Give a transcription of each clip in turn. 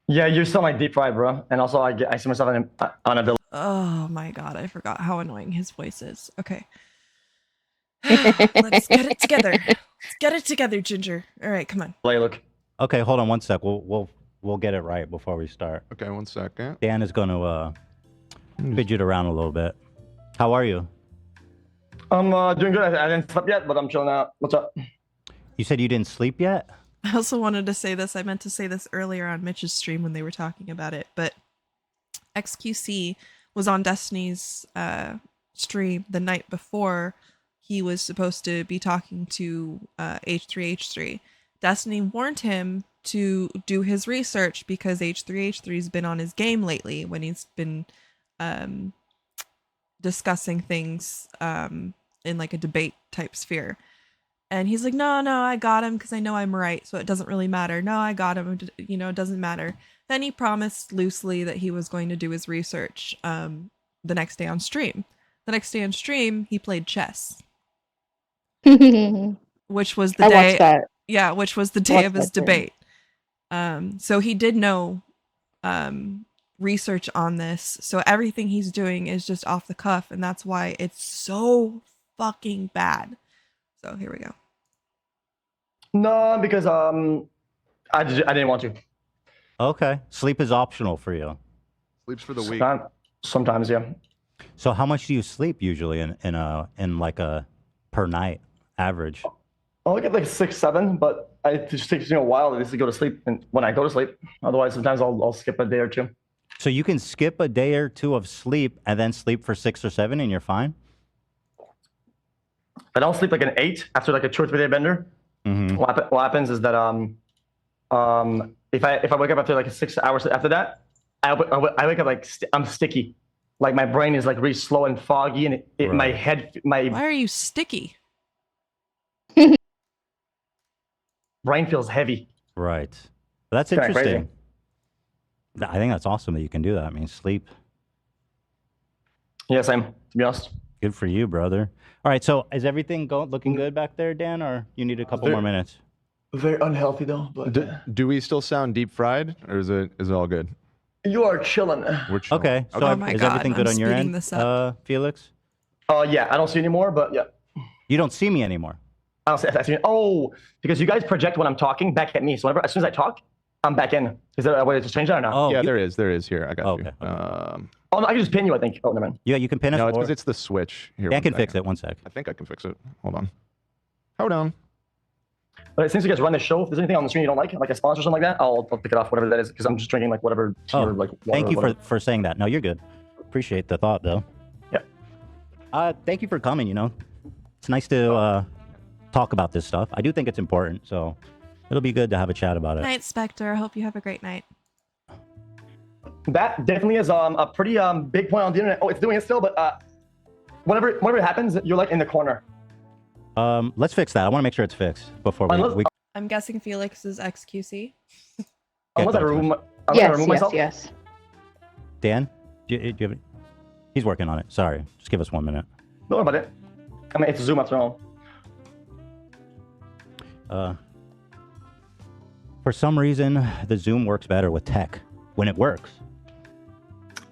Yeah, you're still my deep fried, bro. And also, I see myself on a delay. Oh my god, I forgot how annoying his voice is. Okay. Let's get it together. Let's get it together, Ginger. All right, come on. Look, Okay, hold on one sec. We'll get it right before we start. Okay, one second. Dan is going to fidget around a little bit. How are you? I'm doing good. I didn't sleep yet, but I'm chilling out. What's up? You said you didn't sleep yet? I also wanted to say this. I meant to say this earlier on Mitch's stream when they were talking about it, but XQC was on Destiny's stream the night before he was supposed to be talking to H3H3. Destiny warned him to do his research because H3H3's been on his game lately when he's been discussing things in like a debate type sphere. And he's like, no, I got him because I know I'm right, so it doesn't really matter. No, I got him, it doesn't matter. Then he promised loosely that he was going to do his research the next day on stream. The next day on stream, he played chess. Which was the I day. watched that. Yeah, which was the day of his debate. So he did know research on this. So everything he's doing is just off the cuff, and that's why it's so fucking bad. So here we go. No, because I didn't want to. Okay. Sleep is optional for you. Sleeps for the week. Sometimes, yeah. So how much do you sleep usually in like a per night average? I'll get like 6, 7, but it just takes me a while at least to go to sleep. And when I go to sleep, otherwise sometimes I'll skip a day or two. So you can skip a day or two of sleep and then sleep for 6 or 7 and you're fine? I don't sleep like an 8 after like a 2 or 3 day bender. Mm-hmm. What happens is that if I wake up after like 6 hours after that, I wake up like I'm sticky, like my brain is like really slow and foggy, and Right. my head, my Why are you sticky? brain feels heavy. Right. That's Kinda interesting. I think that's awesome that you can do that. I mean, sleep. Yeah, same. To be honest. Good for you, brother. All right. So is everything looking good back there, Dan, or you need a couple more minutes? Very unhealthy though. But Do we still sound deep fried, or is it all good? you are chilling. We're chilling. Okay. So Oh my is God, everything good I'm on your speeding end, this up. Felix? Yeah, I don't see anymore, but yeah. You don't see me anymore. I don't see. Oh, because you guys project when I'm talking back at me. So whenever, as soon as I talk, I'm back in. Is there a way to just change that or not? Oh, Yeah, there is here. I got Oh, you. okay, okay. Oh, no, I can just pin you, I think. Oh, never mind. Yeah, you can pin us. No, it's or- because it's the switch. Here, Dan one can fix second. it. 1 sec. I think I can fix it. Hold on. Hold on. But since you guys run the show, if there's anything on the screen you don't like a sponsor or something like that, I'll pick it off, whatever that is, because I'm just drinking like whatever tea or like water. Thank you or whatever. for saying that. No, you're good. Appreciate the thought, though. Yeah. Thank you for coming. It's nice to talk about this stuff. I do think it's important, so it'll be good to have a chat about it. Night, Spectre. Hope you have a great night. That definitely is a pretty big point on the internet. Oh, it's doing it still, but whenever it happens, you're like in the corner. Let's fix that. I want to make sure it's fixed before we I'm guessing Felix is XQC. Unless I go to remove, it. remove myself. Yes. Dan, do you have it? He's working on it. Sorry. Just give us 1 minute. Don't worry about it. I mean, it's Zoom after all. For some reason, the Zoom works better with tech when it works.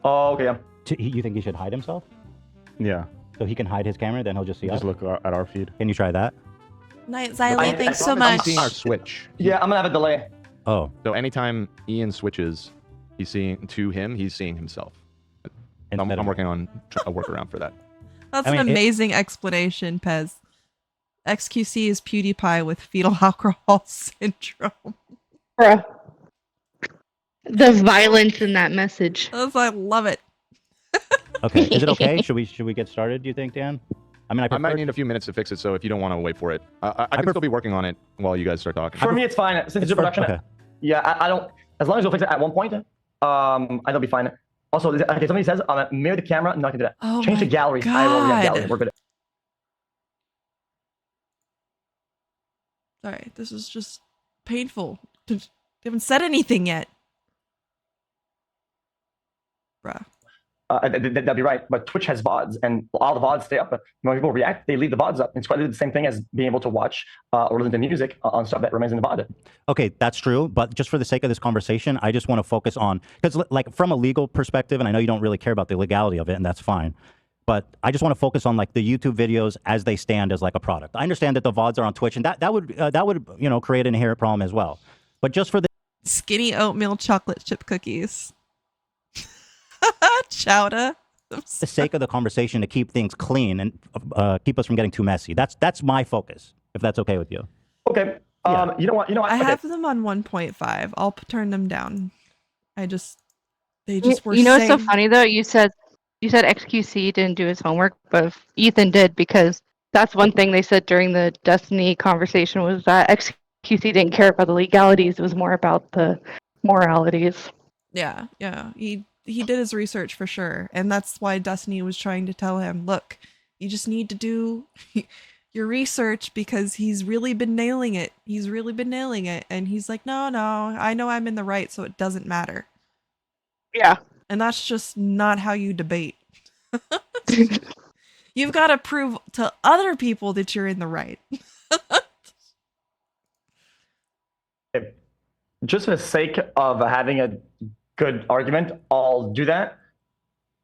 Oh, okay. Yeah. You think he should hide himself? Yeah. So he can hide his camera, then he'll just see us? Just look at our feed. Can you try that? Night, Xylie. Thanks so I'm much. seeing our switch. Yeah, I'm gonna have a delay. Oh. So anytime Ian switches, he's seeing himself. I'm working on a workaround for that. That's an amazing explanation, Pez. XQC is PewDiePie with fetal alcohol syndrome. Bruh. The violence in that message. I love it. Okay. Is it okay? Should we get started, do you think, Dan? I mean, I might need a few minutes to fix it, so if you don't want to wait for it, I can still be working on it while you guys start talking. For me, it's fine. Since it's your production, okay. yeah, I don't. As long as you'll fix it at one point, I'll be fine. Also, okay, somebody says mirror the camera. No, I can do that. Oh Change the my galleries. I will. Yeah, God. gallery. We're good. Sorry, this is just painful. They haven't said anything yet. Bruh. that'd be right. But Twitch has VODs, and all the VODs stay up. When people react, they leave the VODs up. It's quite the same thing as being able to watch or listen to music on stuff that remains in the VOD. Okay, that's true. But just for the sake of this conversation, I just want to focus on, because like from a legal perspective, and I know you don't really care about the legality of it, and that's fine. But I just want to focus on like the YouTube videos as they stand as like a product. I understand that the VODs are on Twitch, and that would create an inherent problem as well. But just for the Skinny oatmeal chocolate chip cookies. Chowder. the sake of the conversation, to keep things clean and keep us from getting too messy. That's my focus, if that's okay with you. Okay. Yeah. You know what? I Okay. have them on 1.5. I'll turn them down. They just were You know, it's so saying- funny though. You said XQC didn't do his homework, but Ethan did, because that's one thing they said during the Destiny conversation was that XQC didn't care about the legalities. It was more about the moralities. Yeah. He did his research for sure. And that's why Destiny was trying to tell him, look, you just need to do your research, because he's really been nailing it. And he's like, no, I know I'm in the right, so it doesn't matter. Yeah. And that's just not how you debate. You've got to prove to other people that you're in the right. Just for the sake of having a good argument, I'll do that,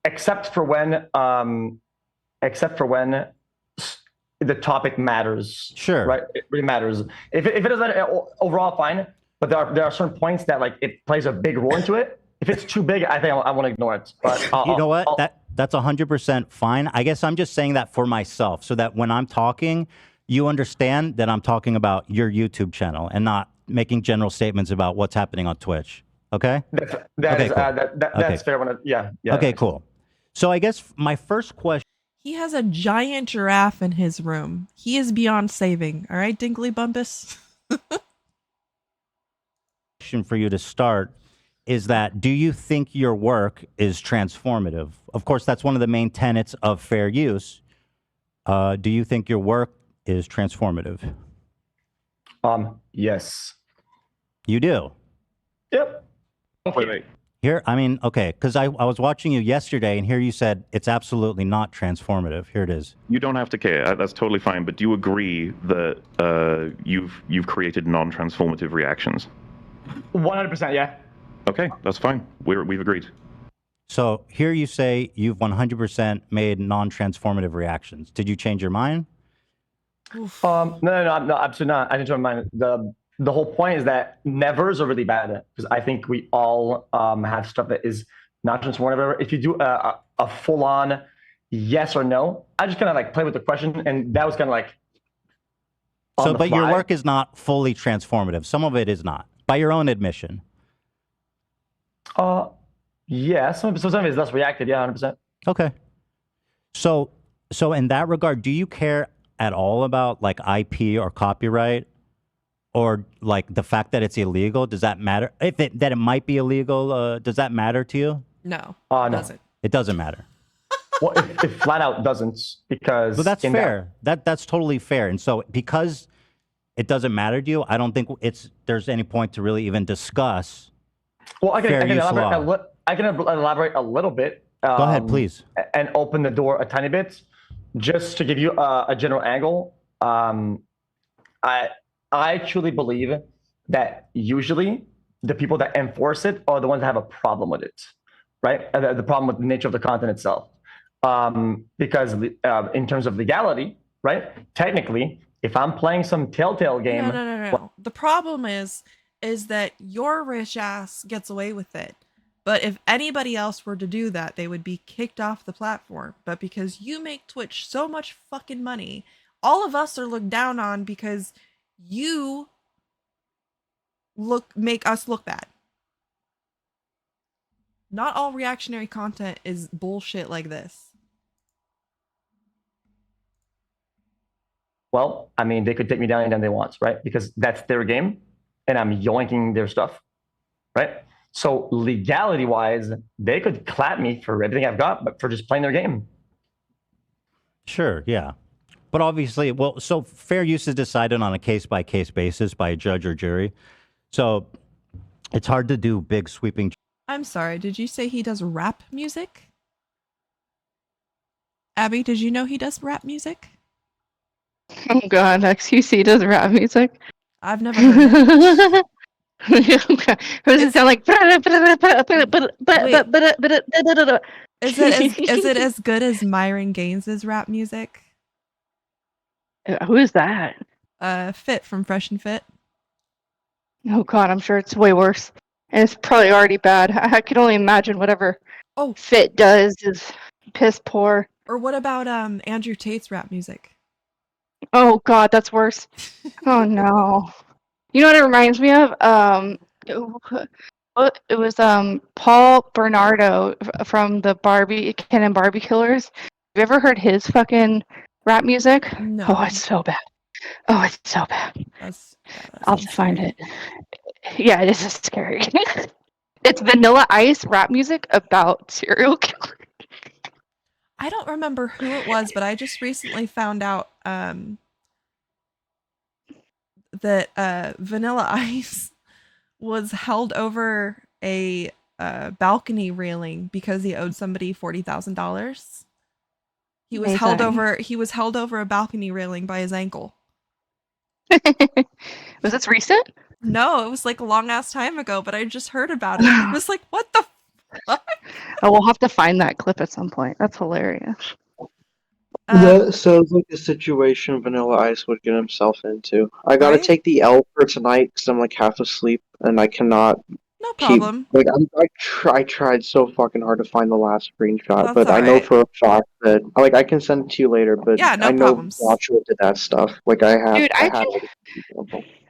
except for when the topic matters. Sure. Right? It really matters. If it doesn't, overall, fine. But there are certain points that like it plays a big role into it. If it's too big, I think I want to ignore it. But You know what? That's 100% fine. I guess I'm just saying that for myself, so that when I'm talking, you understand that I'm talking about your YouTube channel and not making general statements about what's happening on Twitch. Okay? That's Okay. fair. Yeah. Okay, cool. So I guess my first question He has a giant giraffe in his room. He is beyond saving. All right, Dingley Bumpus? for you to start is that, do you think your work is transformative? Of course, that's one of the main tenets of fair use. Do you think your work is transformative? Yes. You do? Yep. Wait. Here, I mean, okay, because I was watching you yesterday, and here you said it's absolutely not transformative. Here it is. You don't have to care. That's totally fine. But do you agree that you've created non-transformative reactions? 100%. Yeah. Okay, that's fine. We've agreed. So here you say you've 100% made non-transformative reactions. Did you change your mind? No, absolutely not. I didn't change my mind. The whole point is that nevers are really bad, because I think we all have stuff that is not transformative. If you do a full-on yes or no, I just kind of like play with the question, and that was kind of like on the But your fly. work is not fully transformative. Some of it is not, by your own admission. Yeah, some of it is less reacted. Yeah, 100%. Okay. So in that regard, do you care at all about like IP or copyright, or like the fact that it's illegal? Does that matter? That it might be illegal, does that matter to you? No, No. it doesn't. It doesn't matter. Well, it flat out doesn't, because Well, that's fair. That's totally fair. And so because it doesn't matter to you, I don't think there's any point to really even discuss. Well, I fair can use elaborate a little bit. Go ahead, please. And open the door a tiny bit, just to give you a general angle. I truly believe that usually the people that enforce it are the ones that have a problem with it, right? The problem with the nature of the content itself. Because in terms of legality, right? Technically, if I'm playing some Telltale game, No. The problem is that your rich ass gets away with it. But if anybody else were to do that, they would be kicked off the platform. But because you make Twitch so much fucking money, all of us are looked down on because you make us look bad. Not all reactionary content is bullshit like this. well, I mean, they could take me down anytime they want, right? Because that's their game, and I'm yoinking their stuff, right? So legality-wise, they could clap me for everything I've got, but for just playing their game. Sure, yeah. But obviously, well, so fair use is decided on a case-by-case basis by a judge or jury. So it's hard to do big sweeping. I'm sorry, did you say he does rap music? Abby, did you know he does rap music? Oh god, XQC does rap music. I've never heard it. Who does it sound like? Is it as good as Myron Gaines' rap music? Who is that? Fit from Fresh and Fit. Oh god, I'm sure it's way worse. And it's probably already bad. I could only imagine whatever Fit does is piss poor. Or what about Andrew Tate's rap music? Oh god, that's worse. Oh no. You know what it reminds me of? It was Paul Bernardo from the Ken and Barbie Killers. Have you ever heard his fucking rap music? No. Oh, it's so bad. Oh, it's so bad. I'll have to find it. Yeah, it is scary. It's Vanilla Ice rap music about serial killers. I don't remember who it was, but I just recently found out that Vanilla Ice was held over a balcony railing because he owed somebody $40,000. He was held over a balcony railing by his ankle. Was this recent? No, it was like a long ass time ago, but I just heard about it. I was like, what the fuck? I will have to find that clip at some point. That's hilarious. That sounds like a situation Vanilla Ice would get himself into. I gotta take the L for tonight because I'm like half asleep and I cannot. No problem. I tried so fucking hard to find the last screenshot, That's but I know alright. for a fact that I can send it to you later. But Yeah, no I know problems. Joshua did that stuff. Like I have. Dude,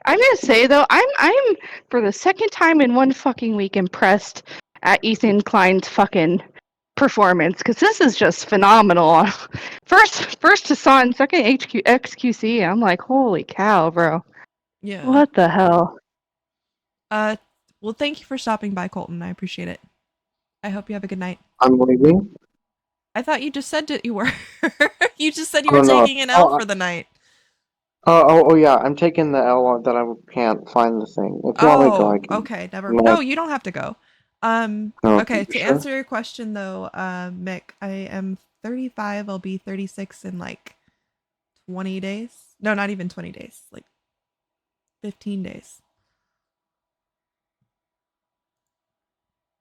I'm gonna say though, I'm for the second time in one fucking week impressed at Ethan Klein's fucking performance because this is just phenomenal. First Hassan, second XQC. I'm like, holy cow, bro. Yeah. What the hell? Well, thank you for stopping by, Colton. I appreciate it. I hope you have a good night. I'm leaving. I thought you just said that you were. You just said you were taking an L for the night. Oh yeah, I'm taking the L that I can't find the thing. If you want me to go, I can. Okay, never. No, you don't have to go. Okay, to sure? answer your question though, Mick, I am 35. I'll be 36 in like 20 days. No, not even 20 days. Like 15 days.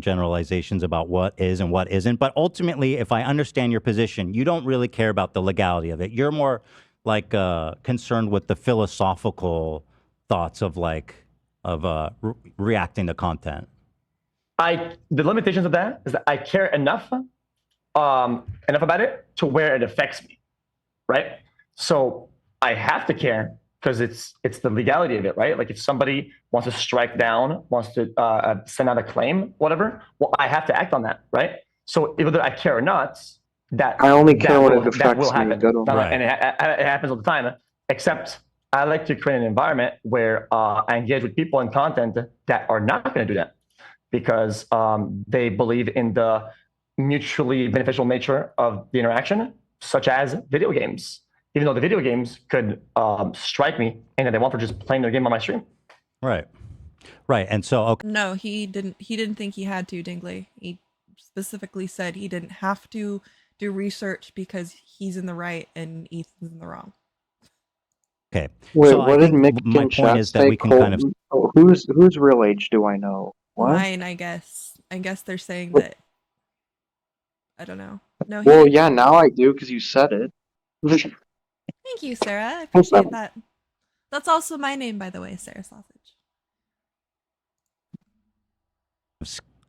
Generalizations about what is and what isn't. But ultimately, if I understand your position, you don't really care about the legality of it. You're more like concerned with the philosophical thoughts of reacting to content. The limitations of that is that I care enough about it to where it affects me, right? So I have to care because it's the legality of it, right? Like if somebody wants to strike down, wants to send out a claim, whatever, well, I have to act on that, right? So whether I care or not, I only care when it affects that will me. happen, Right. and it happens all the time. Except I like to create an environment where I engage with people and content that are not going to do that because they believe in the mutually beneficial nature of the interaction, such as video games. Even though the video games could strike me and that they want for just playing their game on my stream. Right. And so, okay. No, he didn't think he had to, Dingley. He specifically said he didn't have to do research because he's in the right and Ethan's in the wrong. Okay. Wait, so what did Mick my in point chat is that say? we can Colton? kind of. Oh, whose real age do I know? What? Mine, I guess. I guess they're saying that. I don't know. No. Well, yeah, now I do because you said it. Thank you, Sarah. I appreciate that. That's also my name, by the way, Sarah Sausage.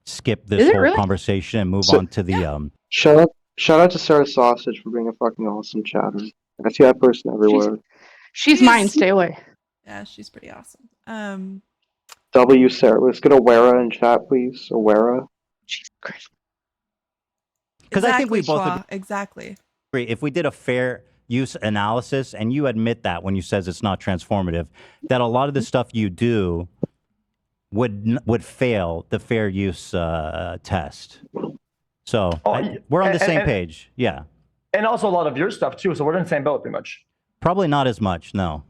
Skip this whole conversation and move on to the Shout out to Sarah Sausage for being a fucking awesome chatter. I see that person everywhere. She's mine. Stay away. Yeah, she's pretty awesome. W Sarah. Let's get Awera in chat, please. Awera. Jesus Christ. Because I think we both agree. Exactly. If we did a fair use analysis, and you admit that when you says it's not transformative, that a lot of the stuff you do would fail the fair use test. So we're on the same page. Yeah. And also a lot of your stuff too. So we're in the same boat pretty much. Probably not as much. No.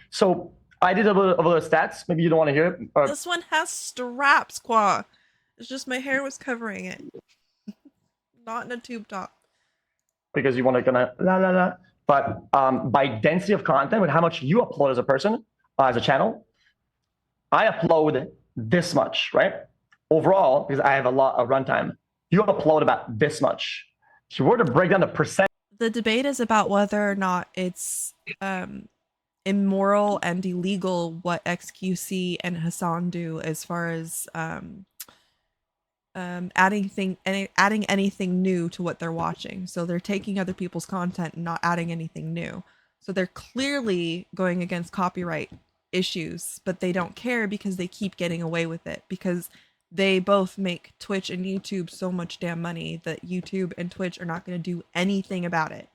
So I did a little of the stats. Maybe you don't want to hear it. This one has straps, Qua. It's just my hair was covering it. Not in a tube top. because you want to gonna la la la. But by density of content, with how much you upload as a person, as a channel, I upload this much, right? Overall, because I have a lot of runtime, you upload about this much. If you were to break down the percent, the debate is about whether or not it's immoral and illegal what XQC and Hassan do as far as adding anything new to what they're watching. So they're taking other people's content and not adding anything new. So they're clearly going against copyright issues, but they don't care because they keep getting away with it, because they both make Twitch and YouTube so much damn money that YouTube and Twitch are not going to do anything about it.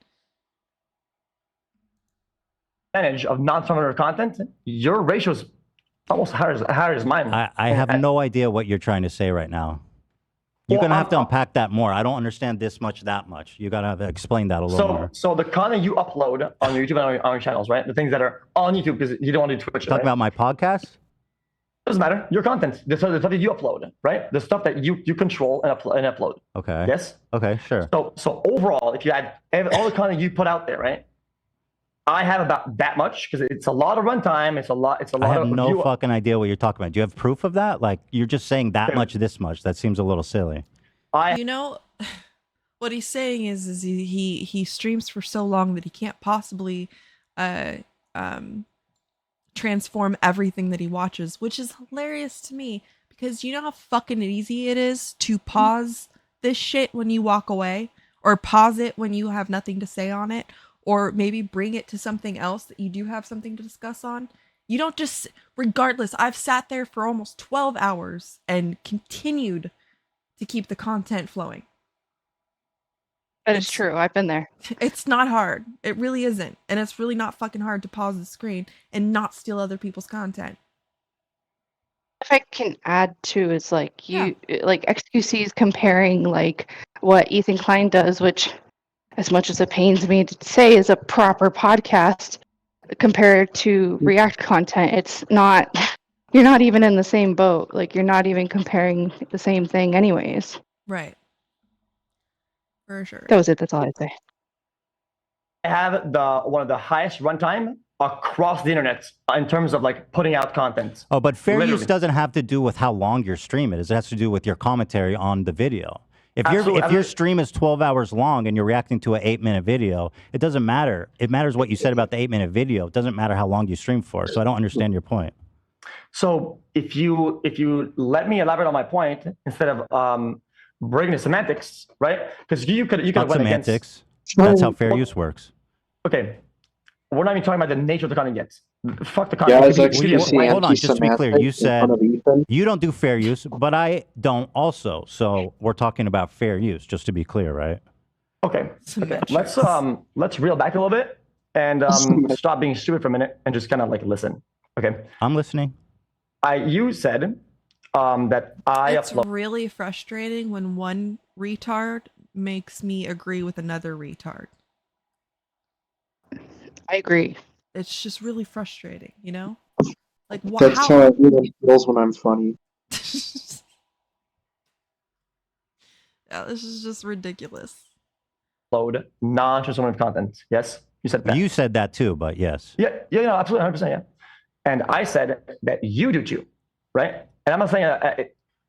percentage of non-transformative content, your ratio is almost higher as mine. I have no idea what you're trying to say right now. You're going to have to unpack that more. I don't understand this much, that much. You got to have to explain that a little more. So the content you upload on your YouTube and on your channels, right? The things that are on YouTube, because you don't want to do Twitch. Talk about my podcast? Doesn't matter. Your content, the stuff that you upload, right? The stuff that you control and upload. Okay. Yes? Okay, sure. So overall, if you add all the content you put out there, right? I have about that much, because it's a lot of runtime. It's a lot. I have no fucking idea what you're talking about. Do you have proof of that? Like, you're just saying that much, this much. That seems a little silly. You know, what he's saying is he streams for so long that he can't possibly transform everything that he watches, which is hilarious to me, because you know how fucking easy it is to pause this shit when you walk away, or pause it when you have nothing to say on it, or maybe bring it to something else that you do have something to discuss on. You don't just, regardless, I've sat there for almost 12 hours and continued to keep the content flowing. That is true. I've been there. It's not hard. It really isn't. And it's really not fucking hard to pause the screen and not steal other people's content. If I can add to, is like like XQC is comparing like what Ethan Klein does, which, as much as it pains me to say, is a proper podcast, compared to React content. It's not. You're not even in the same boat. Like, you're not even comparing the same thing, anyways. Right. For sure. That was it. That's all I'd say. I have one of the highest runtime across the internet in terms of like putting out content. Oh, but fair use doesn't have to do with how long your stream is. It has to do with your commentary on the video. If your stream is 12 hours long and you're reacting to an 8-minute video, it doesn't matter. It matters what you said about the 8-minute video. It doesn't matter how long you stream for. So I don't understand your point. So if you let me elaborate on my point instead of breaking the semantics, right? Because you could Not went semantics. That's how fair use works. Okay, we're not even talking about the nature of the content yet. Fuck the content. Yeah, hold on, just to be clear, you said you don't do fair use, but I don't also. So we're talking about fair use, just to be clear, right? Okay. Let's reel back a little bit and stop being stupid for a minute and just kind of like listen. Okay. I'm listening. You said that it's really frustrating when one retard makes me agree with another retard. I agree. It's just really frustrating, you know? Like, That's how everyone feels when I'm funny. Yeah, this is just ridiculous. Upload non-transformative content. Yes, you said that. You said that too, but yes. Yeah, absolutely, 100%, yeah. And I said that you do too, right? And I'm not saying,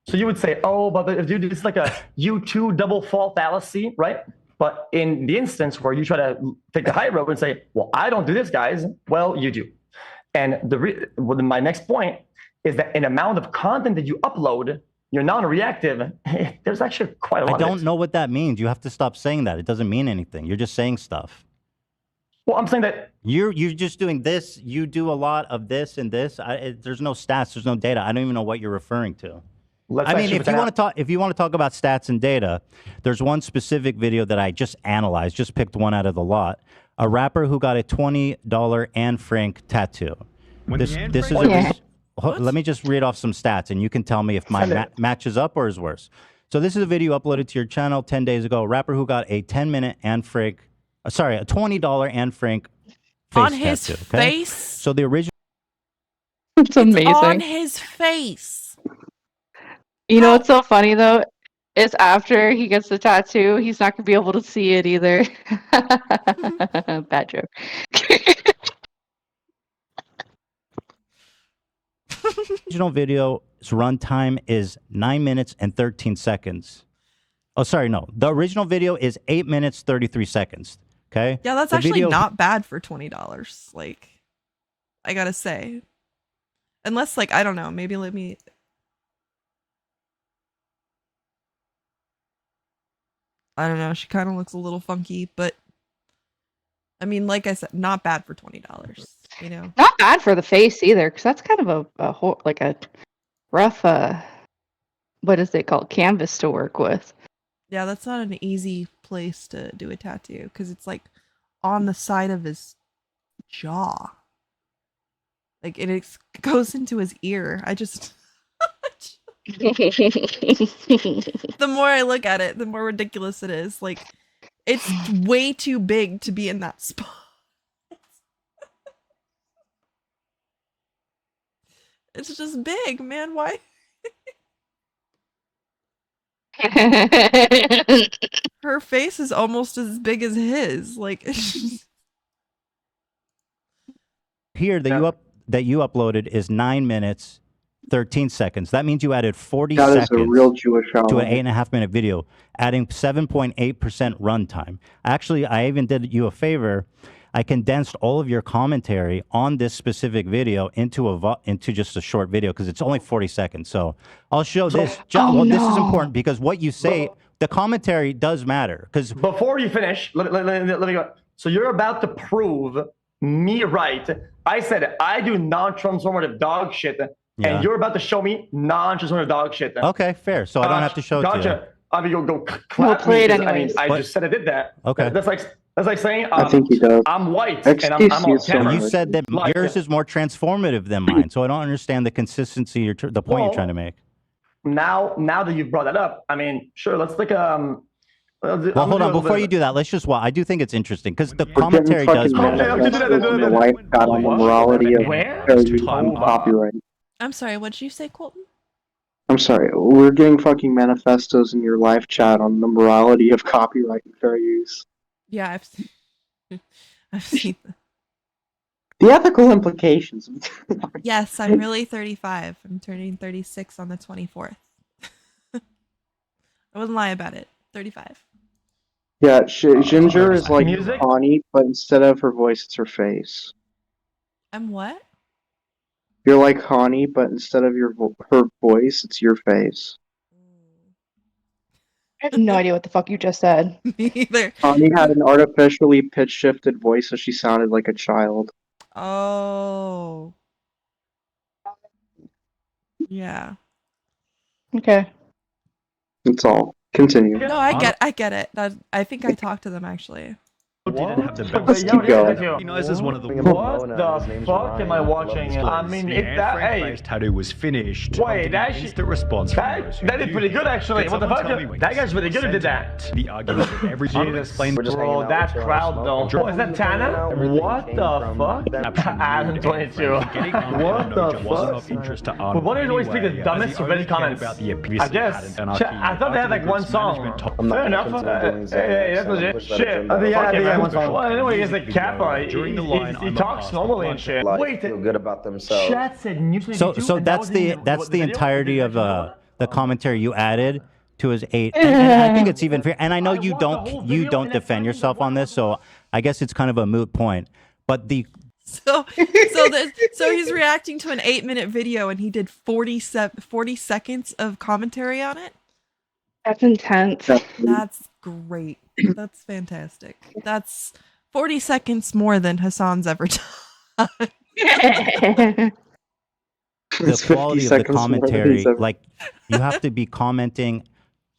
so you would say, oh, but dude, it's like a U2 double fault fallacy, right? But in the instance where you try to take the high road and say, well, I don't do this, guys. Well, you do. And my next point is that in amount of content that you upload, you're non-reactive. There's actually quite a lot. I don't know what that means. You have to stop saying that. It doesn't mean anything. You're just saying stuff. Well, I'm saying that you're just doing this. You do a lot of this and this. There's no stats. There's no data. I don't even know what you're referring to. I mean, if you want to talk about stats and data, there's one specific video that I just analyzed, just picked one out of the lot. A rapper who got a $20 Anne Frank tattoo. Let me just read off some stats, and you can tell me if my matches up or is worse. So this is a video uploaded to your channel 10 days ago. A rapper who got a 10-minute Anne Frank, a $20 Anne Frank face on his tattoo, okay? face. So the original. It's amazing. On his face. You know what's so funny though? is after he gets the tattoo. He's not gonna be able to see it either. Bad joke. Original video's runtime is 9 minutes and 13 seconds. Oh, sorry, no. The original video is 8 minutes 33 seconds. Okay. Yeah, that's the actually video... not bad for $20. Like, I gotta say, unless like I don't know, maybe let me. I don't know. She kind of looks a little funky, but I mean, like I said, not bad for $20. You know, Not bad for the face either, because that's kind of a rough what is it called, canvas to work with. yeah, that's not an easy place to do a tattoo because it's like on the side of his jaw. Like it goes into his ear. I just the more I look at it, the more ridiculous it is. Like it's way too big to be in that spot. It's just big, man. Why? Her face is almost as big as his. Like it's just... Here that you uploaded is 9 minutes 13 seconds. That means you added 40 That seconds is a real Jewish to owl. an 8.5 minute video, adding 7.8% runtime. Actually, I even did you a favor. I condensed all of your commentary on this specific video into just a short video because it's only 40 seconds. So I'll show this. Well, this is important because what you say, the commentary does matter. Because before you finish, let me go. So you're about to prove me right. I said I do non-transformative dog shit, and you're about to show me non-transformative dog shit. Okay, fair. So I don't have to show it to you. I mean, go clap We'll play it me, 'cause, anyways. I mean, I just said I did that. Okay. That's like saying I think he does. I'm white XQC and I'm on is so camera. You said that Like, yours is more transformative than mine, so I don't understand the consistency, the point you're trying to make. Now that you've brought that up, I mean, sure, let's like Well, hold on. Before you do that, let's just. Well, I do think it's interesting because the commentary does matter. The wife got on the morality of fair use and copyright. I'm sorry. What did you say, Colton? I'm sorry. We're getting fucking manifestos in your live chat on the morality of copyright and fair use. Yeah, I've seen that. The ethical implications. Yes, I'm really 35. I'm turning 36 on the 24th. I wouldn't lie about it. 35. Yeah, Ginger is like Music? Connie, but instead of her voice, it's her face. I'm what? You're like Connie, but instead of her voice, it's your face. I have no idea what the fuck you just said. Me either. Connie had an artificially pitch-shifted voice, so she sounded like a child. Oh. Yeah. Okay. That's all. Continue. No, I get it. I think I talked to them actually. Didn't have the Let's keep going. recognizes one of the What the fuck am I watching? I mean, the if that face tattoo was finished. Wait, that instant response from those who that did knew pretty good him. actually. Could What the someone fuck? tell me when That you guy's really good who did that. sent The argument that every explained Bro, that crowd though. Oh, is that Tana? What the fuck? Adam 22. What the fuck? But what is always be the dumbest Reddit comments? I guess. I thought they had like one song. Fair enough. Hey, that's legit. Shit. I think I had one song. Well, anyway, he's like Kappa. He talks normally and shit. Wait, feel good about themselves. chat said News So that's the entirety of the commentary you added to his 8, and I think it's even fair. And I know you don't defend yourself on this, so I guess it's kind of a moot point. But So he's reacting to an 8-minute video and he did 40 seconds of commentary on it. That's intense. That's great. That's fantastic. That's 40 seconds more than Hassan's ever done. the It's 50 quality of the seconds more than commentary, he's ever- like you have to be commenting,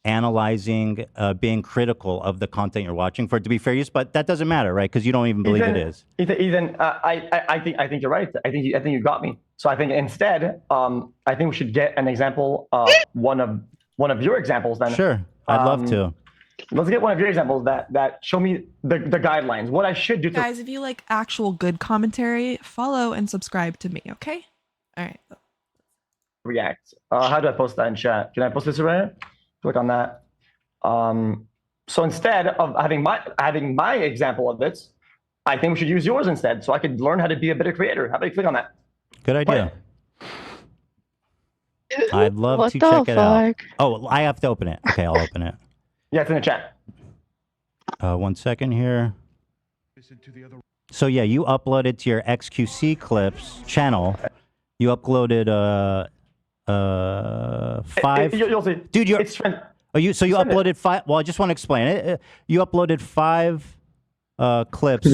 analyzing, being critical of the content you're watching for it to be fair use. But that doesn't matter, right? Because you don't even believe it is. Ethan, I think you're right. I think you got me. So I think instead, I think we should get an example, one of your examples then. Sure, I'd love to. Let's get one of your examples that show me the guidelines, what I should do to Guys, if you like actual good commentary, follow and subscribe to me, okay? All right. react. How do I post that in chat? Can I post this right here? Click on that. So instead of having my example of it, I think we should use yours instead, so I could learn how to be a better creator. How about you click on that? Good idea. I'd love What to the check it out. fuck? Oh, I have to open it. Okay, I'll open it. Yeah, it's in the chat. 1 second here. So yeah, you uploaded to your XQC clips channel. You uploaded 5. You'll see, dude. It's you uploaded 5. Well, I just want to explain it. You uploaded 5 clips.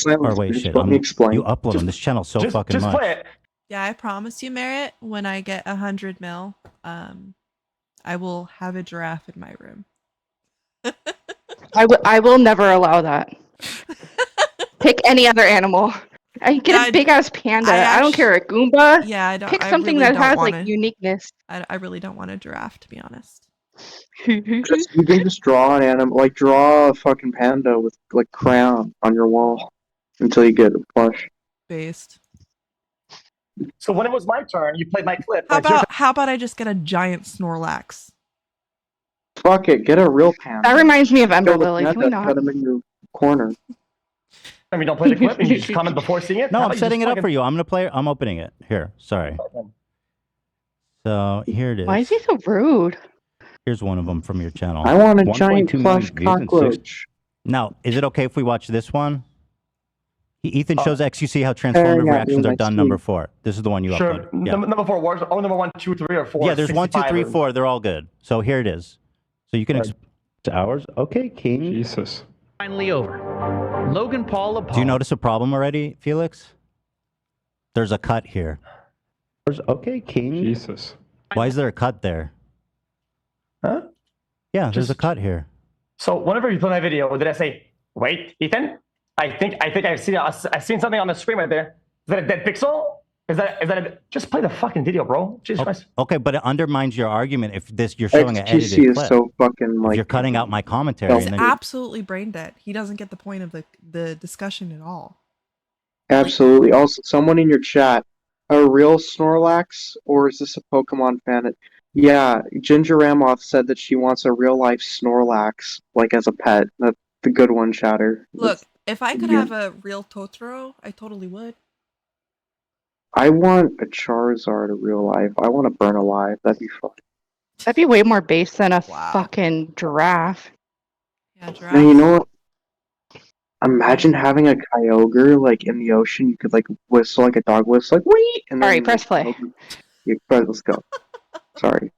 Or wait, shit. Let me explain. You upload on this channel so fucking much. Play it. Yeah, I promise you, Merritt, when I get 100 mil, I will have a giraffe in my room. I will never allow that. Pick any other animal. I get a big ass panda. I don't care, a Goomba. Yeah, I don't. Pick I something really that don't has wanna, like uniqueness. I really don't want a giraffe, to be honest. You can just draw an animal, like draw a fucking panda with like crayon on your wall until you get a plush. Based. So when it was my turn, you played my clip. How about I just get a giant Snorlax? Fuck it, get a real panda. That reminds me of Ember Kill the Lily. Can we panda, not? Put him in your corner. I mean, don't play the clip and you just comment before seeing it. No, How I'm about you setting it just up for you. I'm gonna play. I'm opening it here. Sorry. So here it is. Why is he so rude? Here's one of them from your channel. I want a giant plush cockroach. Now, is it okay if we watch this one? Ethan shows XQC how transformative reactions are done. Number 4. This is the one you uploaded. Yeah. Number 4 works. Oh, number 1, 2, 3, or 4. Yeah, there's 1, 2, 3, 4. They're all good. So here it is. So you can. Hours. Okay, King. Jesus. Finally over. Logan Paul Do you notice a problem already, Felix? There's a cut here. Okay, King. Jesus. Why is there a cut there? Huh? Yeah, there's a cut here. So whenever you play my video, did I say, "Wait, Ethan? I think I've seen something on the screen right there. Is that a dead pixel? Is that just play the fucking video, bro? Jesus Christ." Okay, but it undermines your argument if you're showing an edited XQC clip. is so fucking like. If you're cutting out my commentary. He's and then absolutely brain dead. He doesn't get the point of the discussion at all. Absolutely. Also, someone in your chat, a real Snorlax, or is this a Pokemon fan? Yeah, Ginger Ramoth said that she wants a real life Snorlax, like as a pet. That's the good one, chatter. Look, if I could have a real Totoro, I totally would. I want a Charizard in real life. I want to burn alive. That'd be fun. That'd be way more base than a fucking giraffe. Yeah, giraffe. Now, you know what? Imagine having a Kyogre like in the ocean. You could like whistle like a dog whistle, like wee. And then All right, press play. Let's go. Sorry.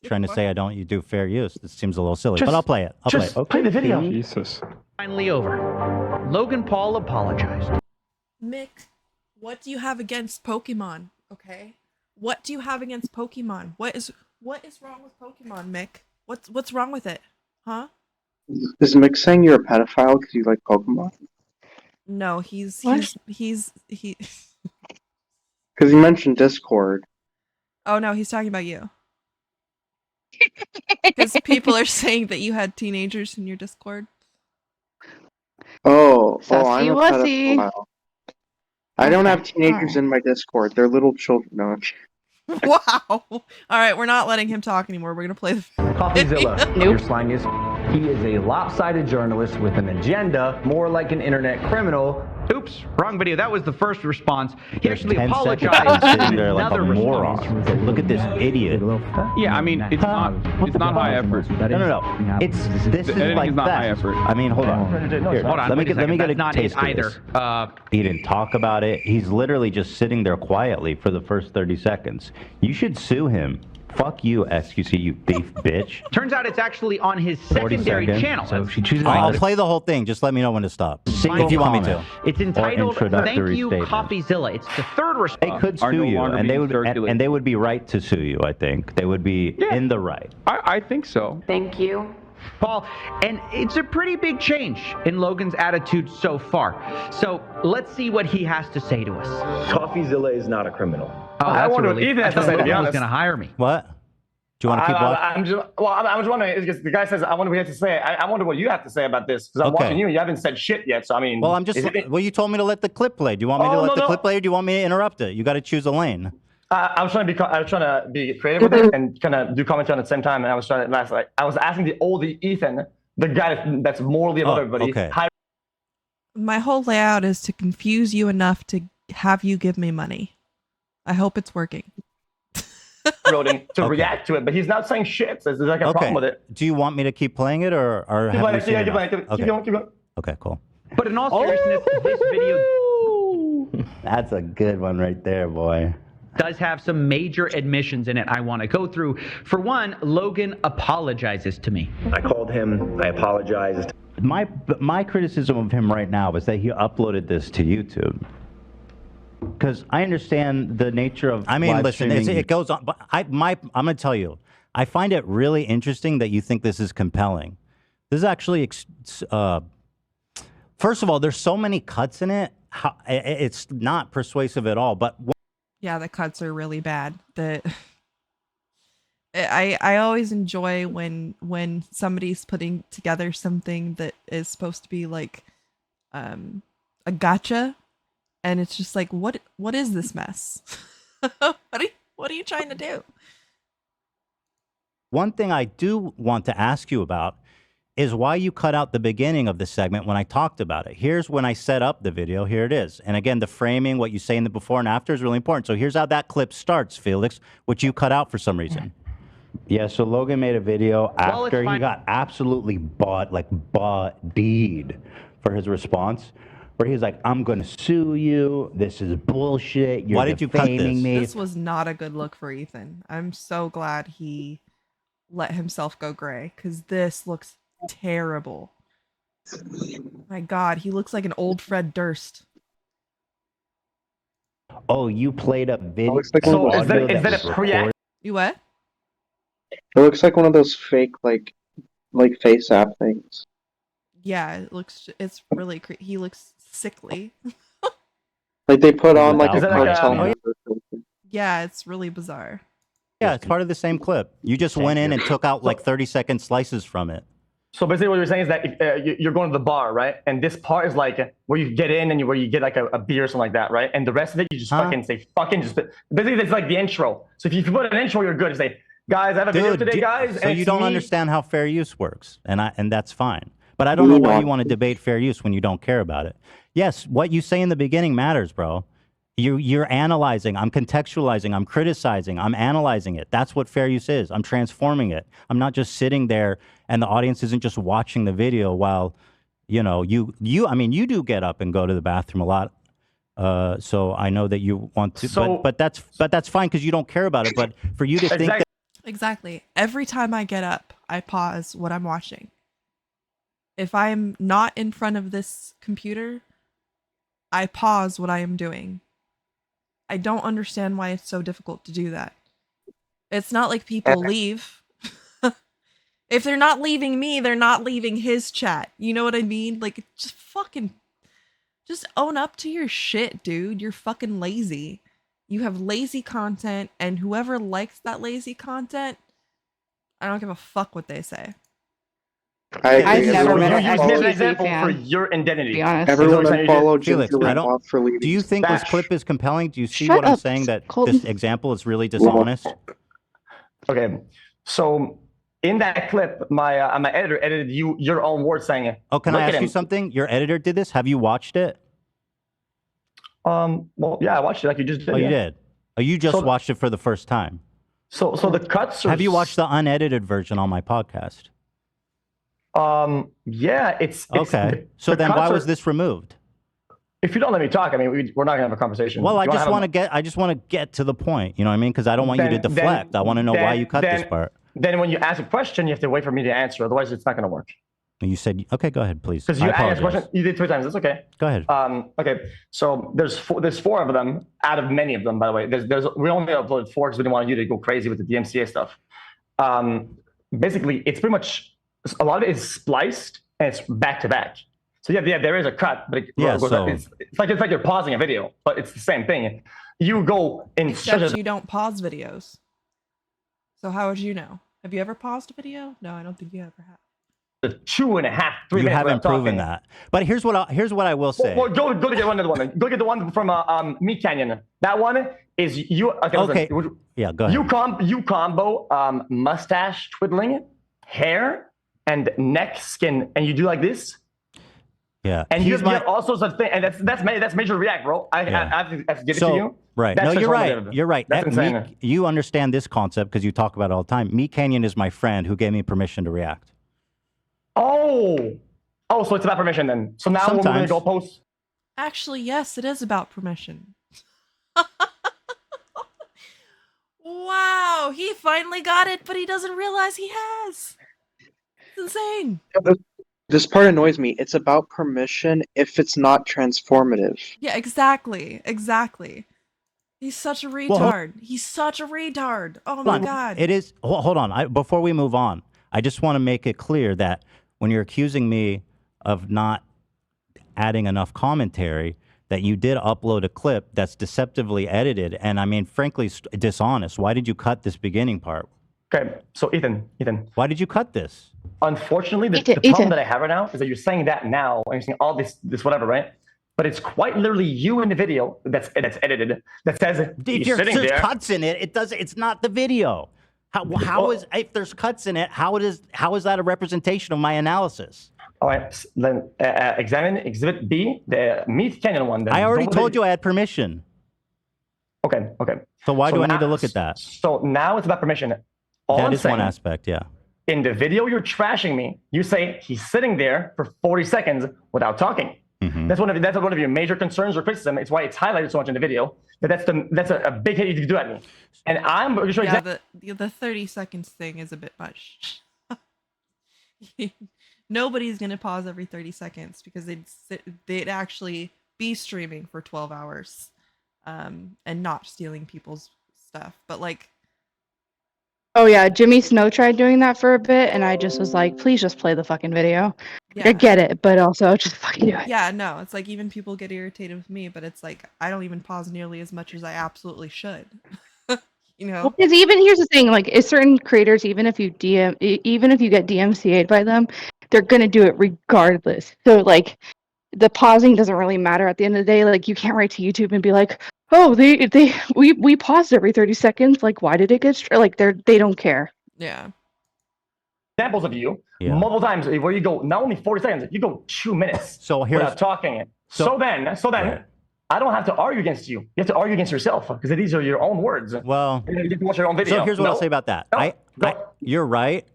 trying to say you do fair use. This seems a little silly, but I'll play it. I'll play it. Okay. Play the video. Jesus. Finally over. Logan Paul apologized. Mick, what do you have against Pokemon? Okay, what do you have against Pokemon? What is wrong with Pokemon, Mick? What's wrong with it? Huh? Is Mick saying you're a pedophile because you like Pokemon? No, he's Because he mentioned Discord. Oh no, he's talking about you. Because people are saying that you had teenagers in your Discord. I'm a Sussy-wussy. pedophile. I don't have teenagers in my Discord. They're little children. No. Wow. All right, we're not letting him talk anymore. We're gonna play the. Coffeezilla. Your slang is. He is a lopsided journalist with an agenda, more like an internet criminal. Oops, wrong video. That was the first response. He There's actually 10 apologized. seconds sitting there like a Another moron. response. Look at this idiot. Yeah, I mean, it's not high effort. No. This is editing like is not that. high effort. I mean, hold on. Here, Hold on. let me wait a get second. a That's not taste it of either. this. He didn't talk about it. He's literally just sitting there quietly for the first 30 seconds. You should sue him. Fuck you, XQC, you thief bitch. Turns out it's actually on his 40 secondary seconds. channel. So if she chooses I'll play the whole thing. Just let me know when to stop. Single If you want me comment. to. It's entitled "Thank introductory You, statement. Coffeezilla." It's the third They response. could are sue no you, longer and they being would circulated. and they would be right to sue you. I think they would be in the right. I think so. Thank you. Paul, and it's a pretty big change in Logan's attitude so far. So let's see what he has to say to us. Coffeezilla is not a criminal. Oh, I that's wonder a what relief. Ethan I has to thought say, to be Logan was honest. going to hire me. What? Do you want to keep watching? I'm just wondering, because the guy says, I wonder what he has to say. I wonder what you have to say about this, because I'm Okay. watching you and you haven't said shit yet. So, I mean. Well, I'm just. Well, you told me to let the clip play. Do you want me to let the clip play, or do you want me to interrupt it? You got to choose a lane. I was trying to be creative with it and kind of do commentary at the same time. And I was trying to I was asking the Ethan, the guy that's morally above everybody. Okay. My whole layout is to confuse you enough to have you give me money. I hope it's working. Okay. React to it, but he's not saying shit. So there's like a problem with it. Do you want me to keep playing it, or Keep have playing we it, seen yeah, enough? keep going. Okay, cool. But in all seriousness, this video That's a good one right there, boy. does have some major admissions in it I want to go through. For one, Logan apologizes to me. I called him. I apologized. My criticism of him right now is that he uploaded this to YouTube. Because I understand the nature of. I mean, live listen, streaming. it goes on. But I'm going to tell you, I find it really interesting that you think this is compelling. This is actually, first of all, there's so many cuts in it. It's not persuasive at all. But Yeah, the cuts are really bad. I always enjoy when somebody's putting together something that is supposed to be like a gotcha, and it's just like, what is this mess? what are you trying to do? one thing I do want to ask you about is why you cut out the beginning of the segment when I talked about it. Here's when I set up the video. Here it is. And again, the framing, what you say in the before and after is really important. So here's how that clip starts, Felix, which you cut out for some reason. Yeah, so Logan made a video Well, it's after he fine. got absolutely bodied for his response, where he's like, I'm going to sue you. This is bullshit. You're Why did you cut defaming this? me. This was not a good look for Ethan. I'm so glad he let himself go gray, because this looks terrible. My God, he looks like an old Fred Durst. Oh, you played a video. looks like So one of is those- that a pre-act? You what? It looks like one of those fake like face app things. Yeah, it's really he looks sickly. Like they put on like a Is that like a- cartel oh, yeah. member or something. Yeah, it's really bizarre. Yeah, it's part of the same clip. You just went in and took out like 30-second slices from it. So basically, what you're saying is that if, you're going to the bar, right? And this part is like where you get in and where you get like a beer or something like that, right? And the rest of it, you just fucking say just. Basically, it's like the intro. So if you put an intro, you're good. You say, guys, I have a video today, guys. So and you it's don't me. understand how fair use works, and that's fine. But I don't know why you want to debate fair use when you don't care about it. Yes, what you say in the beginning matters, bro. You're analyzing, I'm contextualizing, I'm criticizing, I'm analyzing it. That's what fair use is. I'm transforming it. I'm not just sitting there and the audience isn't just watching the video while, you know, you do get up and go to the bathroom a lot. So I know that you want to, So- but that's fine because you don't care about it. But for you to think that Exactly. Every time I get up, I pause what I'm watching. If I'm not in front of this computer, I pause what I am doing. I don't understand why it's so difficult to do that. It's not like people leave. If they're not leaving me, they're not leaving his chat. You know what I mean? Like, just own up to your shit, dude. You're fucking lazy. You have lazy content, and whoever likes that lazy content, I don't give a fuck what they say. I've never met an You use me as an XQC example fan, for your identity. to be honest. Everyone unfollowed Felix, Ginger I don't- Ramoff for leaving. do you think this Bash. clip is compelling? Do you see Shut what I'm up, saying? That Colton. this example is really dishonest? Okay, so in that clip, my editor edited your own words saying, Oh, can I "Look at ask you him." something? Your editor did this. Have you watched it? Well, yeah, I watched it like you just did. Oh, you yeah. did. Oh, you just So- watched it for the first time. So the cuts are. Have you watched the unedited version on my podcast? Yeah, it's Okay. So the then why cuts was are- this removed? If you don't let me talk, I mean, we're not gonna have a conversation. Well, I You wanna just have a- want to get to the point. You know what I mean? Because I don't want you to deflect. I want to know why you cut this part. Then when you ask a question, you have to wait for me to answer. Otherwise, it's not gonna work. And you said, okay, go ahead, please. Because I you asked a apologize. question, you did 3 times. That's okay. Go ahead. Okay, so there's 4 of them out of many of them. By the way, we only uploaded 4 because we didn't want you to go crazy with the DMCA stuff. Basically, it's pretty much a lot of it is spliced and it's back to back. So yeah, there is a cut, but it's like you're pausing a video, but it's the same thing. You go in such Except a you don't pause videos. So how would you know? Have you ever paused a video? No, I don't think you ever have. the 2.5, 3 You minutes. haven't without proven talking. that. But here's what I will say. Well, go to get one of the one. Go get the one from Meat Canyon. That one is you. Okay. Listen, yeah, go ahead. You combo mustache twiddling, hair, and neck skin, and you do like this. Yeah. And you have all sorts of things, and that's major react, bro. I have to give it to you. Right. That's no, you're right. You're right. That's insane. You understand this concept because you talk about it all the time. Meat Canyon is my friend who gave me permission to react. Oh, so it's about permission then. So now we're going to go post. Actually, yes, it is about permission. Wow, he finally got it, but he doesn't realize he has. It's insane. This part annoys me. It's about permission if it's not transformative. Yeah, exactly. He's such a retard. He's such a retard. Oh my god. It is. Hold on. Before we move on, I just want to make it clear that when you're accusing me of not adding enough commentary, that you did upload a clip that's deceptively edited, and I mean, frankly, dishonest. Why did you cut this beginning part? Okay, so Ethan. Why did you cut this? Unfortunately, the problem that I have right now is that you're saying that now, and you're saying all this whatever, right? But it's quite literally you in the video that's edited that says if there's cuts in it, it doesn't. It's not the video. How is if there's cuts in it? How is that a representation of my analysis? All right, then examine Exhibit B, the Meat Canyon one. I already told you I had permission. Okay. So why do I need to look at that? So now it's about permission. That is one aspect, yeah. In the video, you're trashing me. You say he's sitting there for 40 seconds without talking. Mm-hmm. That's one of your major concerns or criticism. It's why it's highlighted so much in the video. That's a big hit you can do at me. And I'm going to show you the 30 seconds thing is a bit much. Nobody's going to pause every 30 seconds because they'd actually be streaming for 12 hours and not stealing people's stuff. But like, oh yeah, Jimmy Snow tried doing that for a bit, and I just was like, please just play the fucking video. Yeah. I get it, but also just fucking do it. Yeah, no, it's like even people get irritated with me, but it's like I don't even pause nearly as much as I absolutely should. You know? Well, because even here's the thing, like, is certain creators, even if you get DMCA'd by them, they're gonna do it regardless. So like, the pausing doesn't really matter at the end of the day. Like, you can't write to YouTube and be like, oh, we paused every 30 seconds. Like, why did it get like they don't care. Yeah. Examples of you multiple times where you go not only 40 seconds, you go 2 minutes without talking. So then right. I don't have to argue against you. You have to argue against yourself because these are your own words. Well, you get to watch your own video. So here's what I'll say about that. You're right,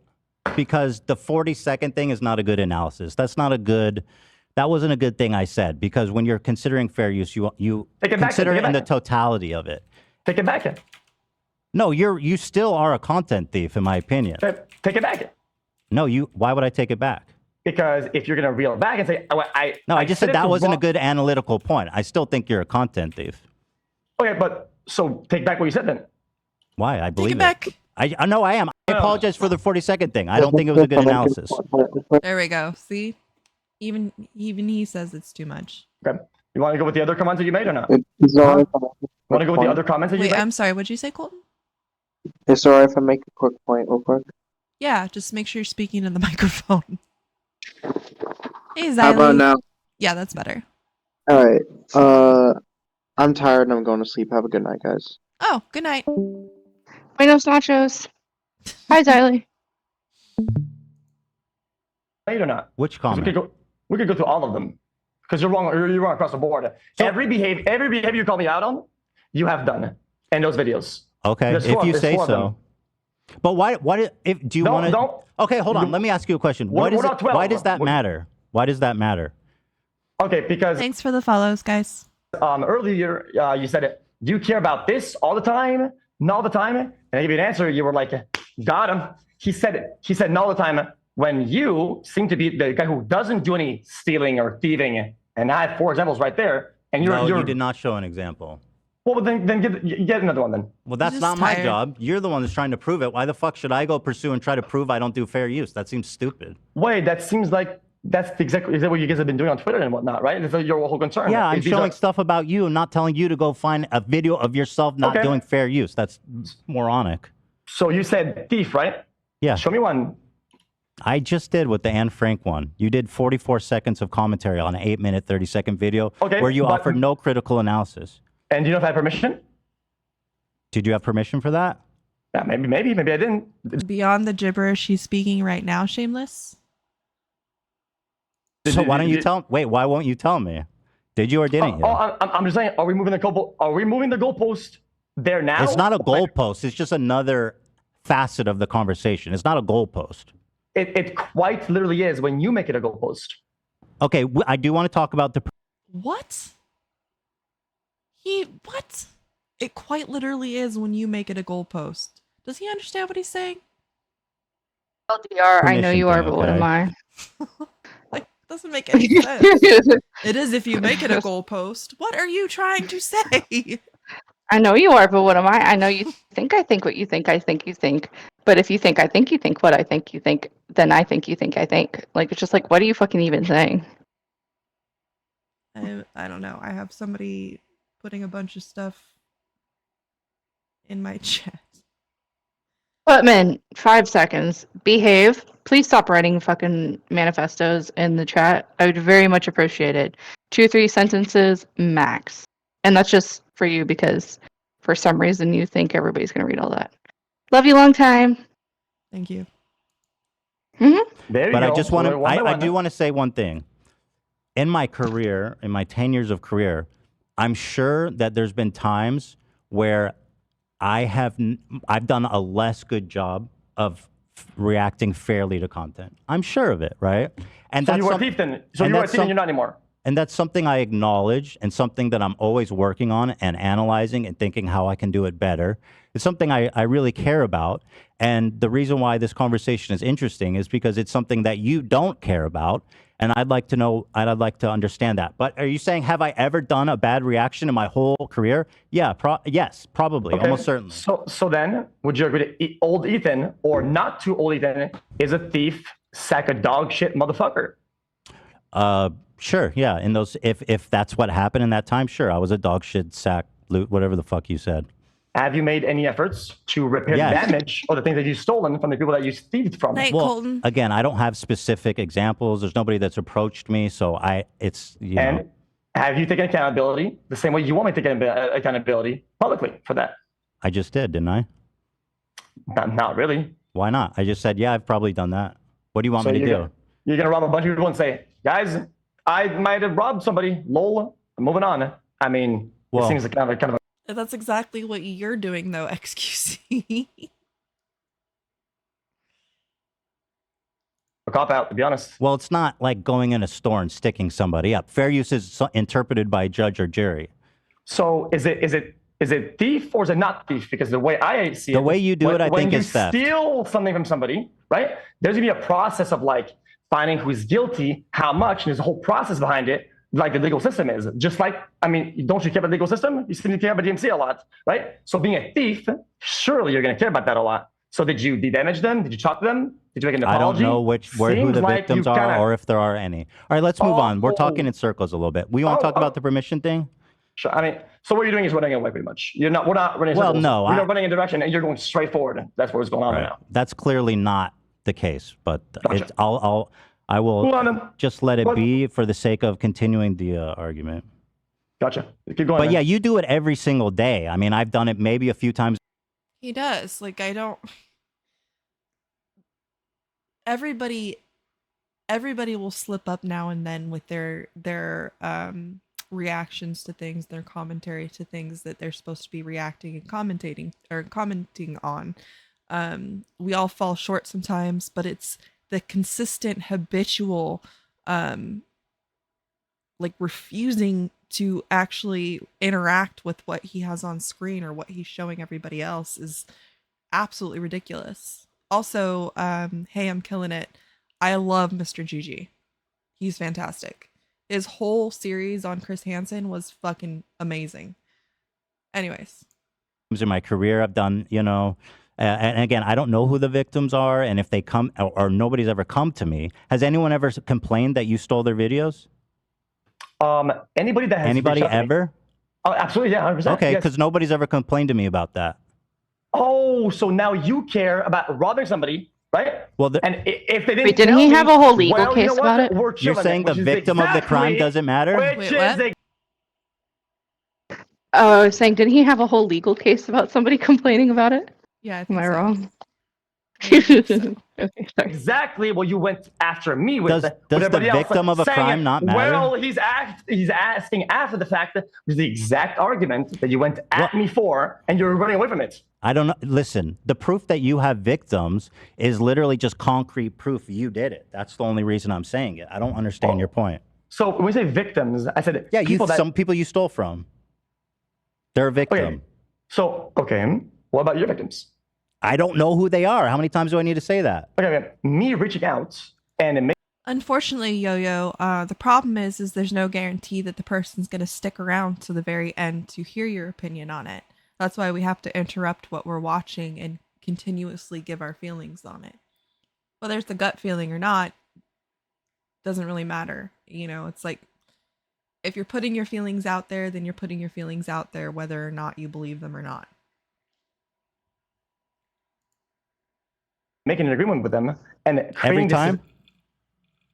because the 40-second thing is not a good analysis. That wasn't a good thing I said, because when you're considering fair use, you consider it in the totality of it. Take it back. No, you still are a content thief, in my opinion. Take it back. No, why would I take it back? Because if you're going to reel it back and say, I just said that wasn't a good analytical point. I still think you're a content thief. Okay, but so take back what you said then. Why? I believe it. Back. I know I am. I apologize for the 40-second thing. I don't think it was a good analysis. There we go. See? Even he says it's too much. Okay. You want to go with the other comments that you made or not? Want to go with the other comments that you made? Wait, I'm sorry. What'd you say, Colton? It's alright if I make a quick point real quick. Yeah, just make sure you're speaking in the microphone. Hey, Xylie. How about now? Yeah, that's better. Alright. I'm tired and I'm going to sleep. Have a good night, guys. Oh, good night. Buenos nachos. Hi, Xylie. Right or not? Which comment? We could go through all of them because you're wrong. You're wrong across the board. So, every behavior you call me out on, you have done in those videos. Okay, if you say so. But why? Do you want to? Okay, hold on. Let me ask you a question. Why does that matter? Why does that matter? Okay, because thanks for the follows, guys. Earlier, you said, "Do you care about this all the time? Not all the time?" And I gave you an answer. You were like, "Got him." He said, "Not all the time." When you seem to be the guy who doesn't do any stealing or thieving, and I have 4 examples right there, and you did not show an example. Well, then get another one then. Well, that's not my job. You're the one that's trying to prove it. Why the fuck should I go pursue and try to prove I don't do fair use? That seems stupid. Wait, that seems like that's exactly what you guys have been doing on Twitter and whatnot, right? That's your whole concern. Yeah, I'm showing stuff about you, not telling you to go find a video of yourself not doing fair use. That's moronic. So you said thief, right? Yeah. Show me one. I just did with the Anne Frank one. You did 44 seconds of commentary on an 8-minute, 30-second video where you offered no critical analysis. And do you know if I had permission? Did you have permission for that? Yeah, maybe I didn't. Beyond the gibberish he's speaking right now, Shameless? So why don't you tell? Wait, why won't you tell me? Did you or didn't you? I'm just saying. Are we moving the goalpost there now? It's not a goalpost. It's just another facet of the conversation. It's not a goalpost. It quite literally is when you make it a goalpost. Okay, I do want to talk about the. What? What? It quite literally is when you make it a goalpost. Does he understand what he's saying? LDR, I know you are, but what am I? Doesn't make any sense. It is if you make it a goalpost. What are you trying to say? I know you are, but what am I? I know you think I think what you think I think you think. But if you think I think you think what I think you think, then I think you think I think. Like, it's just like, what are you fucking even saying? I don't know. I have somebody putting a bunch of stuff in my chat. Putman, 5 seconds. Behave. Please stop writing fucking manifestos in the chat. I would very much appreciate it. 2 or 3 sentences max. And that's just for you because for some reason you think everybody's going to read all that. Love you long time. Thank you. There you but go. I just want to, So I do want to say one thing. In my career, in my 10 years of career, I'm sure that there's been times where I've done a less good job of reacting fairly to content. I'm sure of it, right? And so that's you were Ethan. So you were Ethan, you're not anymore. And that's something I acknowledge and something that I'm always working on and analyzing and thinking how I can do it better. It's something I really care about. And the reason why this conversation is interesting is because it's something that you don't care about. And I'd like to know, and I'd like to understand that. But are you saying, have I ever done a bad reaction in my whole career? Yeah, yes, probably, Okay. almost certainly. So then, would you agree that old Ethan, or not too old Ethan, is a thief, sack of dog shit motherfucker? Sure, yeah. In those, if that's what happened in that time, sure, I was a dog shit sack loot, whatever the fuck you said. Have you made any efforts to repair the damage or the things that you've stolen from the people that you thieved from? Colton. Again, I don't have specific examples. There's nobody that's approached me, so it's you know. Have you taken accountability the same way you want me to take accountability publicly for that? I just did, didn't I? Not really. Why not? I just said, yeah, I've probably done that. What do you want me to do? You're gonna rob a bunch of people and say, guys, I might have robbed somebody. Lol. I'm moving on. I mean, it seems like kind of a. That's exactly what you're doing, though, XQC. A cop out, to be honest. Well, it's not like going in a store and sticking somebody up. Fair use is interpreted by a judge or jury. So is it thief or is it not thief? Because the way I see it, the way you do it, I think is theft. When you steal something from somebody, right? There's gonna be a process of like finding who's guilty, how much, and there's a whole process behind it. Like the legal system is. Just like, I mean, don't you care about the legal system? You seem to care about DMC a lot, right? So being a thief, surely you're going to care about that a lot. So did you damage them? Did you talk to them? Did you make an apology? I don't know who the victims are or if there are any. All right, let's move on. We're talking in circles a little bit. We want to talk about the permission thing? Sure. I mean, so what you're doing is running away pretty much. We're not running in circles. Well, no. We're running in a direction and you're going straight forward. That's what's going on right now. That's clearly not the case, but Gotcha. I will just let it be for the sake of continuing the argument. Gotcha. Keep going. But yeah, you do it every single day. I mean, I've done it maybe a few times. He does. Like, I don't. Everybody will slip up now and then with their reactions to things, their commentary to things that they're supposed to be reacting and commenting on. We all fall short sometimes, but it's the consistent habitual like refusing to actually interact with what he has on screen or what he's showing everybody else is absolutely ridiculous. Also, hey, I'm killing it. I love Mr. Gigi. He's fantastic. His whole series on Chris Hansen was fucking amazing. Anyways. In my career, I've done, and again, I don't know who the victims are, and if they come, or nobody's ever come to me. Has anyone ever complained that you stole their videos? Anybody that has anybody ever? Oh, absolutely, yeah, 100%. Okay, yes. because nobody's ever complained to me about that. Oh, so now you care about robbing somebody right? Well, and if they didn't, Wait, didn't tell he me, have a whole legal well, case you know about what? it? We're you're chilling saying the which is victim of the crime exactly- doesn't matter? Which Wait, is what? I was saying, didn't he have a whole legal case about somebody complaining about it? Yeah, I Am think I so. wrong? I think so. Okay, sorry. exactly what you went after me with. Does with the everybody else, victim of a saying, crime not matter? Well, he's asking after the fact that was the exact argument that you went at me for, and you're running away from it. I don't know. Listen, the proof that you have victims is literally just concrete proof you did it. That's the only reason I'm saying it. I don't understand your point. So when we say victims, I said some people you stole from. They're a victim. Okay. So what about your victims? I don't know who they are. How many times do I need to say that? Okay, me reaching out and Unfortunately, Yo-Yo, the problem is there's no guarantee that the person's going to stick around to the very end to hear your opinion on it. That's why we have to interrupt what we're watching and continuously give our feelings on it. Whether it's a gut feeling or not, doesn't really matter. You know, it's like, if you're putting your feelings out there, then you're putting your feelings out there, whether or not you believe them or not. making an agreement with them and Every time.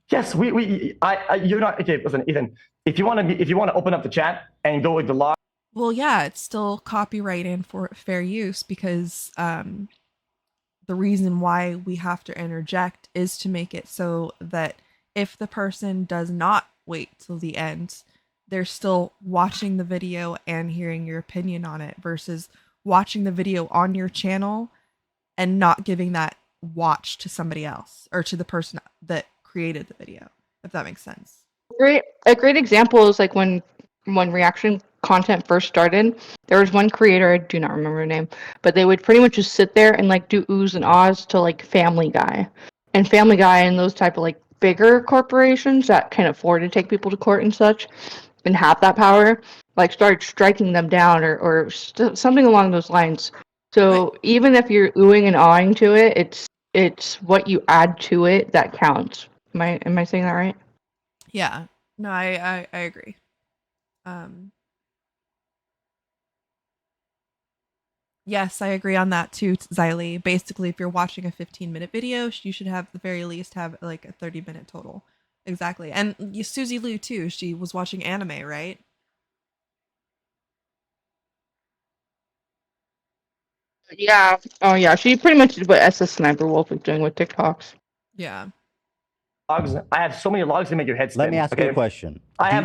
Yes, you're not okay. Listen, Ethan, if you want to open up the chat and go with the law. Well, yeah, it's still copyright and for fair use because the reason why we have to interject is to make it so that if the person does not wait till the end, they're still watching the video and hearing your opinion on it versus watching the video on your channel and not giving that watch to somebody else or to the person that created the video, if that makes sense. A great example is like when reaction content first started, there was one creator, I do not remember her name, but they would pretty much just sit there and like do oohs and ahs to like Family Guy. And Family Guy and those type of like bigger corporations that can afford to take people to court and such and have that power, like started striking them down or something along those lines. So even if you're oohing and ahhing to it, it's what you add to it that counts. Am I saying that right? Yeah. No, I agree. Yes, I agree on that too, Xylie. Basically, if you're watching a 15-minute video, you should have the very least have like a 30-minute total. Exactly. And Susie Liu too. She was watching anime, right? Yeah. Oh yeah. She pretty much did what SS Sniper Wolf was doing with TikToks. Yeah. Logs. I have so many logs to make your head spin. Let me ask you a question. I have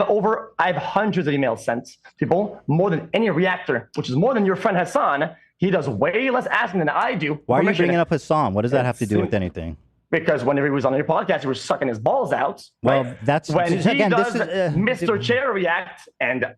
hundreds of emails sent to people, more than any reactor, which is more than your friend Hassan. He does way less asking than I do. Why are you bringing up Hassan? What does that have to do with anything? Because whenever he was on your podcast, he was sucking his balls out. Well, right? that's when he again, does this is, Mr. Chair react and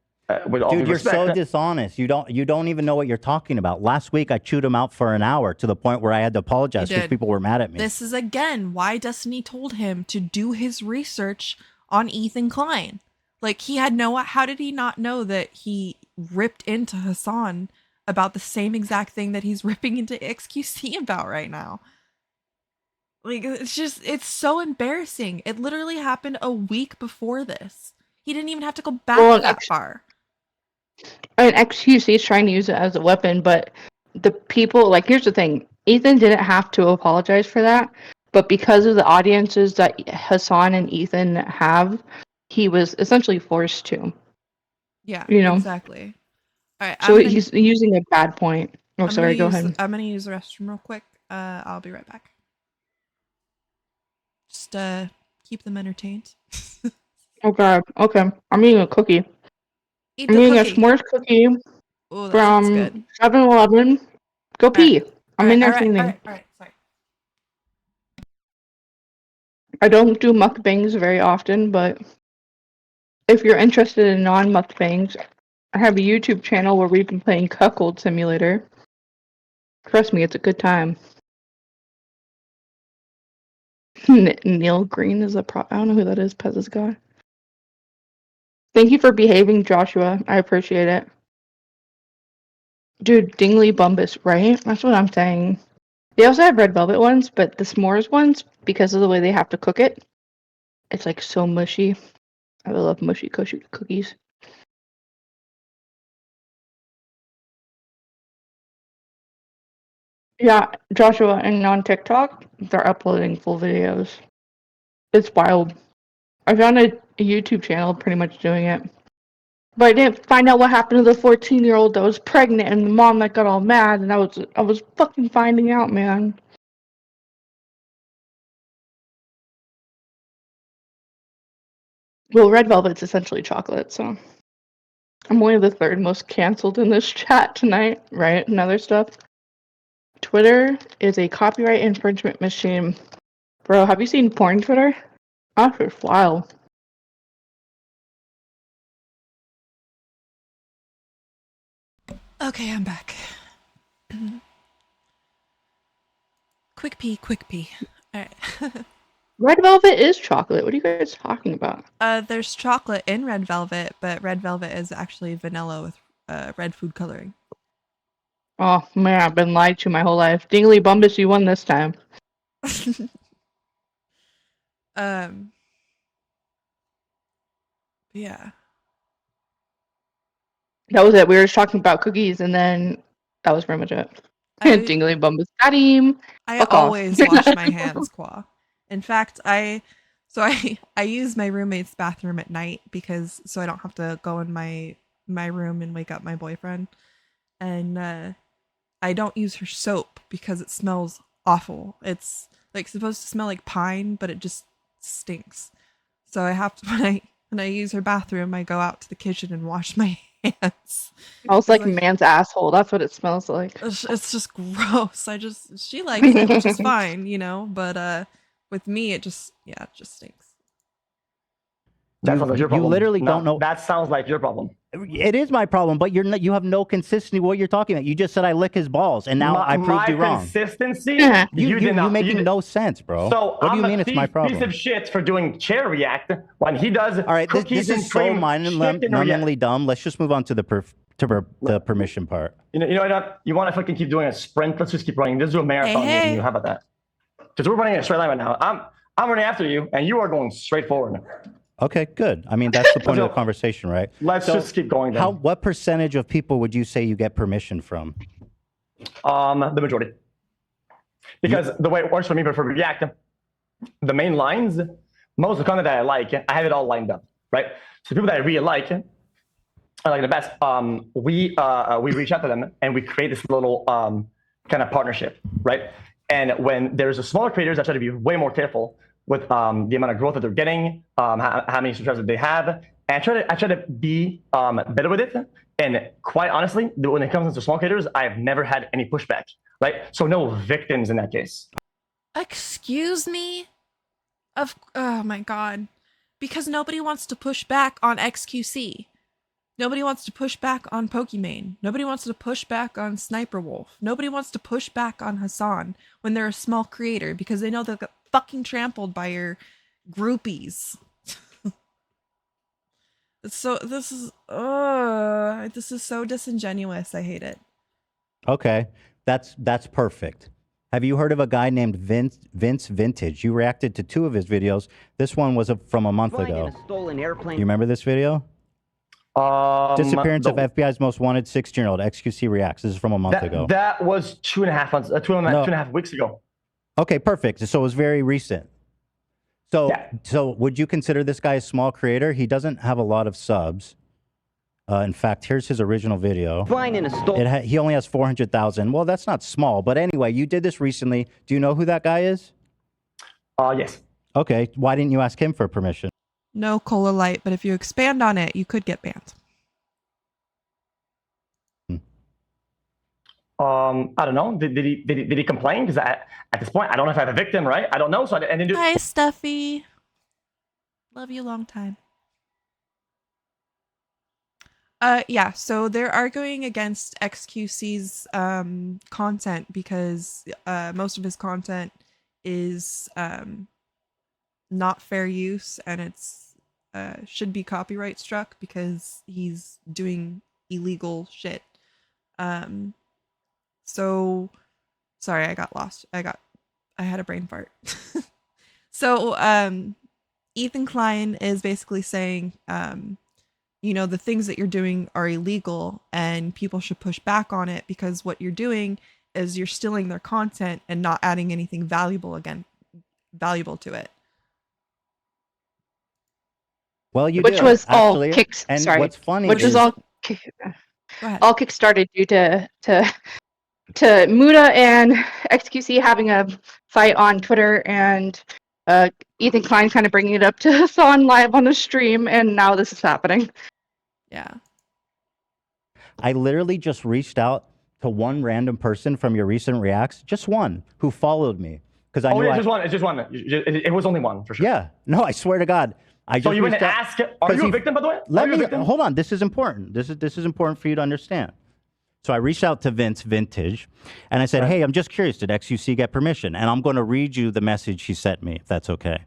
with all dude, due you're respect, so dishonest. You don't even know what you're talking about. Last week I chewed him out for an hour to the point where I had to apologize because people were mad at me. This is again why Destiny told him to do his research on Ethan Klein. Like how did he not know that he ripped into Hassan about the same exact thing that he's ripping into XQC about right now? Like, it's so embarrassing. It literally happened a week before this. He didn't even have to go back that far. I mean, XQC is trying to use it as a weapon, but the people, like, here's the thing. Ethan didn't have to apologize for that, but because of the audiences that Hassan and Ethan have, he was essentially forced to. Yeah, you know? Exactly. All right. So he's using a bad point. Oh, sorry, go ahead. I'm going to use the restroom real quick. I'll be right back. Just keep them entertained. Oh, God. Okay. I'm eating a cookie. Eat I'm the eating a cookie. s'mores cookie Ooh, from 7-Eleven. Go pee. I'm in there cleaning. All right. Sorry. I don't do mukbangs very often, but if you're interested in non-mukbangs, I have a YouTube channel where we've been playing Cuckold Simulator. Trust me, it's a good time. Neil Green is I don't know who that is, Pez's guy. Thank you for behaving, Joshua. I appreciate it. Dude, Dingley Bumbus, right? That's what I'm saying. They also have red velvet ones, but the s'mores ones, because of the way they have to cook it, it's like so mushy. I love mushy cookies. Yeah, Joshua, and on TikTok, they're uploading full videos. It's wild. I found a YouTube channel pretty much doing it. But I didn't find out what happened to the 14-year-old that was pregnant and the mom that got all mad, and I was fucking finding out, man. Well, red velvet's essentially chocolate, so I'm only the third most canceled in this chat tonight, right? And other stuff. Twitter is a copyright infringement machine. Bro, have you seen porn Twitter? That's just wild. Okay, I'm back. Quick pee, quick pee. All right. Red velvet is chocolate. What are you guys talking about? There's chocolate in red velvet, but red velvet is actually vanilla with red food coloring. Oh man, I've been lied to my whole life. Dingly Bumbus, you won this time. Yeah. That was it. We were just talking about cookies, and then that was pretty much it. Dingly Bumbus got him. I Fuck off. always wash my hands, Qua. In fact, I use my roommate's bathroom at night because so I don't have to go in my room and wake up my boyfriend. And I don't use her soap because it smells awful. It's like supposed to smell like pine, but it just stinks. So I have to when I use her bathroom, I go out to the kitchen and wash my hands. Smells like man's asshole. That's what it smells like. It's just gross. She likes it, which is fine, you know. But with me, it just stinks. That sounds like your problem. You literally don't know. That sounds like your problem. It is my problem, but you have no consistency what you're talking about. You just said I lick his balls, and now I proved you wrong. Consistency? You're making no sense, bro. So what do you I'm mean it's my problem? Piece of shit for doing chair react when he does. All right, cookies this and is so cream, numbingly dumb. Let's just move on to the permission part. You know what? You want to fucking keep doing a sprint? Let's just keep running. Let's do a marathon. Hey. How about that? Because we're running a straight line right now. I'm running after you, and you are going straight forward. Okay, good. I mean, that's the point of the conversation, right? Let's just keep going then. What percentage of people would you say you get permission from? The majority. Because the way it works for me, but for React, the main lines, most of the content that I like, I have it all lined up, right? So people that I really like, I like the best, we reach out to them and we create this little kind of partnership, right? And when there's a smaller creators, I try to be way more careful with the amount of growth that they're getting, how many subscribers they have, and I try to be better with it. And quite honestly, when it comes to small creators, I have never had any pushback, right? So no victims in that case. Excuse me? Oh my god. Because nobody wants to push back on XQC. Nobody wants to push back on Pokimane. Nobody wants to push back on Sniper Wolf. Nobody wants to push back on Hassan when they're a small creator because they know they'll get fucking trampled by your groupies. So this is so disingenuous. I hate it. Okay, that's perfect. Have you heard of a guy named Vince Vintage? You reacted to 2 of his videos. This one was from a month ago. You remember this video? Disappearance of FBI's most wanted 16-year-old. XQC reacts. This is from a month ago. That was 2.5 months, 2.5 weeks ago. Okay, perfect. So it was very recent. So would you consider this guy a small creator? He doesn't have a lot of subs. In fact, here's his original video. He only has 400,000. Well, that's not small. But anyway, you did this recently. Do you know who that guy is? Yes. Okay. Why didn't you ask him for permission? No Cola Light, but if you expand on it, you could get banned. I don't know. Did he complain? Because at this point, I don't know if I have a victim, right? I don't know. So I didn't do. Hi, Stuffy. Love you long time. Yeah, so they're arguing against XQC's content because most of his content is not fair use and it's should be copyright struck because he's doing illegal shit. So sorry, I got lost. I had a brain fart. So Ethan Klein is basically saying you know, the things that you're doing are illegal and people should push back on it because what you're doing is you're stealing their content and not adding anything valuable to it. Well, you Which do, was all actually. kicks. And Sorry, what's funny which is was all kickstarted due to Muda and XQC having a fight on Twitter, and Ethan Klein kind of bringing it up to Hassan live on the stream, and now this is happening. Yeah. I literally just reached out to one random person from your recent reacts, just one, who followed me. Because I knew It's just one. It was only one, for sure. Yeah. No, I swear to God. So you went to ask, are you a victim, by the way? Hold on. This is important. This is important for you to understand. So I reached out to Vintage, and I said, hey, I'm just curious, did XQC get permission? And I'm going to read you the message he sent me, if that's okay.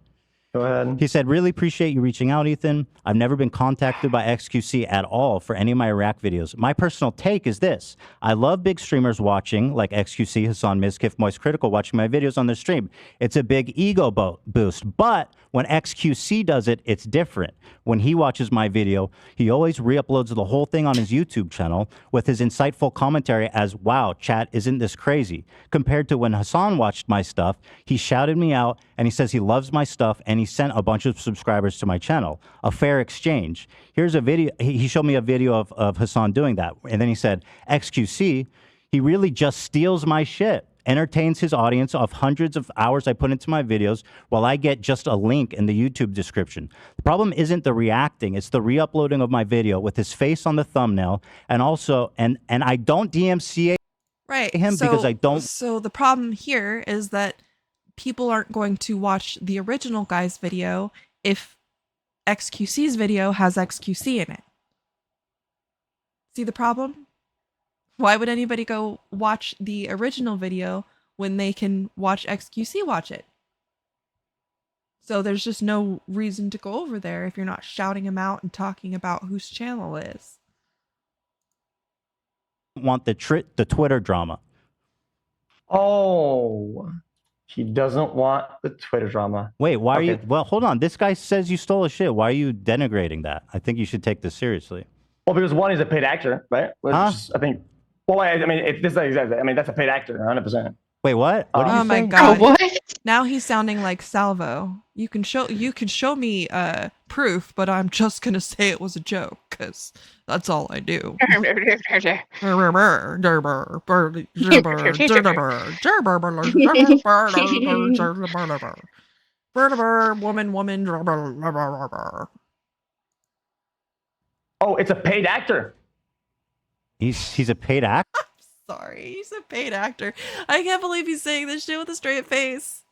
Go ahead. He said, really appreciate you reaching out, Ethan. I've never been contacted by XQC at all for any of my React videos. My personal take is this. I love big streamers watching, like XQC, Hassan, Mizkif, Moist Critical, watching my videos on their stream. It's a big ego boost. But when XQC does it, it's different. When he watches my video, he always re-uploads the whole thing on his YouTube channel with his insightful commentary as, wow, chat, isn't this crazy? Compared to when Hassan watched my stuff, he shouted me out and he says he loves my stuff and he sent a bunch of subscribers to my channel. A fair exchange. Here's a video. He showed me a video of Hassan doing that. And then he said, XQC, he really just steals my shit. Entertains his audience of hundreds of hours I put into my videos while I get just a link in the YouTube description. The problem isn't the reacting, it's the re-uploading of my video with his face on the thumbnail, and also, and I don't DMCA him because I don't. So the problem here is that people aren't going to watch the original guy's video if XQC's video has XQC in it. See the problem? Why would anybody go watch the original video when they can watch XQC watch it? So there's just no reason to go over there if you're not shouting him out and talking about whose channel it is. Want the Twitter drama. Oh, he doesn't want the Twitter drama. Wait, why are you? Well, hold on. This guy says you stole his shit. Why are you denigrating that? I think you should take this seriously. Well, because one, he's a paid actor, right? Which I think. Well, I mean, that's a paid actor, 100%. Wait, what? What Oh my god! Now he's sounding like Salvo. You can show me proof, but I'm just gonna say it was a joke because that's all I do. Woman. Oh, it's a paid actor. He's a paid actor. Sorry, he's a paid actor. I can't believe he's saying this shit with a straight face.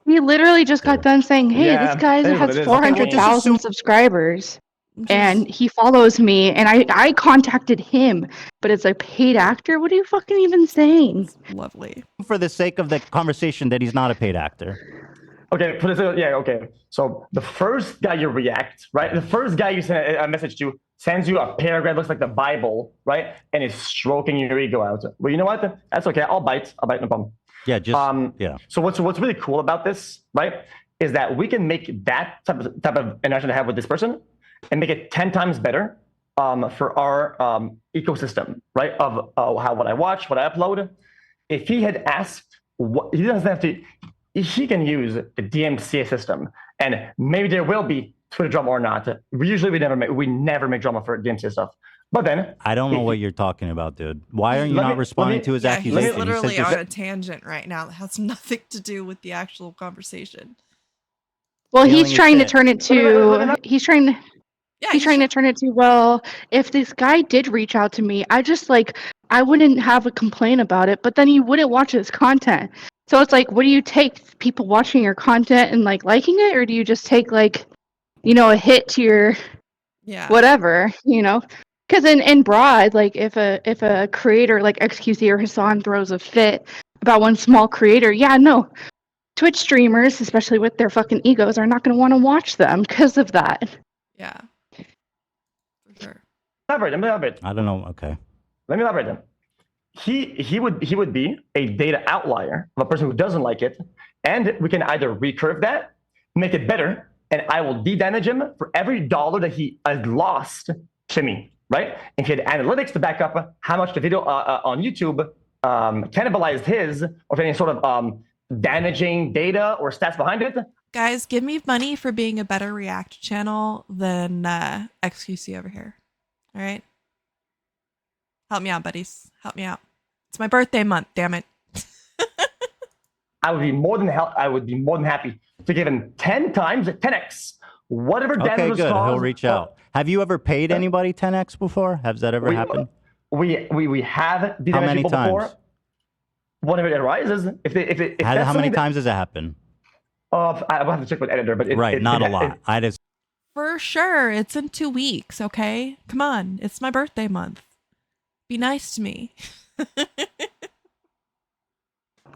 He literally just got done saying, hey, this guy has 400,000 subscribers and he follows me, and I contacted him, but it's a paid actor? What are you fucking even saying? Lovely. For the sake of the conversation that he's not a paid actor. Okay, okay. So the first guy you react, right? The first guy you send a message to sends you a paragraph, looks like the Bible, right? And is stroking your ego out. Well, you know what? That's okay. I'll bite, no problem. Yeah, just yeah. So what's really cool about this, right, is that we can make that type of interaction to have with this person and make it 10 times better for our ecosystem, right? Of what I watch, what I upload. If he had asked, he doesn't have to. He can use the DMCA system, and maybe there will be Twitter drama or not. Usually, we never make drama for DMCA stuff. But then I don't know what you're talking about, dude. Why are you not responding to his accusation? He's literally on a tangent right now that has nothing to do with the actual conversation. Well, he's trying to turn it to. He's trying to turn it to. Well, if this guy did reach out to me, I wouldn't have a complaint about it. But then he wouldn't watch his content. So it's like, what do you take? People watching your content and liking it, or do you just take a hit to your whatever, Because in broad, if a creator like XQC or Hassan throws a fit about one small creator, Twitch streamers, especially with their fucking egos, are not going to want to watch them because of that. Yeah, for sure. Elaborate. I don't know. Okay. Let me elaborate then. He would be a data outlier of a person who doesn't like it, and we can either recurve that, make it better, and I will de-damage him for every dollar that he has lost to me, right? If he had analytics to back up how much the video on YouTube cannibalized his, or if any sort of damaging data or stats behind it. Guys, give me money for being a better React channel than XQC over here. All right? Help me out, buddies. Help me out. It's my birthday month, damn it. I would be more than happy to give him 10 times 10x whatever damage Okay, was good. caused. He'll reach out. Have you ever paid anybody 10x before? Has that ever happened? We have How many people times? before. Whenever it arises, How many times has it happened? I will have to check with editor, but not a lot. I just For sure. It's in 2 weeks, okay? Come on. It's my birthday month. Be nice to me.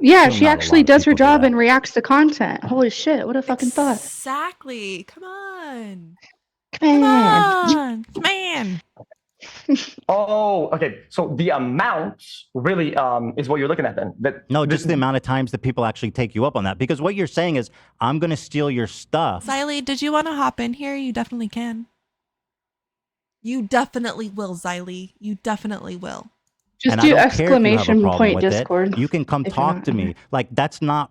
Yeah, Still she not a actually lot of does her people do job that. and reacts to content. Holy shit, what a fucking thought. Exactly. Come on. Come Come on. on. Come on. Oh, okay. So the amount really is what you're looking at then. No, just the amount of times that people actually take you up on that. Because what you're saying is, I'm going to steal your stuff. Xylie, did you want to hop in here? You definitely can. You definitely will, Xylie. You definitely will. Just And do I don't care if you have a exclamation problem point with it. Discord. You can come if you talk want. to me. Like that's not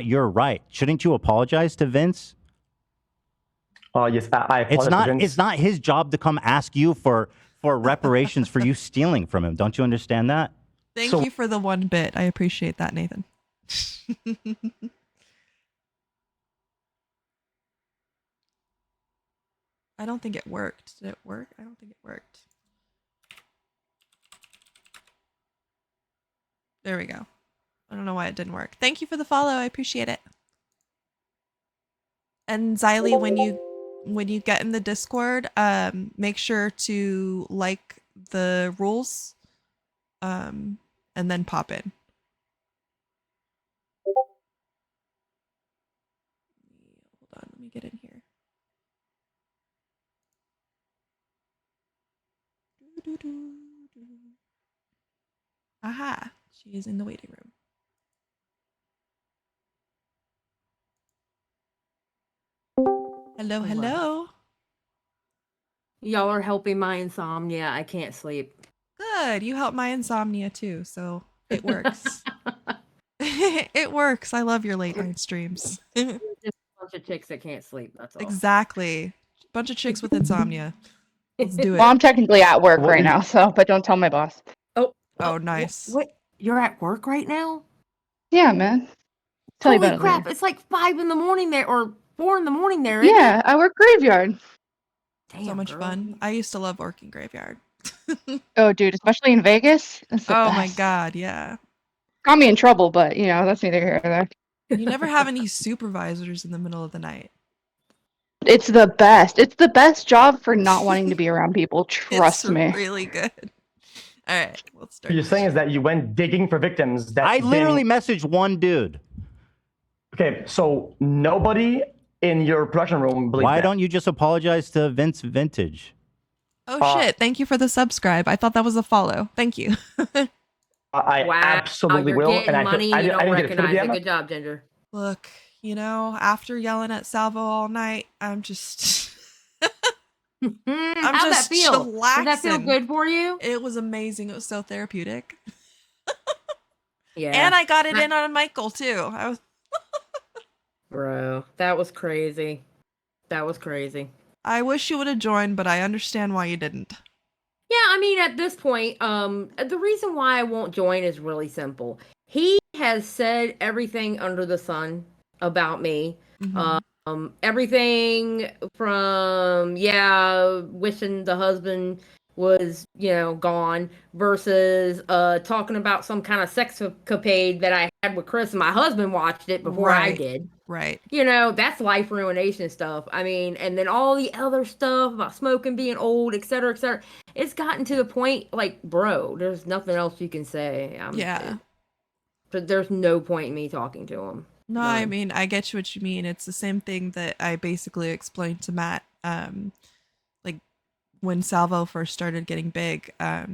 your right. Shouldn't you apologize to Vince? Yes, I apologize to Vince. It's not his job to come ask you for reparations for you stealing from him. Don't you understand that? Thank you for the 1 bit. I appreciate that, Nathan. I don't think it worked. Did it work? I don't think it worked. There we go. I don't know why it didn't work. Thank you for the follow. I appreciate it. And Xylie, when you get in the Discord, make sure to like the rules, and then pop in. Hold on, let me get in here. Aha, she is in the waiting room. Hello, hello. Y'all are helping my insomnia. I can't sleep. Good. You help my insomnia too, so it works. It works. I love your late night streams. Just a bunch of chicks that can't sleep. That's all. Exactly. Bunch of chicks with insomnia. Let's do it. Well, I'm technically at work right now, so but don't tell my boss. Oh, nice. What? You're at work right now? Yeah, man. Tell you Holy about it crap! later. It's like 5 in the morning there, or 4 in the morning there. Isn't Yeah, it? I work graveyard. So much fun. I used to love working graveyard. Oh, dude, especially in Vegas. It's the Oh my best. god, yeah. Got me in trouble, but you know that's neither here nor there. You never have any supervisors in the middle of the night. It's the best. It's the best job for not wanting to be around people. Trust It's me. really good. All right, let's start. What you're saying is that you went digging for victims. That I literally messaged one dude. Okay, so nobody in your production room believes Why that. don't you just apologize to Vince Vintage? Oh shit, thank you for the subscribe. I thought that was a follow. Thank you. I absolutely you're will. getting And money. I You didn't don't get it for the recognize it. DM. Good job, Ginger. Look, you know, after yelling at Salvo all night, I'm just I'm How'd just that feel? Did that feel chillaxing. good for you? It was amazing. It was so therapeutic. Yeah. And I got it in on Michael too. I was Bro, that was crazy. That was crazy. I wish you would have joined, but I understand why you didn't. Yeah, I mean, at this point, the reason why I won't join is really simple. He has said everything under the sun about me. Everything from, wishing the husband was, gone versus talking about some kind of sexcapade that I had with Chris, and my husband watched it before I did. Right. That's life ruination stuff. I mean, and then all the other stuff about smoking, being old, et cetera, et cetera. It's gotten to the point, like, bro, there's nothing else you can say. But there's no point in me talking to him. No, I mean, I get you what you mean. It's the same thing that I basically explained to Matt. Like when Salvo first started getting big,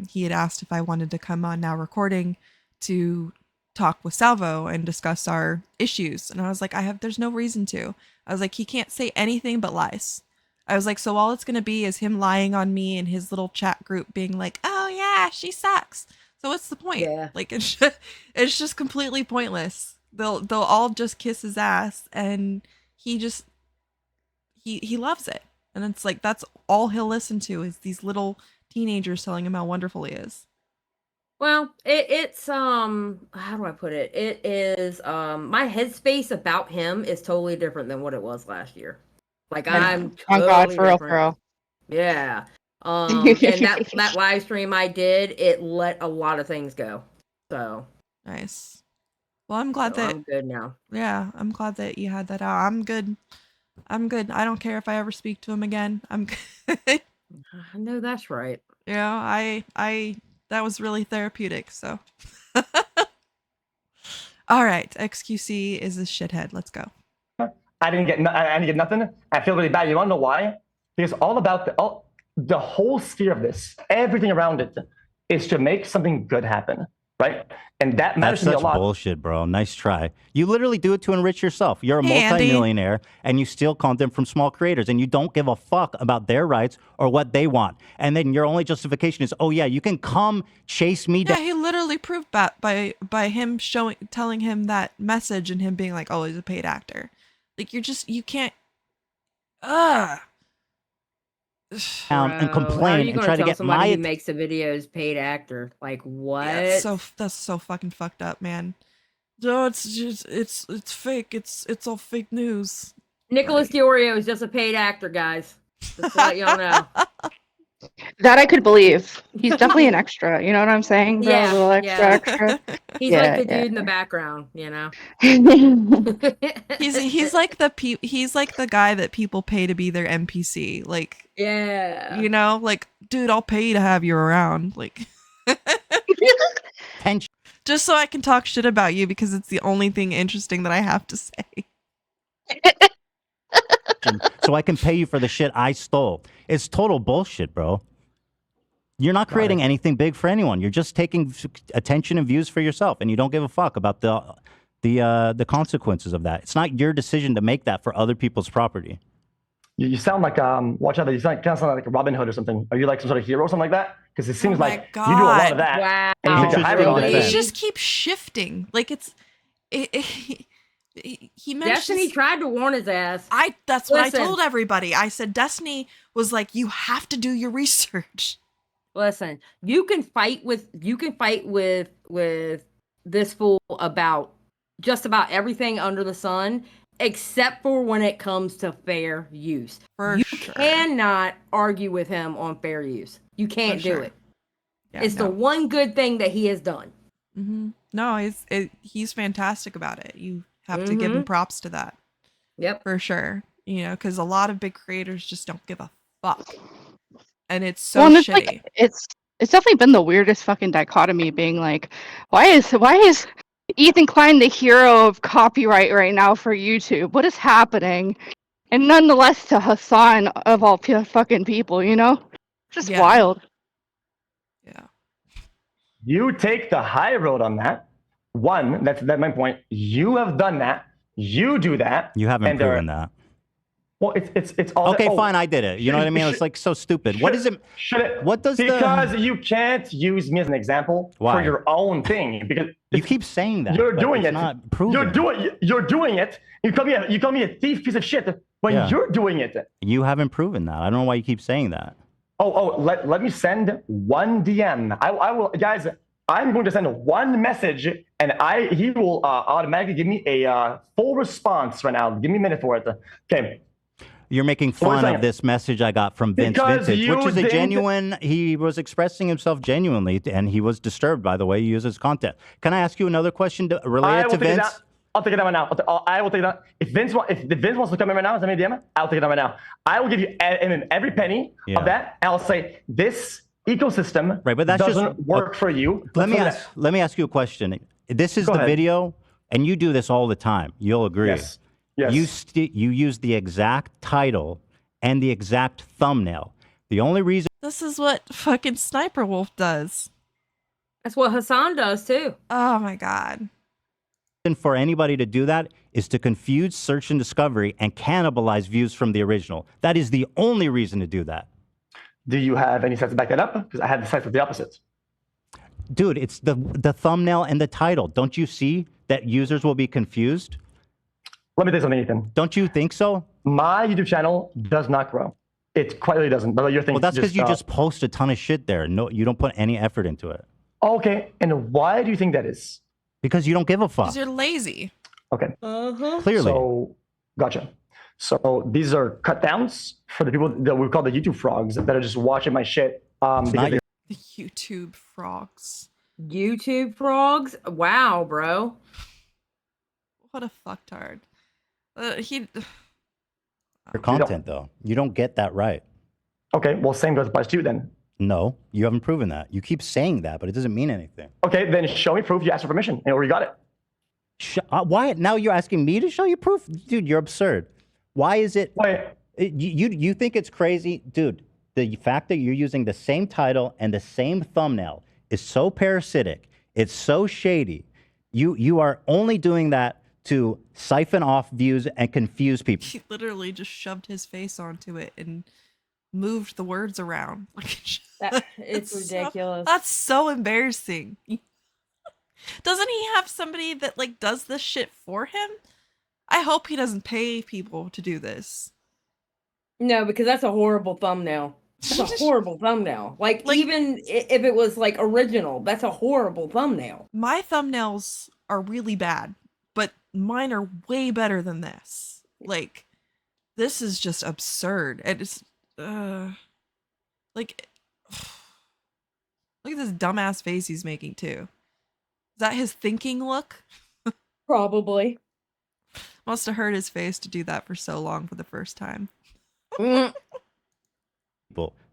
he had asked if I wanted to come on Now Recording to talk with Salvo and discuss our issues. And I was like, there's no reason to. I was like, he can't say anything but lies. I was like, so all it's going to be is him lying on me in his little chat group being like, oh yeah, she sucks. So what's the point? Yeah. Like it's just completely pointless. They'll all just kiss his ass, and he just he loves it. And it's like that's all he'll listen to is these little teenagers telling him how wonderful he is. Well, it's how do I put it? It is my headspace about him is totally different than what it was last year. Like I'm Thank totally God, for real, different. for real. Yeah. And that live stream I did, it let a lot of things go. So nice. Well, I'm glad that I'm good now. Yeah, I'm glad that you had that out. I'm good. I don't care if I ever speak to him again. I'm good. I know that's right. Yeah, I that was really therapeutic, so. All right, XQC is a shithead. Let's go. I didn't get nothing. I feel really bad. You want to know why? Because all about the whole sphere of this, everything around it, is to make something good happen, right? And that matters to me a lot. That's such bullshit, bro. Nice try. You literally do it to enrich yourself. You're a Hey, multimillionaire, and you steal content from small creators, and you don't give a fuck about their rights or what they want. And then your only justification is, oh yeah, you can come chase me Yeah, down. he literally proved that by him telling him that message and him being like, "Oh, he's a paid actor." Like you can't. And complain and try to get somebody my who makes the videos paid actor. Like what? Yeah, that's so fucking fucked up, man. No, it's just it's fake. It's all fake news. Nicholas Diorio is just a paid actor, guys. Just to let y'all know. That I could believe. He's definitely an extra. You know what I'm saying? Bro? Yeah, A little extra. He's Yeah, like the yeah. dude in the background, you know. He's like the guy that people pay to be their NPC. Like, yeah, you know, like, dude, I'll pay you to have you around. Like, just so I can talk shit about you because it's the only thing interesting that I have to say. so I can pay you for the shit I stole. It's total bullshit, bro. You're not creating anything big for anyone. You're just taking attention and views for yourself, and you don't give a fuck about the consequences of that. It's not your decision to make that for other people's property. You sound like watch out! You kind of sound like a Robin Hood or something. Are you like some sort of hero or something like that? Because it seems like you do a lot of that. Wow. And you take a high road on He it. just keeps shifting. Like he mentions Destiny tried to warn his ass. That's what I told everybody. I said Destiny was like, you have to do your research. Listen, you can fight with this fool about just about everything under the sun, except for when it comes to fair use. You cannot argue with him on fair use. You can't do it. Yeah, it's the one good thing that he has done. Mm-hmm. No, he's fantastic about it. You have to give him props to that. Yep, for sure. You know, because a lot of big creators just don't give a fuck, and it's so and shitty. like, it's definitely been the weirdest fucking dichotomy. Being like, why is Ethan Klein the hero of copyright right now for YouTube? What is happening? And nonetheless, to Hassan of all fucking people, you know, just wild. Yeah. You take the high road on that. One, that's my point. You have done that. You do that. You haven't proven that. Well, it's all okay. Fine, I did it. You know what I mean? It's like so stupid. What is it? What does because you can't use me as an example for your own thing because you keep saying that you're doing it. Not proven. You're doing it. You call me a thief, piece of shit when you're doing it. You haven't proven that. I don't know why you keep saying that. Let me send one DM. I will, guys. I'm going to send one message, and he will automatically give me a full response right now. Give me a minute for it. Okay. You're making fun of this message I got from Vince Vintage, which is a genuine. He was expressing himself genuinely, and he was disturbed by the way he uses content. Can I ask you another question related to Vince? I'll take it down right now. I will take it down. If Vince wants to come in right now and send me a DM, I'll take it down right now. I will give you every penny of that, and I'll say this ecosystem but that's doesn't work for you. Let me ask you a question. This is the video, and you do this all the time. You'll agree. Yes. Yes. You use the exact title and the exact thumbnail. The only reason this is what fucking Sniper Wolf does. That's what Hassan does too. Oh my god. For anybody to do that is to confuse search and discovery and cannibalize views from the original. That is the only reason to do that. Do you have any sites to back that up? Because I have the sites of the opposite. Dude, it's the thumbnail and the title. Don't you see that users will be confused? Let me tell you something, Ethan. Don't you think so? My YouTube channel does not grow. It quite really doesn't. But your thing. Well, that's because you just post a ton of shit there. No, you don't put any effort into it. Okay, and why do you think that is? Because you don't give a fuck. Because you're lazy. Okay. Clearly. So, gotcha. So these are cut downs for the people that we call the YouTube frogs that are just watching my shit. Not Because The YouTube frogs. YouTube frogs? Wow, bro. What a fucktard. Your content, though. You don't get that right. Okay, well, same goes applies to you then. No, you haven't proven that. You keep saying that, but it doesn't mean anything. Okay, then show me proof you asked for permission and we got it. Why? Now you're asking me to show you proof? Dude, you're absurd. Why is it? Wait. You think it's crazy? Dude, the fact that you're using the same title and the same thumbnail is so parasitic. It's so shady. You are only doing that to siphon off views and confuse people. He literally just shoved his face onto it and moved the words around. It's ridiculous. That's so embarrassing. Doesn't he have somebody that like does this shit for him? I hope he doesn't pay people to do this. No, because that's a horrible thumbnail. That's a horrible thumbnail. Like even if it was like original, that's a horrible thumbnail. My thumbnails are really bad, but mine are way better than this. Like, this is just absurd. And it's like, look at this dumbass face he's making too. Is that his thinking look? Probably. Must have hurt his face to do that for so long for the first time.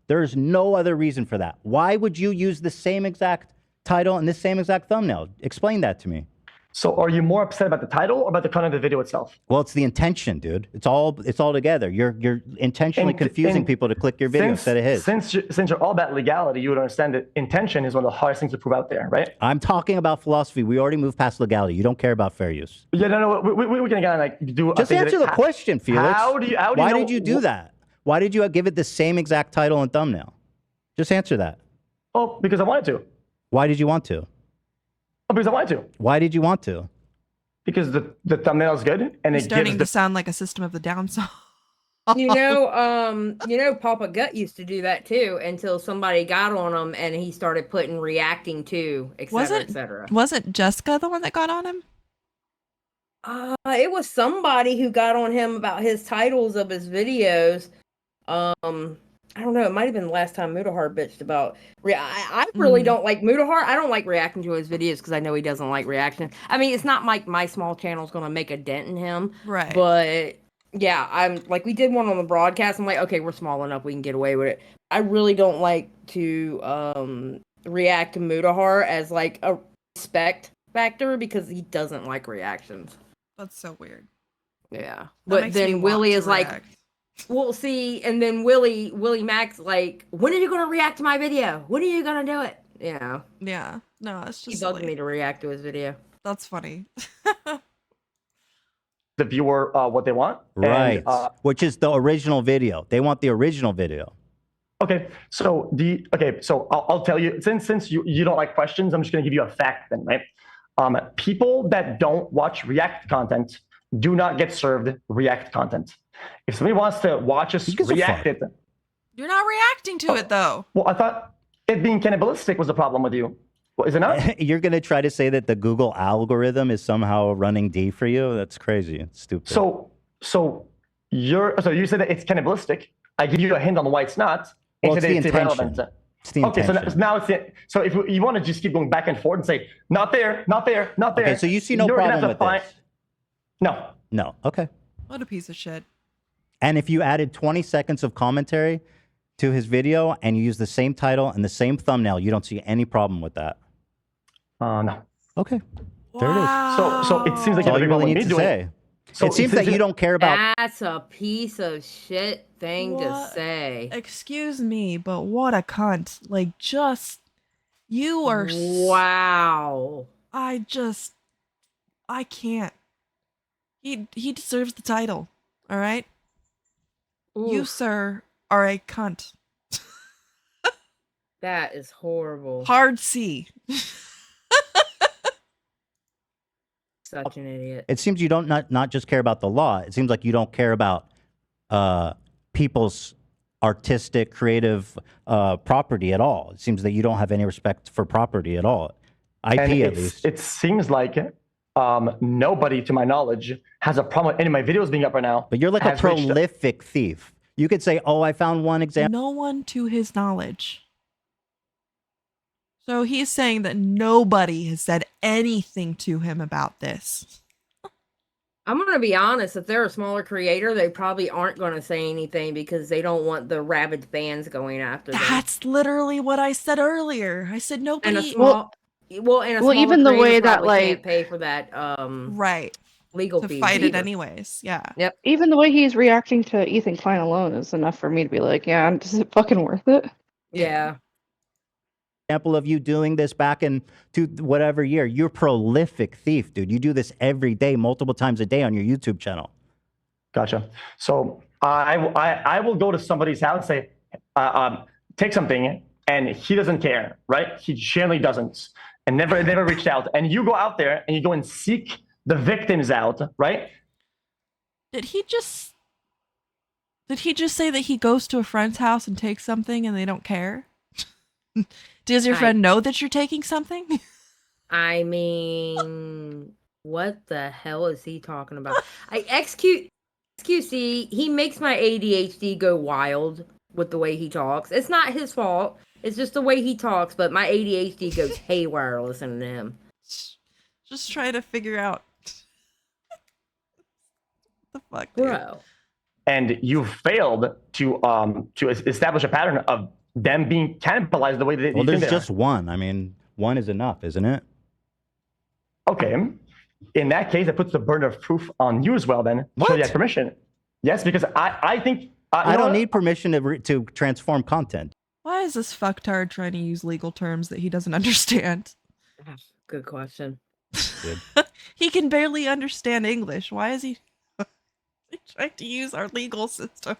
There's no other reason for that. Why would you use the same exact title and the same exact thumbnail? Explain that to me. So are you more upset about the title or about the content of the video itself? Well, it's the intention, dude. It's all together. You're intentionally confusing people to click your video instead of his. Since you're all about legality, you would understand that intention is one of the hardest things to prove out there, right? I'm talking about philosophy. We already moved past legality. You don't care about fair use. Yeah, no, we're gonna kind of like do. Just answer the question, Felix. Why did you do that? Why did you give it the same exact title and thumbnail? Just answer that. Oh, because I wanted to. Why did you want to? Oh, because I wanted to. Why did you want to? Because the thumbnail is good and it's starting to sound like a System of the Down song. You know, Papa Gut used to do that too until somebody got on him and he started putting reacting to, etc., etc. Wasn't Jessica the one that got on him? It was somebody who got on him about his titles of his videos. I don't know. It might have been the last time Mudahar bitched about. I really don't like Mudahar. I don't like reacting to his videos because I know he doesn't like reaction. I mean, it's not like my small channel is going to make a dent in him, right? But yeah, I'm like, we did one on the broadcast. I'm like, okay, we're small enough, we can get away with it. I really don't like to react to Mudahar as like a respect factor because he doesn't like reactions. That's so weird. Yeah, but then Willie is like, we'll see, and then Willie Mac's like, when are you gonna react to my video? When are you gonna do it? You know? Yeah. No, it's just he bugged me to react to his video. That's funny. The viewer what they want, right? And, which is the original video. They want the original video. Okay, so I'll tell you, since you don't like questions, I'm just gonna give you a fact then, right? People that don't watch React content do not get served React content. If somebody wants to watch us react it, you're not reacting to it though. Well, I thought it being cannibalistic was the problem with you. Well, is it not? You're gonna try to say that the Google algorithm is somehow running D for you? That's crazy. It's stupid. So you said that it's cannibalistic. I give you a hint on why it's not. Well, it's the intention. It's the intention. Okay, so now it's it. So if you want to just keep going back and forth and say not there, not there, not there. Okay, so you see no problem with this? No. No. Okay. What a piece of shit. And if you added 20 seconds of commentary to his video and you use the same title and the same thumbnail, you don't see any problem with that? No. Okay. There it is. So it seems like all you really need to say. So it seems that you don't care about. That's a piece of shit thing to say. Excuse me, but what a cunt. Like, just, you are. Wow. I can't. He deserves the title. All right? Oof. You, sir, are a cunt. That is horrible. Hard C. Such an idiot. It seems you don't not just care about the law. It seems like you don't care about people's artistic, creative property at all. It seems that you don't have any respect for property at all. IP at least. It seems like nobody, to my knowledge, has a problem with any of my videos being up right now. But you're like a prolific thief. You could say, oh, I found one example. No one to his knowledge. So he's saying that nobody has said anything to him about this. I'm going to be honest. If they're a smaller creator, they probably aren't going to say anything because they don't want the rabid fans going after them. That's literally what I said earlier. I said nobody. And a small, even the way that can't pay for that right legal to fees fight it either. anyways. Yeah. Yep. Even the way he's reacting to Ethan Klein alone is enough for me to be like, yeah, is it fucking worth it? Yeah. Example of you doing this back in whatever year. You're a prolific thief, dude. You do this every day, multiple times a day on your YouTube channel. Gotcha. So I will go to somebody's house and say, take something, and he doesn't care, right? He generally doesn't, and never reached out. And you go out there and you go and seek the victims out, right? Did he just say that he goes to a friend's house and takes something and they don't care? Does your friend know that you're taking something? I mean, what the hell is he talking about? XQC, he makes my ADHD go wild with the way he talks. It's not his fault. It's just the way he talks, but my ADHD goes haywire listening to him. Just trying to figure out the fuck, bro. And you failed to establish a pattern of them being cannibalized the way that well, there's just one. I mean, one is enough, isn't it? Okay. In that case, it puts the burden of proof on you as well. Then show you have permission. Yes, because I think I don't need permission to transform content. Why is this fucktard trying to use legal terms that he doesn't understand? Good question. He can barely understand English. Why is he trying to use our legal system?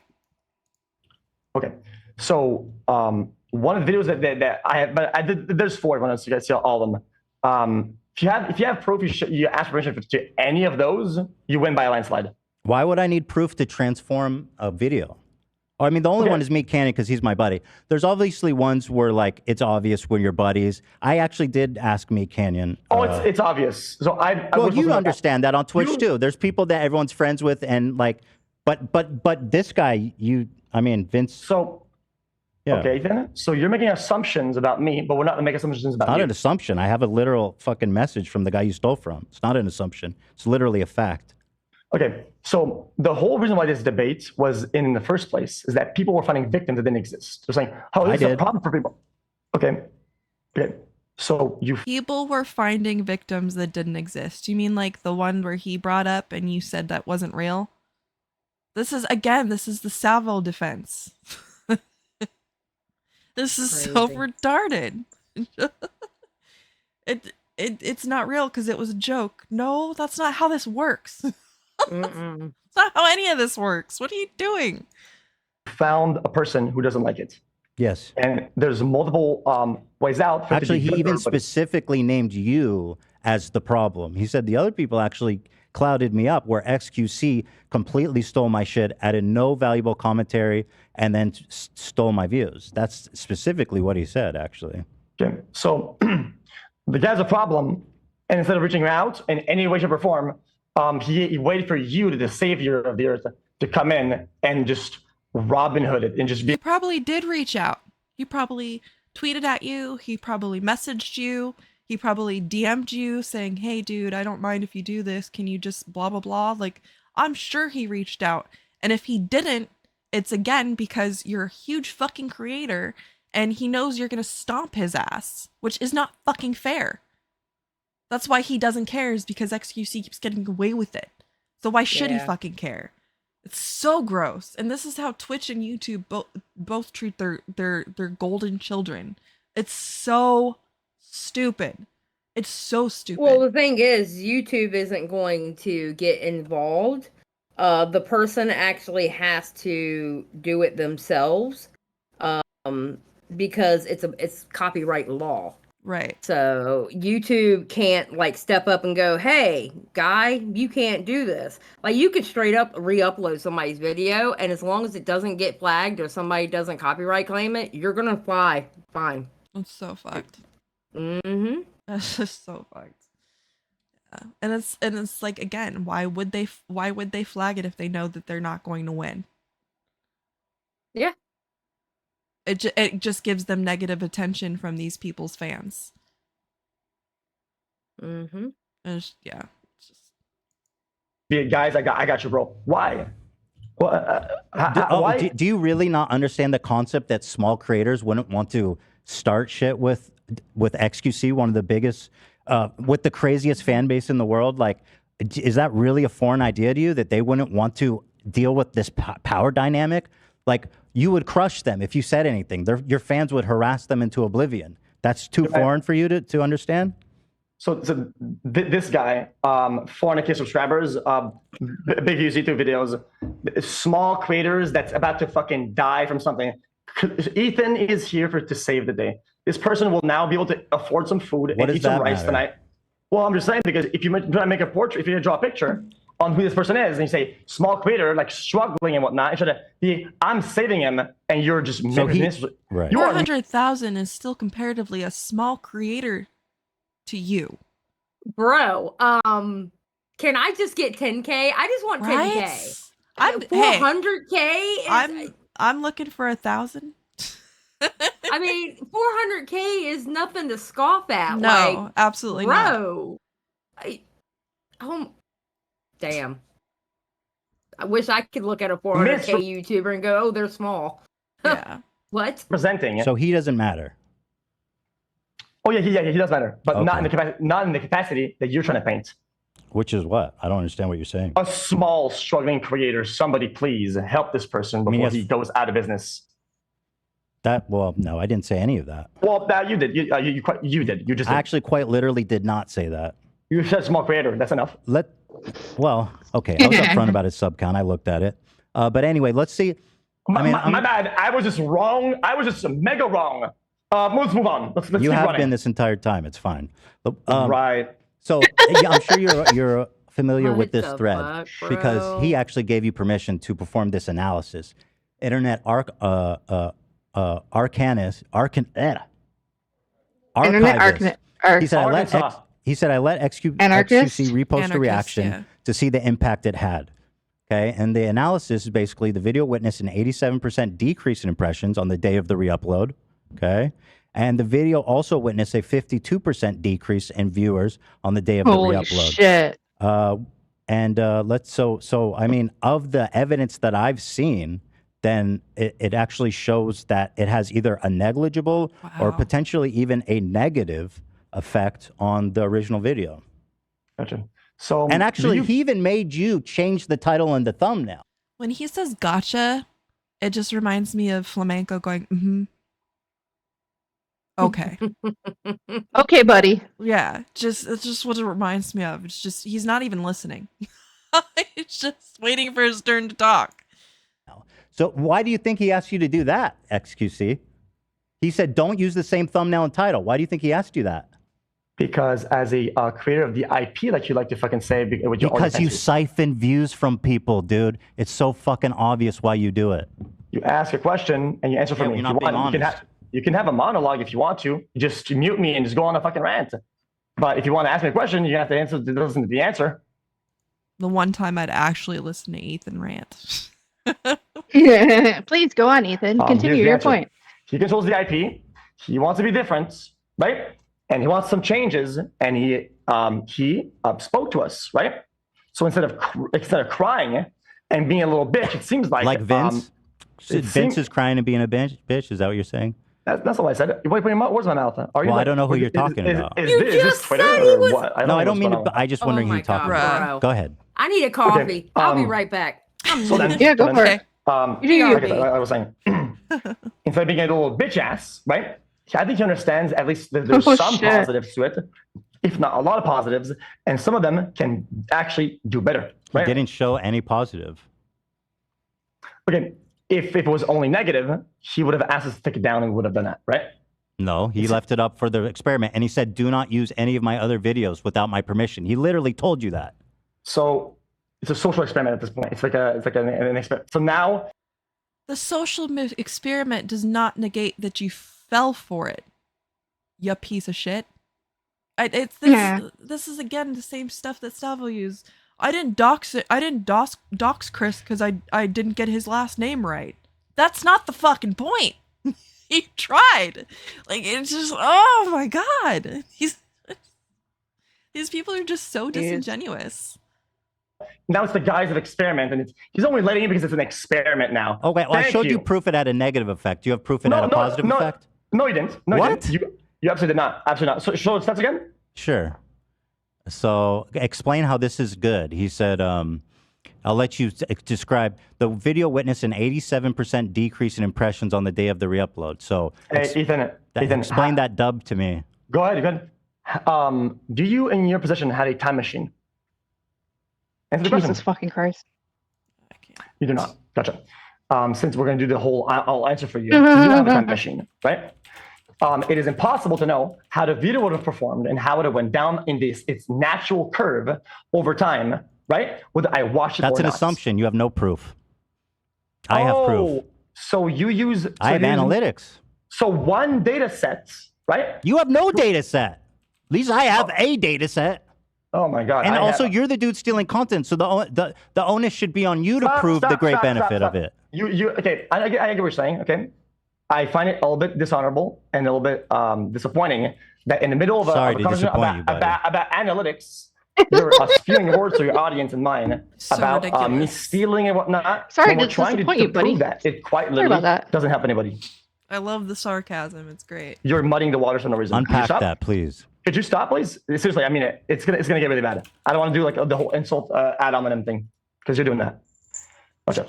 Okay. So one of the videos that I have, but there's 4 when I was, you guys see all of them. If you have proof, you ask permission to any of those, you win by a landslide. Why would I need proof to transform a video? Oh, I mean, the only one is Meat Canyon because he's my buddy. There's obviously ones where like it's obvious when you're buddies. I actually did ask Meat Canyon. Oh, it's obvious. So well, you understand that on Twitch too. There's people that everyone's friends with, and like, but this guy, I mean, Vince. So. Yeah. Okay, then. So you're making assumptions about me, but we're not making assumptions about you. Not an assumption. I have a literal fucking message from the guy you stole from. It's not an assumption. It's literally a fact. Okay, so the whole reason why this debate was in the first place is that people were finding victims that didn't exist. They're saying, "Oh, this is a problem for people." Okay. So people were finding victims that didn't exist. You mean like the one where he brought up and you said that wasn't real? This is the Salvo defense. This is so retarded. It's not real because it was a joke. No, that's not how this works. It's not how any of this works. What are you doing? Found a person who doesn't like it. Yes. And there's multiple ways out. Actually, he even specifically named you as the problem. He said the other people actually clouded me up, where XQC completely stole my shit, added no valuable commentary, and then stole my views. That's specifically what he said, actually. Okay. So the guy's a problem, and instead of reaching out in any way, shape, or form, he waited for you, the savior of the earth, to come in and just Robin Hood it and just be. He probably did reach out. He probably tweeted at you. He probably messaged you. He probably DM'd you saying, "Hey, dude, I don't mind if you do this. Can you just blah, blah, blah?" Like, I'm sure he reached out. And if he didn't, it's again because you're a huge fucking creator and he knows you're going to stomp his ass, which is not fucking fair. That's why he doesn't care, is because XQC keeps getting away with it. So why should he fucking care? It's so gross. And this is how Twitch and YouTube both treat their golden children. It's so stupid. It's so stupid. Well, the thing is, YouTube isn't going to get involved. The person actually has to do it themselves. because it's copyright law. Right. So YouTube can't like step up and go, "Hey, guy, you can't do this." Like you could straight up re-upload somebody's video, and as long as it doesn't get flagged or somebody doesn't copyright claim it, you're gonna fly fine. That's so fucked. Mm-hmm. That's just so fucked. Yeah. And it's like, again, why would they flag it if they know that they're not going to win? Yeah. It just gives them negative attention from these people's fans. Mm-hmm. Yeah. Guys, I got you, bro. Why? Well, why? Do you really not understand the concept that small creators wouldn't want to start shit with XQC, one of the biggest, with the craziest fan base in the world? Like, is that really a foreign idea to you that they wouldn't want to deal with this power dynamic? Like, you would crush them if you said anything. Your fans would harass them into oblivion. That's too foreign for you to understand? So this guy, 400K subscribers, big YouTube videos, small creators that's about to fucking die from something. Ethan is here to save the day. This person will now be able to afford some food and eat some rice tonight. Well, I'm just saying, because if you try to make a portrait, if you draw a picture on who this person is, and you say small creator, like struggling and whatnot, instead of I'm saving him, and you're just making this. Right. 400,000 is still comparatively a small creator to you, bro. Can I just get 10K? I just want 10K. I'm 400K. I'm looking for 1,000. I mean, 400K is nothing to scoff at. No, like, absolutely bro. Damn. I wish I could look at a 400K YouTuber and go, "Oh, they're small." Yeah. What? Presenting it. So he doesn't matter. Oh yeah, he does matter, but not in the capacity that you're trying to paint. Which is what? I don't understand what you're saying. A small, struggling creator. Somebody please help this person before he goes out of business. Well, no, I didn't say any of that. Well, you did. You did. You just I actually quite literally did not say that. You said small creator. That's enough. Well, okay. I was upfront about his sub count. I looked at it. But anyway, let's see. My bad. I was just wrong. I was just mega wrong. Let's move on. Let's you keep have running. been this entire time. It's fine. Right. So I'm sure you're familiar with this thread because he actually gave you permission to perform this analysis. Internet Archivist. He said I let XQC repost a reaction to see the impact it had. Okay, and the analysis is basically the video witnessed an 87% decrease in impressions on the day of the re-upload. Okay, and the video also witnessed a 52% decrease in viewers on the day of the re-upload. Holy shit! So I mean, of the evidence that I've seen, then it actually shows that it has either a negligible or potentially even a negative effect on the original video. Gotcha. So, and actually, he even made you change the title and the thumbnail. When he says "gotcha," it just reminds me of Flamenco going, "Mm-hmm." Okay. Okay, buddy. Yeah, it's just what it reminds me of. It's just he's not even listening. He's just waiting for his turn to talk. So why do you think he asked you to do that, XQC? He said, "Don't use the same thumbnail and title." Why do you think he asked you that? Because as a creator of the IP, like you like to fucking say, because you siphon views from people, dude. It's so fucking obvious why you do it. You ask a question and you answer for me. You're not being honest. You can have a monologue if you want to. You just mute me and just go on a fucking rant. But if you want to ask me a question, you have to listen to the answer. The one time I'd actually listen to Ethan rant. Please go on, Ethan. Continue your point. He controls the IP. He wants to be different, right? And he wants some changes. And he spoke to us, right? So instead of crying and being a little bitch, it seems like Vince. Vince is crying and being a bitch. Is that what you're saying? That's not what I said. You're putting words in my mouth. I don't know who you're talking about. Is this Twitter or what? I don't mean to. I just wondering who you're talking about. Go ahead. I need a coffee. Okay, I'll be right back. So then, go for it. I was saying, instead of being a little bitch ass, right? I think he understands at least there's some positives to it, if not a lot of positives, and some of them can actually do better. Right? He didn't show any positive. Okay, if it was only negative, he would have asked us to take it down and would have done that, right? No, he left it up for the experiment, and he said, "Do not use any of my other videos without my permission." He literally told you that. So it's a social experiment at this point. It's like an experiment. So now, the social experiment does not negate that you fell for it. You piece of shit. This is again the same stuff that Stavo used. I didn't dox it. I didn't dox Chris because I didn't get his last name right. That's not the fucking point. He tried. Like, it's just, oh my god. These people are just so disingenuous. Now it's the guise of experiment, and he's only letting it because it's an experiment now. Okay, well, I showed you proof it had a negative effect. Do you have proof it had a positive effect? No, you didn't. No, what? You didn't. You absolutely did not. Absolutely not. So show the stats again? Sure. So explain how this is good. He said, I'll let you describe. The video witnessed an 87% decrease in impressions on the day of the re-upload. So Ethan, explain that dub to me. Go ahead. Do you, in your position, have a time machine? Answer the Jesus fucking Christ. You do not. Gotcha. Since we're going to do the whole, I'll answer for you. You do have a time machine, right? It is impossible to know how the video would have performed and how it would have went down in its natural curve over time, right? Whether I watched it That's or an not. assumption. You have no proof. I have proof. So you use... I have analytics. So one data set, right? You have no data set. At least I have a data set. Oh my God. And also, you're the dude stealing content, so the onus should be on you to prove the great benefit of it. Okay, I get what you're saying, okay? I find it a little bit dishonorable and a little bit disappointing that in the middle of a conversation about analytics, you're spewing words to your audience and mine about me stealing and whatnot. Sorry we're to trying disappoint to you, buddy. prove that. It quite literally doesn't help anybody. I love the sarcasm. It's great. You're muddying the waters for no reason. Unpack that, please. Could you stop, please? Seriously, I mean it. It's gonna get really bad. I don't want to do like the whole insult ad hominem thing because you're doing that. Okay.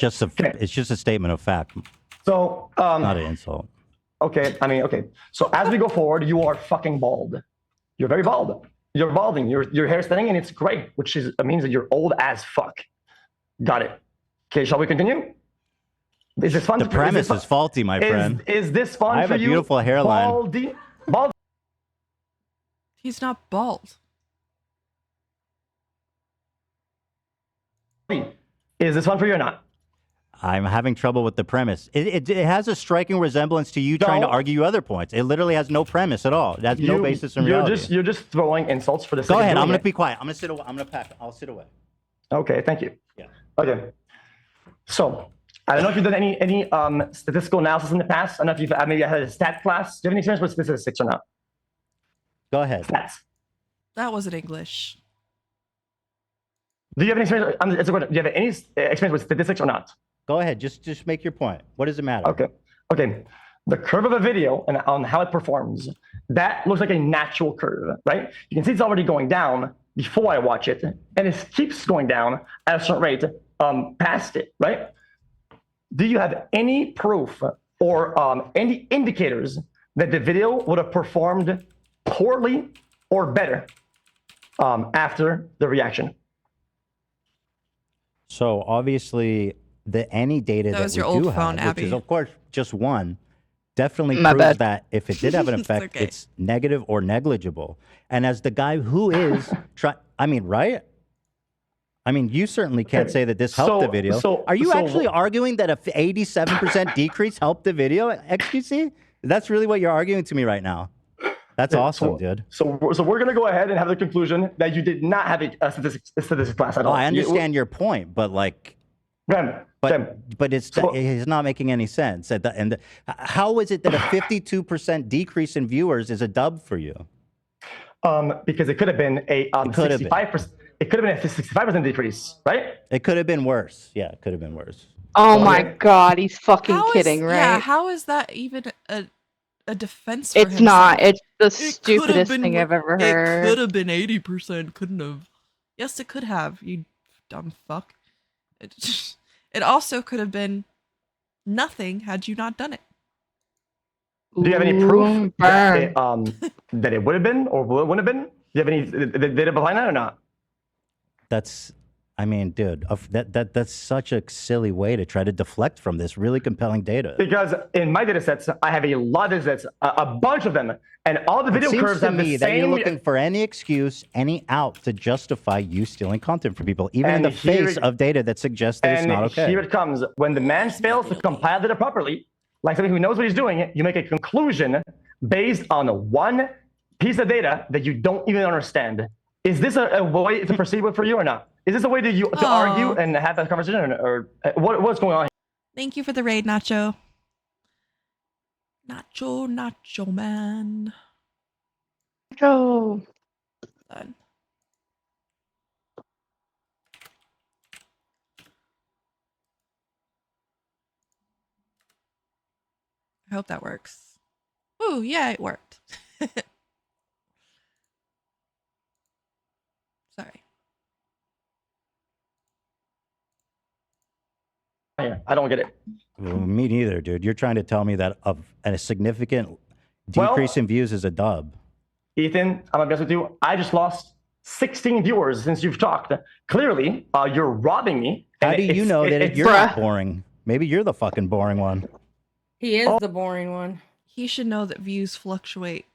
It's just a statement of fact. So not an insult. Okay, okay. So as we go forward, you are fucking bald. You're very bald. You're balding. Your hair's thinning, and it's gray, which means that you're old as fuck. Got it. Okay, shall we continue? Is this fun? The premise is faulty, my friend. Is this fun for you? I have a beautiful hairline. Bald. He's not bald. Is this fun for you or not? I'm having trouble with the premise. It has a striking resemblance to you trying to argue other points. It literally has no premise at all. It has no basis in reality. You're just throwing insults for the sake Go ahead. of I'm doing going to be quiet. I'm going to sit away. I'm going to pack. I'll sit away. Okay. Thank you. Yeah. Okay. So I don't know if you've done any statistical analysis in the past. I don't know if you've maybe had a stat class. Do you have any experience with statistics or not? Go ahead. Stats. That wasn't English. Do you have any experience? Do you have any experience with statistics or not? Go ahead. Just make your point. What does it matter? Okay. The curve of a video and on how it performs, that looks like a natural curve, right? You can see it's already going down before I watch it, and it keeps going down at a certain rate past it, right? Do you have any proof or any indicators that the video would have performed poorly or better after the reaction? So obviously, any data that we do have, which is of course just one, definitely proves that if it did have an effect, it's negative or negligible. And as the guy who is right? I mean, you certainly can't say that this helped the video. Are you actually arguing that a 87% decrease helped the video, XQC? That's really what you're arguing to me right now. That's awesome, dude. So we're going to go ahead and have the conclusion that you did not have a statistics class at all. I understand your point, but like... But it's not making any sense. How is it that a 52% decrease in viewers is a dub for you? Because it could have been a 65%. It could have been a 65% decrease, right? It could have been worse. Yeah, it could have been worse. Oh my God, he's fucking kidding, right? Yeah, how is that even a defense for himself? It's not. It's the stupidest thing I've ever heard. It could have been 80%. Couldn't have. Yes, it could have. You dumb fuck. It also could have been nothing had you not done it. Do you have any proof that it would have been or wouldn't have been? Do you have any data behind that or not? That's I mean, dude, that's such a silly way to try to deflect from this really compelling data. Because in my data sets, I have a lot of data sets, a bunch of them, and all the video curves have the same. That you're looking for any excuse, any out to justify you stealing content from people, even in the face of data that suggests that it's not okay. And here it comes. When the man fails to compile data properly, like somebody who knows what he's doing, you make a conclusion based on one piece of data that you don't even understand. Is this a way to proceed with for you or not? Is this a way to argue and have that conversation, or what's going on here? Thank you for the raid, Nacho. Nacho man. Nacho. Done. I hope that works. Ooh, yeah, it worked. Sorry. I don't get it. Well, me neither, dude. You're trying to tell me that a significant decrease in views is a dub. Ethan, I'm gonna be honest with you. I just lost 16 viewers since you've talked. Clearly, you're robbing me. How do you know that you're not boring? Maybe you're the fucking boring one. He is the boring one. He should know that views fluctuate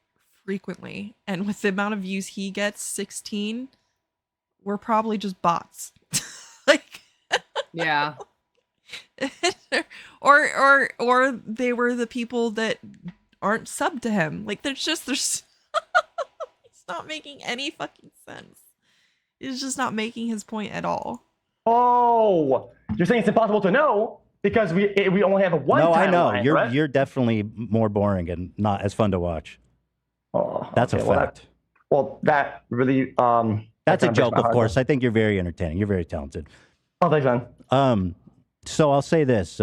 frequently, and with the amount of views he gets, 16, we're probably just bots. Like, yeah. or they were the people that aren't subbed to him. Like, there's it's not making any fucking sense. It's just not making his point at all. Oh, you're saying it's impossible to know because we only have one. No, I know. Right? You're definitely more boring and not as fun to watch. Oh, that's a fact. That really that's a joke, of course. I think you're very entertaining. You're very talented. Oh, thanks, man. So I'll say this.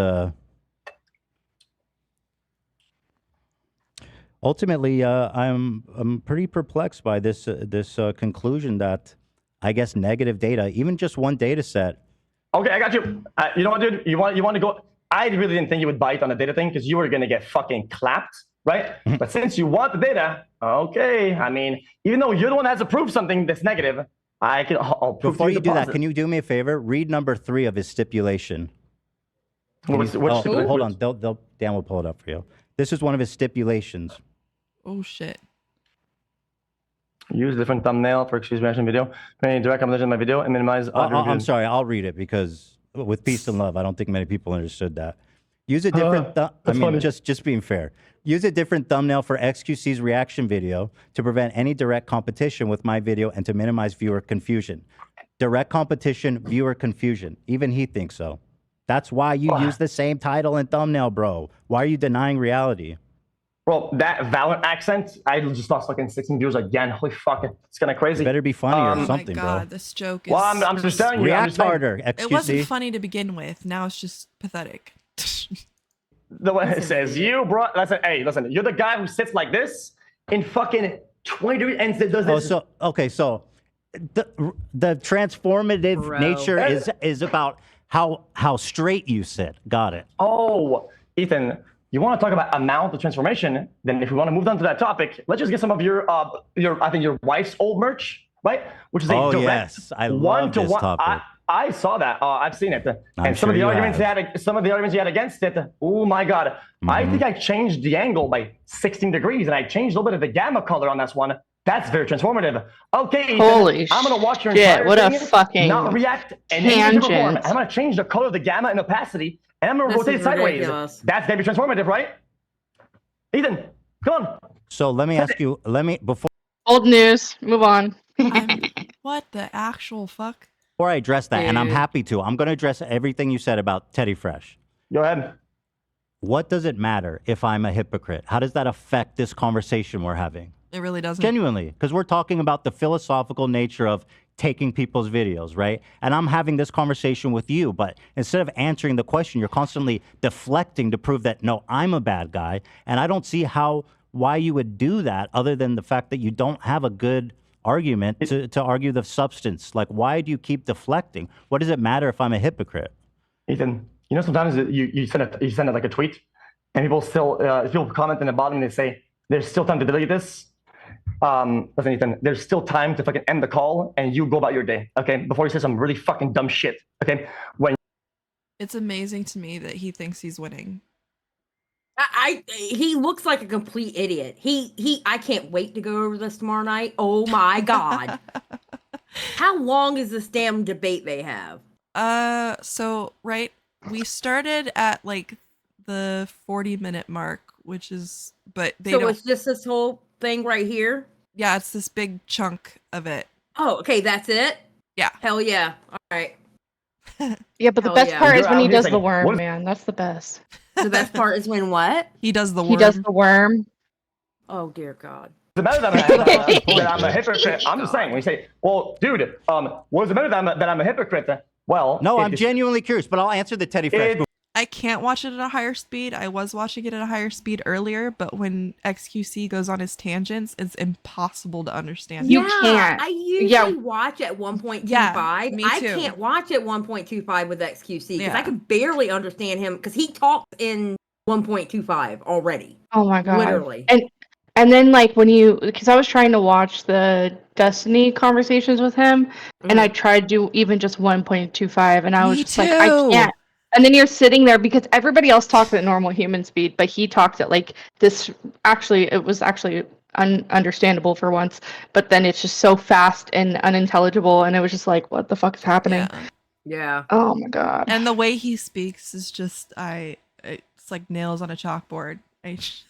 Ultimately, I'm pretty perplexed by this conclusion that I guess negative data, even just one data set. Okay, I got you. You know what, dude? You want to go? I really didn't think you would bite on the data thing because you were gonna get fucking clapped, right? But since you want the data, okay. I mean, even though you're the one that has to prove something that's negative, I'll prove. Before you do that, can you do me a favor? Read number 3 of his stipulation. Which hold on, Dan will pull it up for you. This is one of his stipulations. Oh shit. Use different thumbnail for excuse reaction video. Direct competition in my video and minimize. I'm sorry, I'll read it because with peace and love, I don't think many people understood that. Use a different. Just being fair. Use a different thumbnail for XQC's reaction video to prevent any direct competition with my video and to minimize viewer confusion. Direct competition, viewer confusion. Even he thinks so. That's why you use the same title and thumbnail, bro. Why are you denying reality? Well, that Valorant accent, I just lost fucking 16 viewers again. Holy fuck, it's kind of crazy. It better be funny or something, oh my God, bro. this joke is... Well, I'm just telling you. React harder, XQC. It wasn't funny to begin with. Now it's just pathetic. The one that says, you brought... Hey, listen, you're the guy who sits like this in fucking 20 degrees and does this. So the transformative nature is about how straight you sit. Got it. Oh, Ethan, you want to talk about amount of transformation? Then if we want to move on to that topic, let's just get some of your I think your wife's old merch, right? Which is a direct yes, I love this topic. I saw that. I've seen it. And some of the arguments you had against it. Oh my God. I think I changed the angle by 16 degrees and I changed a little bit of the gamma color on this one. That's very transformative. Okay, Ethan, holy I'm gonna watch your shit, entire what thing, a fucking not react and tangent. perform. I'm gonna change the color of the gamma and opacity, and I'm gonna rotate it sideways. Ridiculous. That's gonna be transformative, right? Ethan, come on. So let me ask you. Before old news. Move on. What the actual fuck? Before I address that, and I'm happy to, I'm gonna address everything you said about Teddy Fresh. Go ahead. What does it matter if I'm a hypocrite? How does that affect this conversation we're having? It really doesn't. Genuinely, because we're talking about the philosophical nature of taking people's videos, right? And I'm having this conversation with you, but instead of answering the question, you're constantly deflecting to prove that, no, I'm a bad guy. And I don't see why you would do that other than the fact that you don't have a good argument to argue the substance. Like, why do you keep deflecting? What does it matter if I'm a hypocrite? Ethan, you know, sometimes you send it like a tweet and people still, people comment in the bottom and they say, there's still time to delete this. listen, Ethan, there's still time to fucking end the call and you go about your day, okay? Before you say some really fucking dumb shit, okay? It's amazing to me that he thinks he's winning. He looks like a complete idiot. I can't wait to go over this tomorrow night. Oh my god. How long is this damn debate they have? So we started at like the 40-minute mark, which is, but they don't. It's just this whole thing right here? Yeah, it's this big chunk of it. Oh, okay, that's it? Yeah. Hell yeah. All right. Yeah, but the best part is when he does the worm, man. That's the best. The best part is when what? He does the worm. He does the worm. Oh, dear God. The matter that I'm a hypocrite. I'm just saying, when you say, well, dude, what's the matter that I'm a hypocrite? Well, no, I'm genuinely curious, but I'll answer the Teddy Fresh. I can't watch it at a higher speed. I was watching it at a higher speed earlier, but when XQC goes on his tangents, it's impossible to understand. You can't. I usually watch at 1.25. Yeah, me too. I can't watch at 1.25 with XQC because I can barely understand him because he talks in 1.25 already. Oh my god. Literally. And then like because I was trying to watch the Destiny conversations with him, and I tried to do even just 1.25, and I was just like, I can't. And then you're sitting there because everybody else talks at normal human speed, but he talks at like this. Actually, it was actually understandable for once, but then it's just so fast and unintelligible, and it was just like, what the fuck is happening? Yeah. Oh my god. And the way he speaks is just, it's like nails on a chalkboard. It's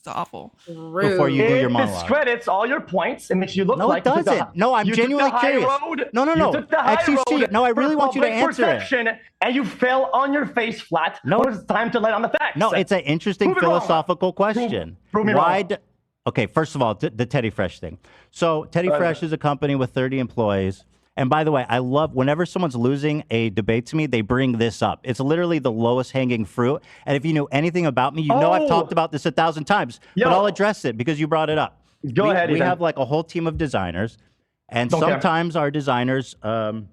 awful. Rude. Before you do your It monologue. discredits all your points. It makes you look like it doesn't. No, I'm genuinely curious. No. You took the high XQC, road no, I really for want you to public answer it. perception, and you fell on your face flat. No, it's time to lay on the facts. No, it's an interesting Prove it wrong. philosophical question. Prove me wrong. Okay, first of all, the Teddy Fresh thing. So Teddy Fresh is a company with 30 employees. And by the way, I love whenever someone's losing a debate to me, they bring this up. It's literally the lowest hanging fruit. And if you knew anything about me, you know I've talked about this 1,000 times, but I'll address it because you brought it up. Go ahead, We Ethan. have like a whole team of designers, and Okay. sometimes our designers are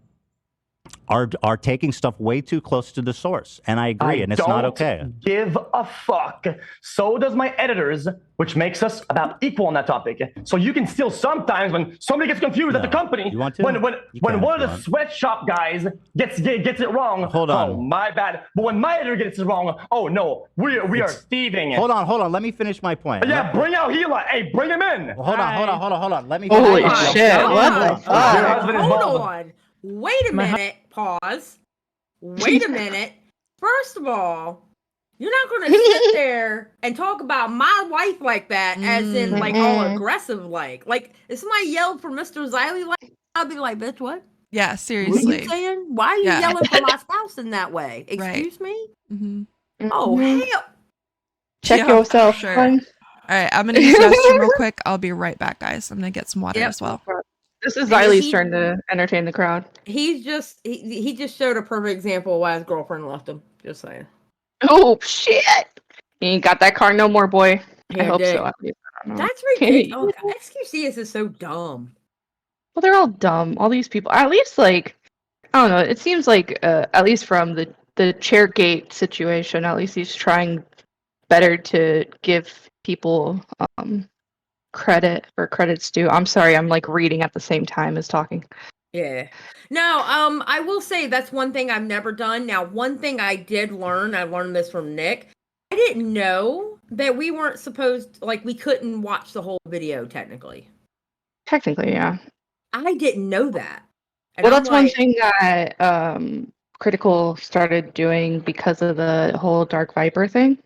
taking stuff way too close to the source. And I agree, and it's not okay. Give a fuck. So does my editors, which makes us about equal on that topic. So you can still sometimes, when somebody gets confused at the company, when one of the sweatshop guys gets it wrong. Hold on. Oh, my bad. But when my editor gets it wrong, oh no, we are thieving. Hold on. Let me finish my point. Yeah, bring out Gila. Hey, bring him in. Hold on. Let me. Holy finish. shit! What the fuck? Hold on. Wait a minute. Pause. Wait a minute. First of all, you're not going to sit there and talk about my wife like that, as in like all aggressive like. Like if somebody yelled for Mr. Xyliegetsreal, like I'd be like, bitch, what? Yeah, seriously. What are you saying? Why are you yelling for my spouse in that way? Excuse me? Mm-hmm. Oh hell. Check yourself. Sure. All right, I'm gonna use the restroom real quick. I'll be right back, guys. I'm gonna get some water as well. This is Xylie's turn to entertain the crowd. He just showed a perfect example of why his girlfriend left him. Just saying. Oh shit! You ain't got that car no more, boy. I Yeah, hope dick. so. At least. I don't know. That's ridiculous. XQC is just so dumb. Well, they're all dumb. All these people. At least, like, I don't know. It seems like, at least from the Chairgate situation, at least he's trying better to give people credit for credit's due. I'm sorry, I'm like reading at the same time as talking. Yeah. No, I will say that's one thing I've never done. Now, one thing I did learn, I learned this from Nick. I didn't know that we weren't supposed, like, we couldn't watch the whole video technically. Technically, yeah. I didn't know that. And Well, I'm that's one like, thing that Critical started doing because of the whole Dark Viper thing.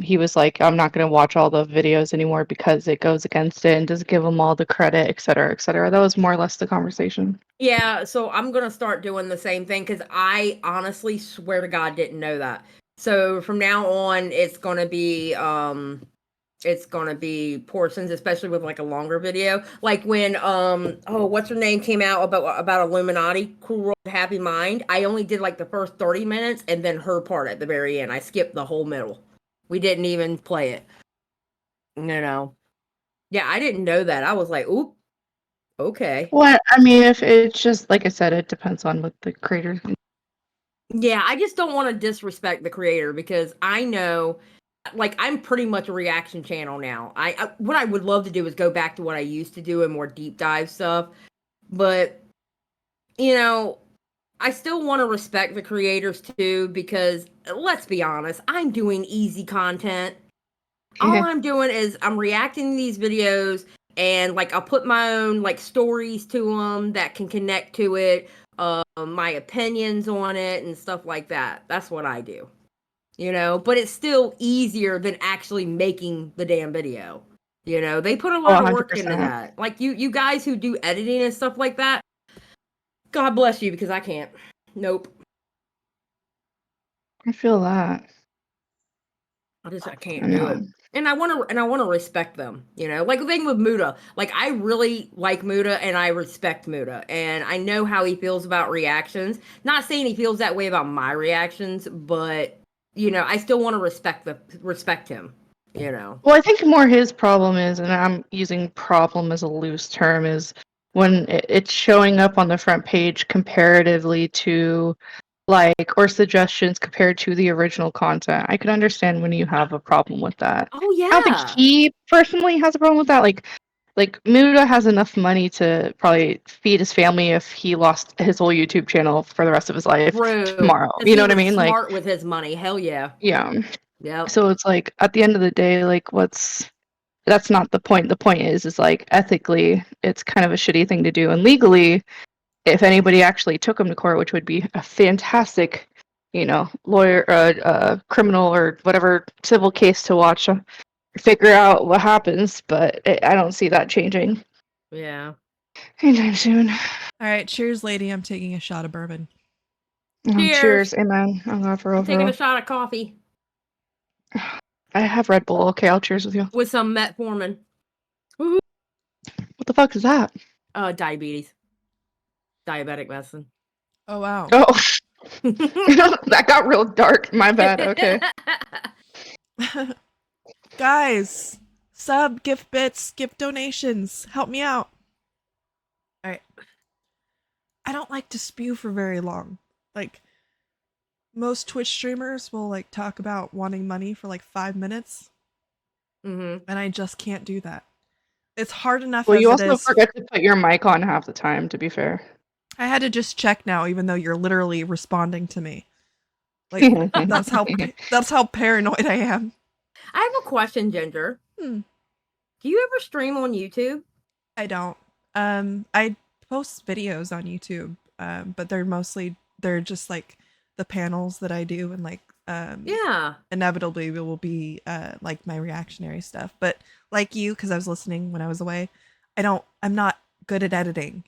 He was like, I'm not going to watch all the videos anymore because it goes against it and doesn't give them all the credit, et cetera, et cetera. That was more or less the conversation. Yeah, so I'm going to start doing the same thing because I honestly swear to God didn't know that. So from now on, it's going to be portions, especially with like a longer video. Like when what's her name came out about Illuminati, Cool World, Happy Mind. I only did like the first 30 minutes and then her part at the very end. I skipped the whole middle. We didn't even play it. You know. Yeah, I didn't know that. I was like, oop. Okay. Well, I mean, if it's just like I said, it depends on what the creator. Yeah, I just don't want to disrespect the creator because I know like I'm pretty much a reaction channel now. I what I would love to do is go back to what I used to do and more deep dive stuff. But you know, I still want to respect the creators too, because let's be honest, I'm doing easy content. All I'm doing is I'm reacting to these videos, and like I'll put my own like stories to them that can connect to it, my opinions on it and stuff like that. That's what I do. You know, but it's still easier than actually making the damn video. You know, they put a lot of work into that. Like you guys who do editing and stuff like that, God bless you, because I can't. Nope. I feel that. I can't do it. And I want to respect them, you know. Like the thing with Muda. Like I really like Muda and I respect Muda, and I know how he feels about reactions. Not saying he feels that way about my reactions, but you know, I still want to respect him, you know. Well, I think more his problem is, and I'm using problem as a loose term, is when it's showing up on the front page comparatively to like, or suggestions compared to the original content. I could understand when you have a problem with that. Oh yeah. I don't think he personally has a problem with that. Like Muda has enough money to probably feed his family if he lost his whole YouTube channel for the rest of his life tomorrow. You know what I mean? Like smart with his money. Hell yeah. Yeah. Yeah. So it's like at the end of the day, like that's not the point. The point is like ethically, it's kind of a shitty thing to do, and legally, if anybody actually took him to court, which would be a fantastic, you know, lawyer, criminal or whatever civil case to watch, figure out what happens. But I don't see that changing. Yeah. Anytime soon. All right, cheers, lady. I'm taking a shot of bourbon. Cheers, amen. I'm going for I'm taking a shot of coffee. I have Red Bull. Okay, I'll cheers with you. With some metformin. What the fuck is that? Diabetes. Diabetic medicine. Oh wow. Oh, that got real dark. My bad. Okay. Guys, sub, gift bits, gift donations. Help me out. All right. I don't like to spew for very long. Like, most Twitch streamers will like talk about wanting money for like 5 minutes. Mm-hmm. And I just can't do that. It's hard enough Well, as you it also is. forget to put your mic on half the time, to be fair. I had to just check now, even though you're literally responding to me. Like, that's how paranoid I am. I have a question, Ginger. Do you ever stream on YouTube? I don't. I post videos on YouTube, but they're just like the panels that I do, and like yeah, inevitably it will be like my reactionary stuff. But like you, because I was listening when I was away, I'm not good at editing.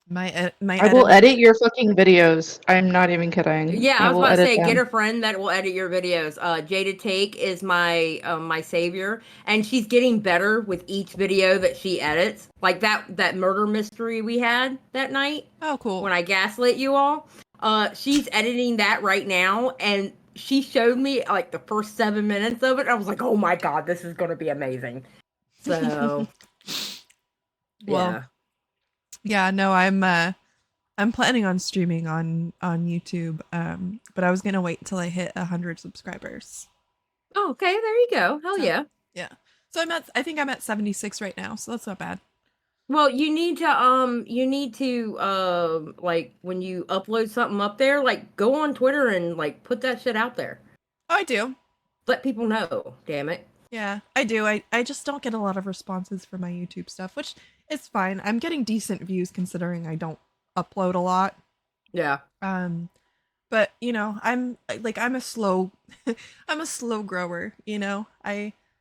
I will edit your fucking videos. I'm not even kidding. Yeah, I was about to say, them. get a friend that will edit your videos. Jada Take is my my savior, and she's getting better with each video that she edits. Like that murder mystery we had that night. Oh, cool. When I gaslit you all. She's editing that right now, and she showed me like the first 7 minutes of it. I was like, oh my god, this is gonna be amazing. So well, yeah, no, I'm planning on streaming on YouTube, but I was gonna wait until I hit 100 subscribers. Oh, okay, there you go. Hell yeah. Yeah. So I think I'm at 76 right now, so that's not bad. Well, you need to like when you upload something up there, like go on Twitter and like put that shit out there. Oh, I do. Let people know, damn it. Yeah, I do. I just don't get a lot of responses for my YouTube stuff, which is fine. I'm getting decent views considering I don't upload a lot. Yeah. But you know, I'm a slow grower, you know.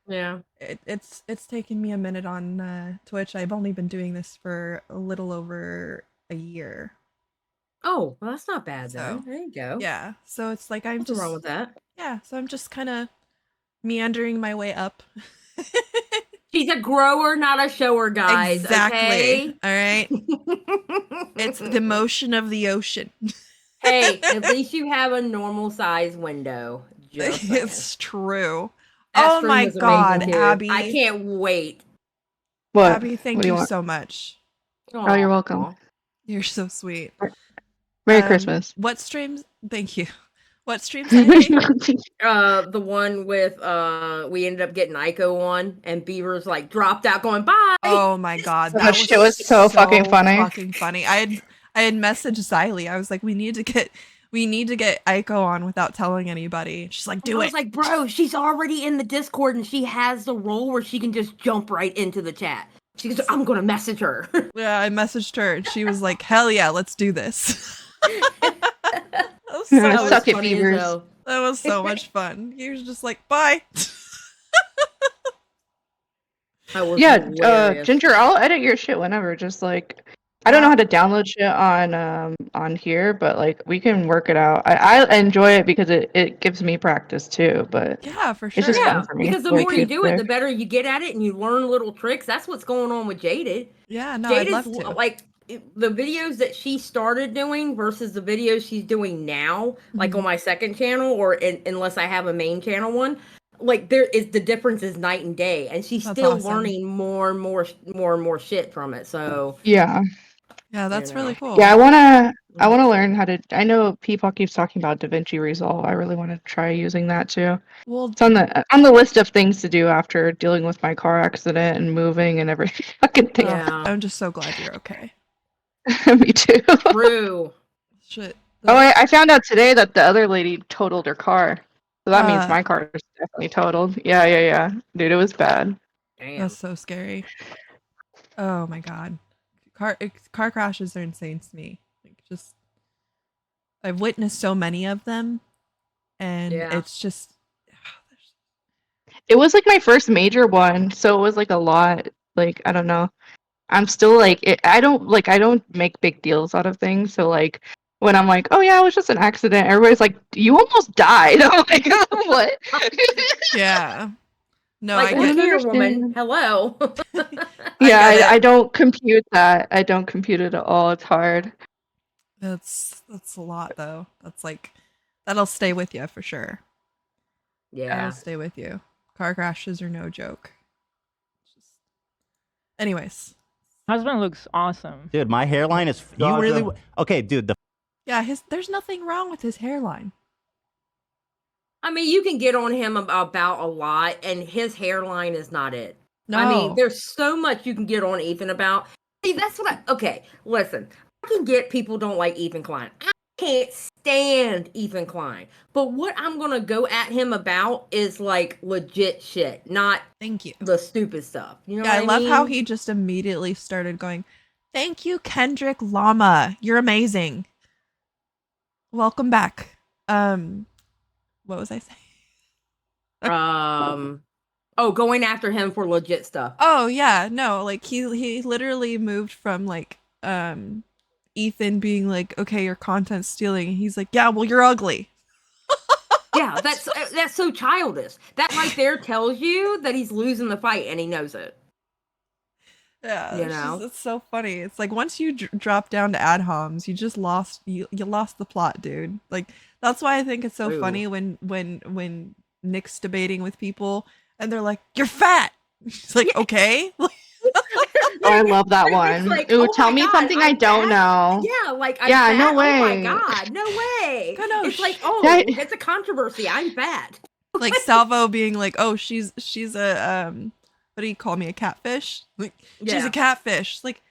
Yeah. It's taken me a minute on Twitch. I've only been doing this for a little over a year. Oh, well, that's not bad though. There you go. Yeah. So it's like I'm Nothing wrong with that. Yeah, so I'm just kind of meandering my way up. She's a grower, not a shower, guys. Exactly. Okay? All right. It's the motion of the ocean. Hey, at least you have a normal size window. It's true. That oh my god, amazing, Abby. I can't wait. What? Abby, thank you so much. Oh, you're welcome. You're so sweet. Merry Christmas. What streams? Thank you. What stream Sunday? The one with we ended up getting Ico on, and Beaver's like dropped out going bye. Oh my god, That that shit was so fucking funny. Fucking funny. I had messaged Xylie. I was like, we need to get Ico on without telling anybody. She's like, do I it. was like, bro, she's already in the Discord and she has the role where she can just jump right into the chat. She goes, I'm gonna message her. Yeah, I messaged her and she was like, hell yeah, let's do this. Suck it, Beavers. That was so much fun. He was just like, bye. Yeah, Ginger, I'll edit your shit whenever. Just like, I don't know how to download shit on here, but like we can work it out. I enjoy it because it gives me practice too. But yeah, for sure. It's just fun for me. Because the Like, more you do it, there. the better you get at it, and you learn little tricks. That's what's going on with Jaded. Yeah, no, I'd love Jaded's to. like the videos that she started doing versus the videos she's doing now, like on my second channel, or unless I have a main channel one. Like the difference is night and day, and she's That's still awesome. learning more and more shit from it. So Yeah. Yeah, that's really cool. Yeah, I wanna learn how to. I know people keeps talking about DaVinci Resolve. I really want to try using that too. Well, it's on the list of things to do after dealing with my car accident and moving and every fucking thing. I'm just so glad you're okay. Me too. True. Shit. Oh, I found out today that the other lady totaled her car. So that means my car is definitely totaled. Yeah. Dude, it was bad. That's so scary. Oh my god. Car crashes are insane to me. Like, just I've witnessed so many of them, and it's just It was like my first major one, so it was like a lot. Like, I don't know. I'm still like I don't make big deals out of things. So like when I'm like, oh yeah, it was just an accident, everybody's like, you almost died. I'm like, what? Yeah. No, like, I look get here, woman. Hello. Yeah, I don't compute that. I don't compute it at all. It's hard. That's a lot though. That's like that'll stay with you for sure. Yeah. That'll stay with you. Car crashes are no joke. Anyways. Husband looks awesome. Dude, my hairline is. You really. Okay, dude. Yeah, there's nothing wrong with his hairline. I mean, you can get on him about a lot, and his hairline is not it. No. I mean, there's so much you can get on Ethan about. See, that's what okay, listen. I can get people don't like Ethan Klein. I can't stand Ethan Klein. But what I'm going to go at him about is like legit shit, not thank you. The stupid stuff. You know Yeah, what I love mean? how he just immediately started going, "Thank you, Kendrick Llama. You're amazing. Welcome back." What was I saying? Oh, going after him for legit stuff. Oh yeah, no, like he literally moved from like Ethan being like, okay, you're content stealing, and he's like, yeah, well, you're ugly. Yeah, that's so childish. That right there tells you that he's losing the fight and he knows it. Yeah, you know, it's so funny. It's like once you drop down to ad homs, you just lost you lost the plot, dude. Like that's why I think it's so funny when Nick's debating with people and they're like, "You're fat." He's like, "Okay." Oh, I love that one. Like, Ooh, oh tell my me God, something I don't know. Yeah, like I'm Yeah, fat? no way. Oh my God, no way. It's like, oh, it's a controversy. I'm fat. Like Salvo being like, "Oh, she's a what do you call me, a catfish?" Like she's a catfish. Like,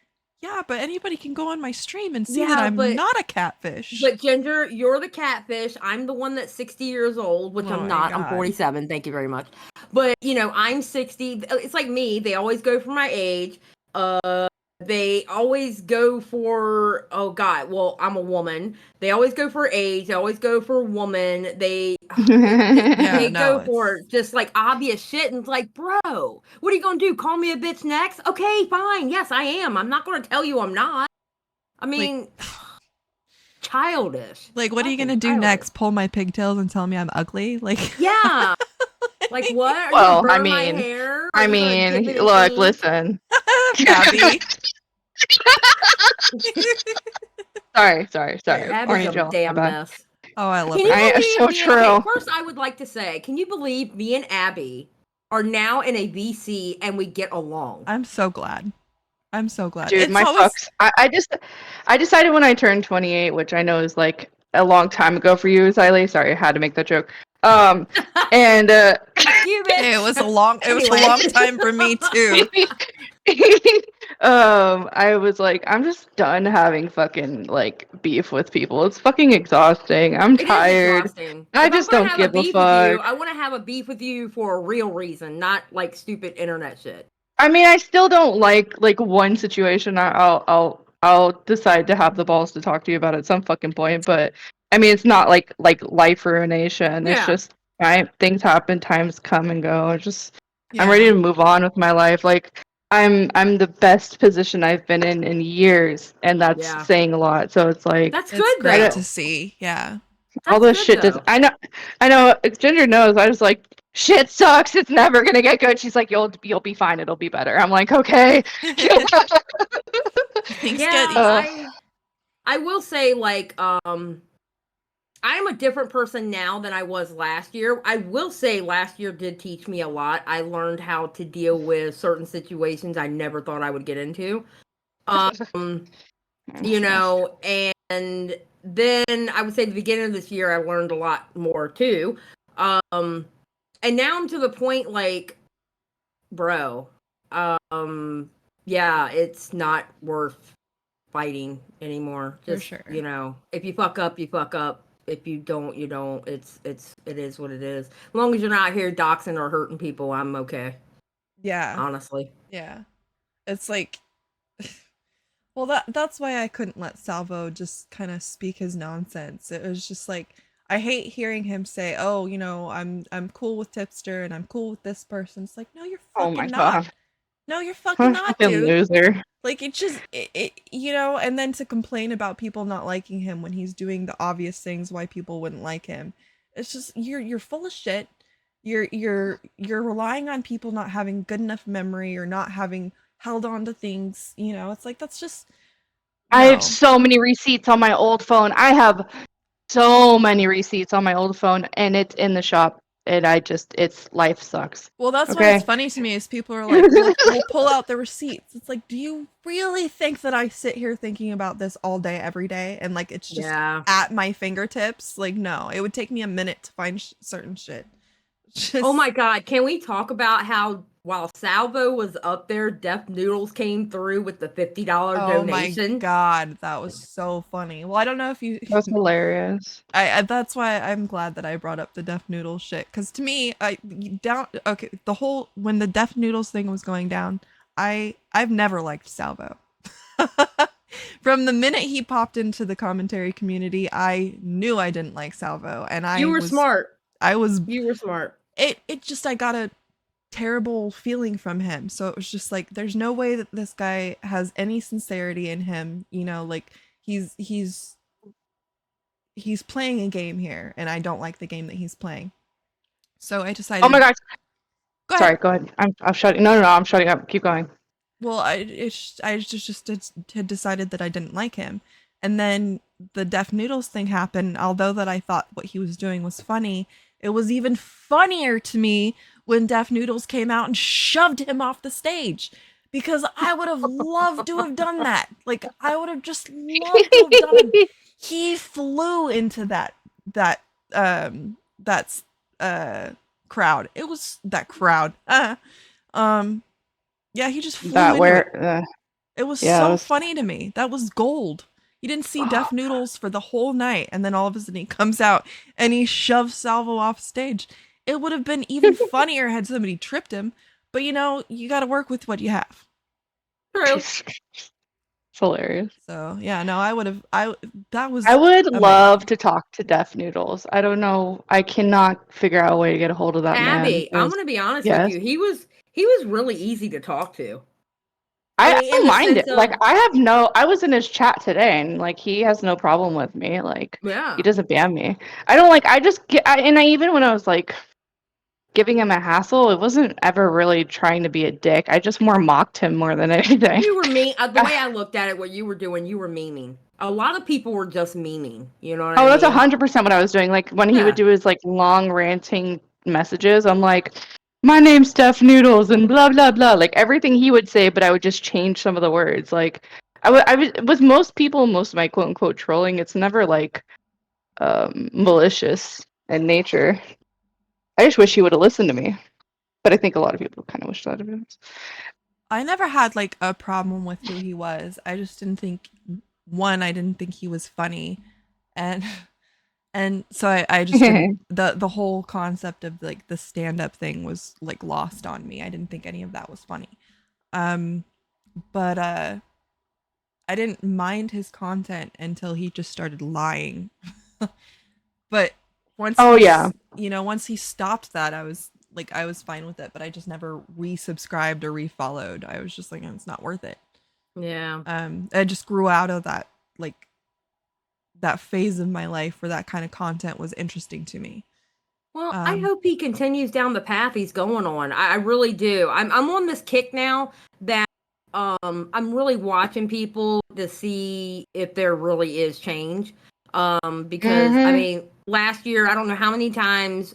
yeah, but anybody can go on my stream and see that I'm not a catfish. But Ginger, you're the catfish. I'm the one that's 60 years old, which I'm not. I'm 47. Thank you very much. But you know, I'm 60. It's like me. They always go for my age. They always go for, oh God, well, I'm a woman. They always go for age. They always go for woman. They go for just like obvious shit. And it's like, bro, what are you going to do? Call me a bitch next? Okay, fine. Yes, I am. I'm not going to tell you I'm not. I mean, childish. Like, what are you going to do next? Pull my pigtails and tell me I'm ugly? Like, yeah. Like what? Are Well, you gonna I burn my mean, hair? I mean, look, listen. Gabby. sorry. Abby's Orange a Jill, damn my bad. mess. Oh, I love Can it. you believe so me- true. okay, first, I would like to say, can you believe me and Abby are now in a VC and we get along? I'm so glad. I'm so glad. Dude, It's my always- fucks. I decided when I turned 28, which I know is like a long time ago for you, Xylie. Sorry, I had to make that joke. And It was a long time for me too. I was like, I'm just done having fucking like beef with people. It's fucking exhausting. I'm tired. I just don't give a fuck. I want to have a beef with you for a real reason, not like stupid internet shit. I mean, I still don't like one situation. I'll decide to have the balls to talk to you about at some fucking point. But I mean, it's not like life ruination. It's just things happen, times come and go. I'm ready to move on with my life. Like I'm the best position I've been in years, and that's saying a lot. So it's like that's good. It's great to see. Yeah. All this shit does. I know. Ginger knows. I was like, shit sucks. It's never gonna get good. She's like, you'll be fine. It'll be better. I'm like, okay. I will say, like, I'm a different person now than I was last year. I will say last year did teach me a lot. I learned how to deal with certain situations I never thought I would get into. You know, and then I would say the beginning of this year I learned a lot more too. And now I'm to the point like, bro, yeah, it's not worth fighting anymore. Just, For sure. You know, if you fuck up, you fuck up. If you don't, you don't. It is what it is. As long as you're not here doxing or hurting people, I'm okay. Yeah. Honestly. Yeah. It's like, well, that's why I couldn't let Salvo just kind of speak his nonsense. It was just like, I hate hearing him say, "Oh, you know, I'm cool with Tipster and I'm cool with this person." It's like, no, you're fucking not. No, you're fucking not, dude. Loser. Like it just, you know, and then to complain about people not liking him when he's doing the obvious things why people wouldn't like him. It's just you're full of shit. You're relying on people not having good enough memory or not having held on to things. You know, it's like that's just. No. I have so many receipts on my old phone. I have so many receipts on my old phone, and it's in the shop. And it's life sucks. Well, that's why it's funny to me is people are like, we'll pull out the receipts. It's like, do you really think that I sit here thinking about this all day, every day? And like, it's just at my fingertips? Like, no, it would take me a minute to find certain shit. Oh my God. Can we talk about how while Salvo was up there, Deaf Noodles came through with the $50 donation? Oh my God. That was so funny. Well, I don't know if you... That's hilarious. That's why I'm glad that I brought up the Deaf Noodles shit. Because to me, when the Deaf Noodles thing was going down, I've never liked Salvo. From the minute he popped into the commentary community, I knew I didn't like Salvo. And You were smart. You were smart. I got a terrible feeling from him. So it was just like, there's no way that this guy has any sincerity in him. You know, like he's playing a game here, and I don't like the game that he's playing. So I decided. Oh my gosh. Sorry, go ahead. I'm shutting. No, I'm shutting up. Keep going. Well, I just had decided that I didn't like him, and then the Deaf Noodles thing happened. Although that I thought what he was doing was funny, it was even funnier to me when Deaf Noodles came out and shoved him off the stage, because I would have loved to have done that. Like I would have just loved to have done it. He flew into that crowd. It was that crowd. Yeah, he just flew into it. It was so funny to me. That was gold. You didn't see Deaf Noodles for the whole night, and then all of a sudden he comes out and he shoves Salvo off stage. It would have been even funnier had somebody tripped him, but you know, you got to work with what you have. True. It's hilarious. So yeah, no, I would love to talk to Deaf Noodles. I don't know. I cannot figure out a way to get a hold of that Abby, man. I'm gonna be honest with you. He was really easy to talk to. I don't mind it. Like I was in his chat today, and like he has no problem with me. Like he doesn't ban me. I don't like. Even when I was like giving him a hassle, it wasn't ever really trying to be a dick. I just more mocked him more than anything. You were mean. The way I looked at it, what you were doing, you were memeing. A lot of people were just memeing. You know what I mean? Oh, that's 100% what I was doing. Like when he would do his like long ranting messages, I'm like, my name's Deaf Noodles and blah blah blah. Like everything he would say, but I would just change some of the words. Like I was with most people, most of my quote unquote trolling. It's never like malicious in nature. I just wish he would have listened to me. But I think a lot of people kind of wish that of him. I never had like a problem with who he was. I just didn't think I didn't think he was funny, and so I just didn't, the whole concept of like the stand up thing was like lost on me. I didn't think any of that was funny, but I didn't mind his content until he just started lying. But once once he stopped that, I was fine with it, but I just never resubscribed or refollowed. I was just like, it's not worth it. Yeah. I just grew out of that, like, that phase of my life where that kind of content was interesting to me. Well, I hope he continues down the path he's going on. I really do. I'm on this kick now that I'm really watching people to see if there really is change. Because I mean, last year, I don't know how many times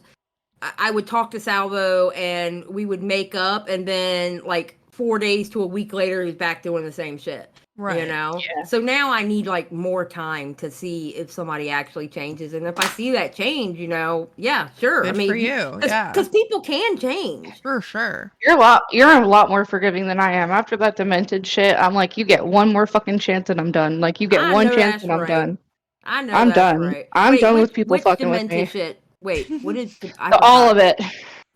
I would talk to Salvo and we would make up, and then like 4 days to a week later, he's back doing the same shit. Right. You know? Yeah. So now I need like more time to see if somebody actually changes. And if I see that change, yeah, sure. Good I mean, for you. Yeah. Because people can change. For sure. You're a lot more forgiving than I am. After that demented shit, I'm like, you get one more fucking chance and I'm done. Like, you get one chance and I'm done. I know I'm that's done. right. I'm Wait, done with people which fucking with demented me. shit? Wait, what is all of it?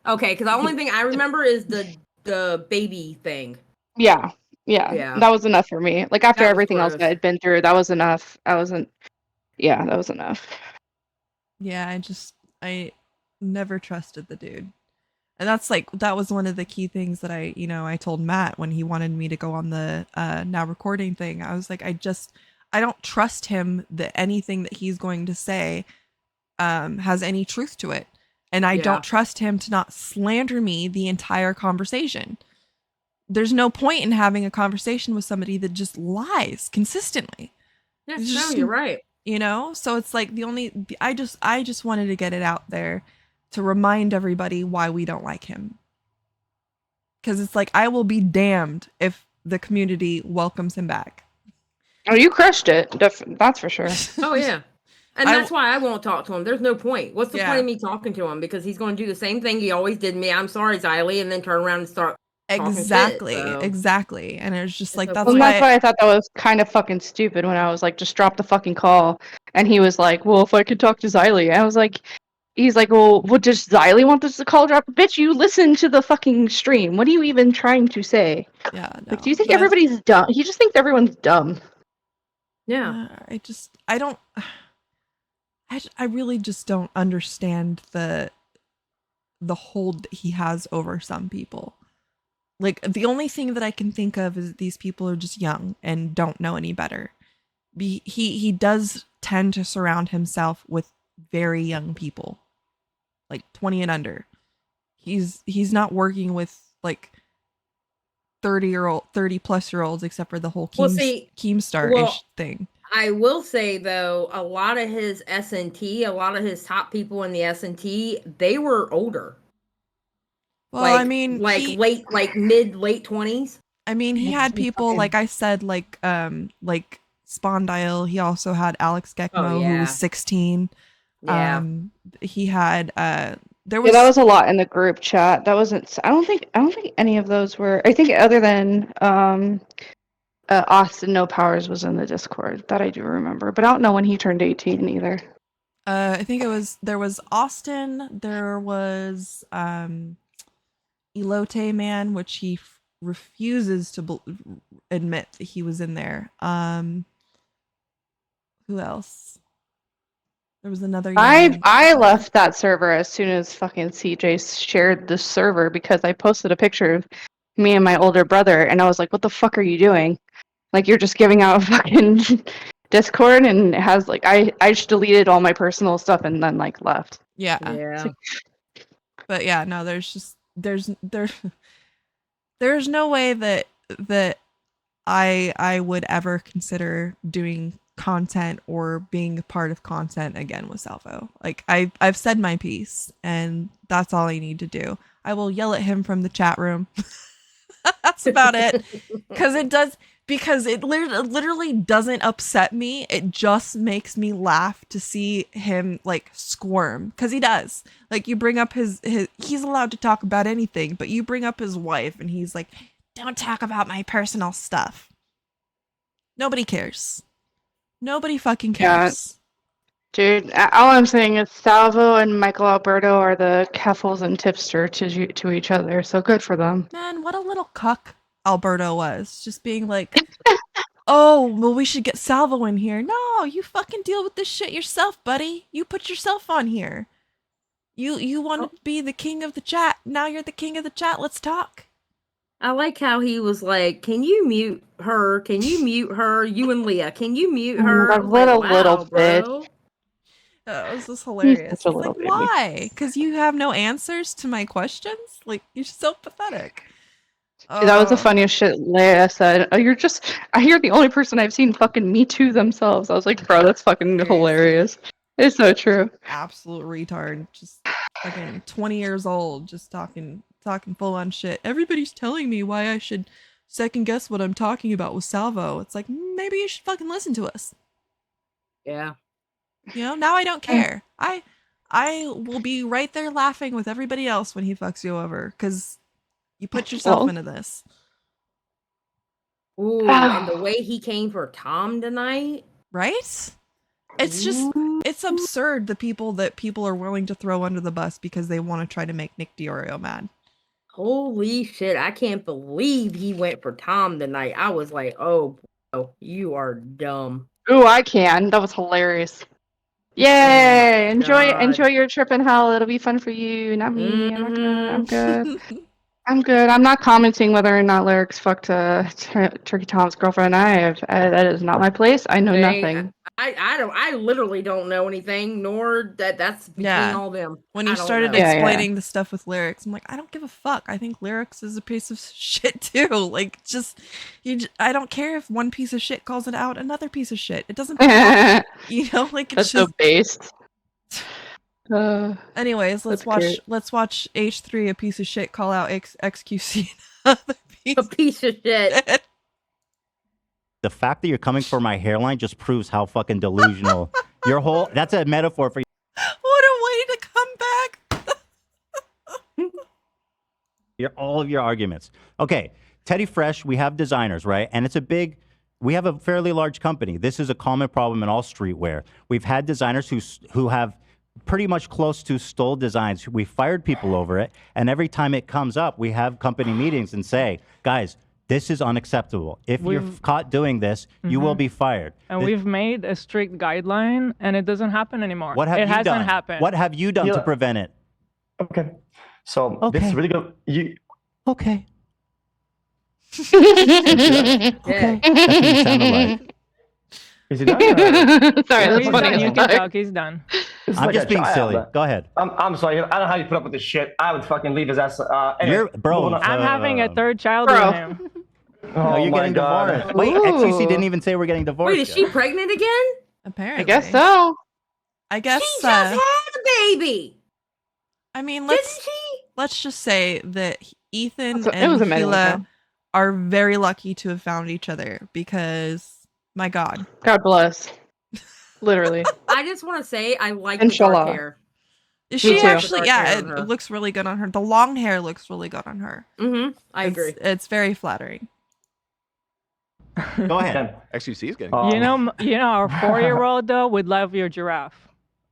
Okay, because the only thing I remember is the baby thing. Yeah. That was enough for me. Like, after That was everything else gross. that I'd been through, that was enough. That was enough. Yeah, I never trusted the dude. And that was one of the key things that I told Matt when he wanted me to go on the now recording thing. I was like, I don't trust him that anything that he's going to say has any truth to it. And I don't trust him to not slander me the entire conversation. There's no point in having a conversation with somebody that just lies consistently. Yeah, no, you're right. So it's like I just wanted to get it out there to remind everybody why we don't like him. Because it's like, I will be damned if the community welcomes him back. Oh, you crushed it. That's for sure. Oh, yeah. And that's why I won't talk to him. There's no point. What's the point of me talking to him? Because he's going to do the same thing he always did to me. I'm sorry, Xylie, and then turn around and start Exactly. Shit, so. Exactly. And it's just like, that's why I thought that was kind of fucking stupid when I was like, just drop the fucking call. And he was like, well, if I could talk to Xylie. I was like, he's like, well, does Xylie want this to call drop? Bitch, you listen to the fucking stream. What are you even trying to say? Yeah. No, like, do you think everybody's dumb? He just thinks everyone's dumb. Yeah. I really just don't understand the hold that he has over some people. Like, the only thing that I can think of is these people are just young and don't know any better. He does tend to surround himself with very young people, like 20 and under. He's not working with like 30 plus year olds, except for the whole Keemstar-ish thing. I will say though, a lot of his S&T, a lot of his top people in the S&T, they were older. Well, like, I mean, late 20s. I mean, he had people like I said, like Spondyle. He also had Alex Gekmo, who was 16. Yeah. He had there was that was a lot in the group chat. That wasn't. I don't think any of those were. I think other than Austin No Powers was in the Discord. That I do remember, but I don't know when he turned 18 either. I think there was Austin. There was Elote Man, which he refuses to admit that he was in there. Who else? There was another. I left that server as soon as fucking CJ shared the server because I posted a picture of me and my older brother, and I was like, "What the fuck are you doing? Like, you're just giving out a fucking Discord," and it has like I just deleted all my personal stuff and then like left. Yeah. Yeah. But yeah, no, there's no way that I would ever consider doing content or being a part of content again with Salvo. Like, I've said my piece, and that's all I need to do. I will yell at him from the chat room. That's about it. Because because it literally doesn't upset me. It just makes me laugh to see him like squirm, because he does. Like, you bring up his he's allowed to talk about anything, but you bring up his wife and he's like, don't talk about my personal stuff. Nobody cares. Nobody fucking cares. Dude, all I'm saying is Salvo and Michael Alberto are the Keffels and Tipster to each other, so good for them. Man, what a little cuck Alberto was. Just being like, oh, well, we should get Salvo in here. No, you fucking deal with this shit yourself, buddy. You put yourself on here. You want to be the king of the chat. Now you're the king of the chat. Let's talk. I like how he was like, can you mute her? Can you mute her? You and Leah, can you mute her? That little bitch. Bro. That was just hilarious. Such a It's little like, baby. why? Because you have no answers to my questions? Like, you're so pathetic. Dude, that was the funniest shit Leia said. Oh, you're the only person I've seen fucking Me Too themselves. I was like, bro, that's fucking hilarious. It's so true. Absolute retard. Just fucking 20 years old, just talking full on shit. Everybody's telling me why I should second guess what I'm talking about with Salvo. It's like, maybe you should fucking listen to us. Yeah. You know, now I don't care. I will be right there laughing with everybody else when he fucks you over, because you put yourself into this. Ooh, and the way he came for Tom tonight. Right? It's just, it's absurd, the people that people are willing to throw under the bus because they want to try to make Nick Diorio mad. Holy shit, I can't believe he went for Tom tonight. I was like, oh, bro, you are dumb. Ooh, I can. That was hilarious. Yay! Enjoy your trip in hell. It'll be fun for you, not me. I'm good. I'm good. I'm not commenting whether or not Lyrics fucked Turkey Tom's girlfriend. That is not my place. I know nothing. I literally don't know anything, nor that's between all them. When you started explaining the stuff with Lyrics, I'm like, I don't give a fuck. I think Lyrics is a piece of shit too. Like, I don't care if one piece of shit calls it out another piece of shit. It doesn't matter. You know, like, it's That's just so based. Anyways, let's watch H3, a piece of shit, call out XQC, a piece of shit. The fact that you're coming for my hairline just proves how fucking delusional your whole. That's a metaphor for you. What a way to come back. All of your arguments. Okay, Teddy Fresh, we have designers, right? And we have a fairly large company. This is a common problem in all streetwear. We've had designers who have pretty much close to stole designs. We fired people over it. And every time it comes up, we have company meetings and say, guys, this is unacceptable. If you're caught doing this, you will be fired. And we've made a strict guideline, and it doesn't happen anymore. What have it you hasn't done? happened. What have you done to prevent it? Okay. So this is really good. Okay. Okay. That's what you sounded like. Is he done? Sorry, that's funny. You can talk. He's done. I'm just being silly. Go ahead. I'm sorry. I don't know how you put up with this shit. I would fucking leave his ass. You're, bro. I'm having a third child with him. Oh, you're getting divorced. Wait, XQC didn't even say we're getting divorced. Wait, is she pregnant again? Apparently. I guess so. I guess she just had a baby. I mean, let's just say that Ethan It and was a minute Gila ago. are very lucky to have found each other, because, my God. God bless. Literally. I just want to say I like the Inshallah. dark hair. She too. actually, yeah, it looks really good on her. The long hair looks really good on her. I agree. It's very flattering. Go ahead. XQC is getting. You know, our 4-year-old though would love your giraffe.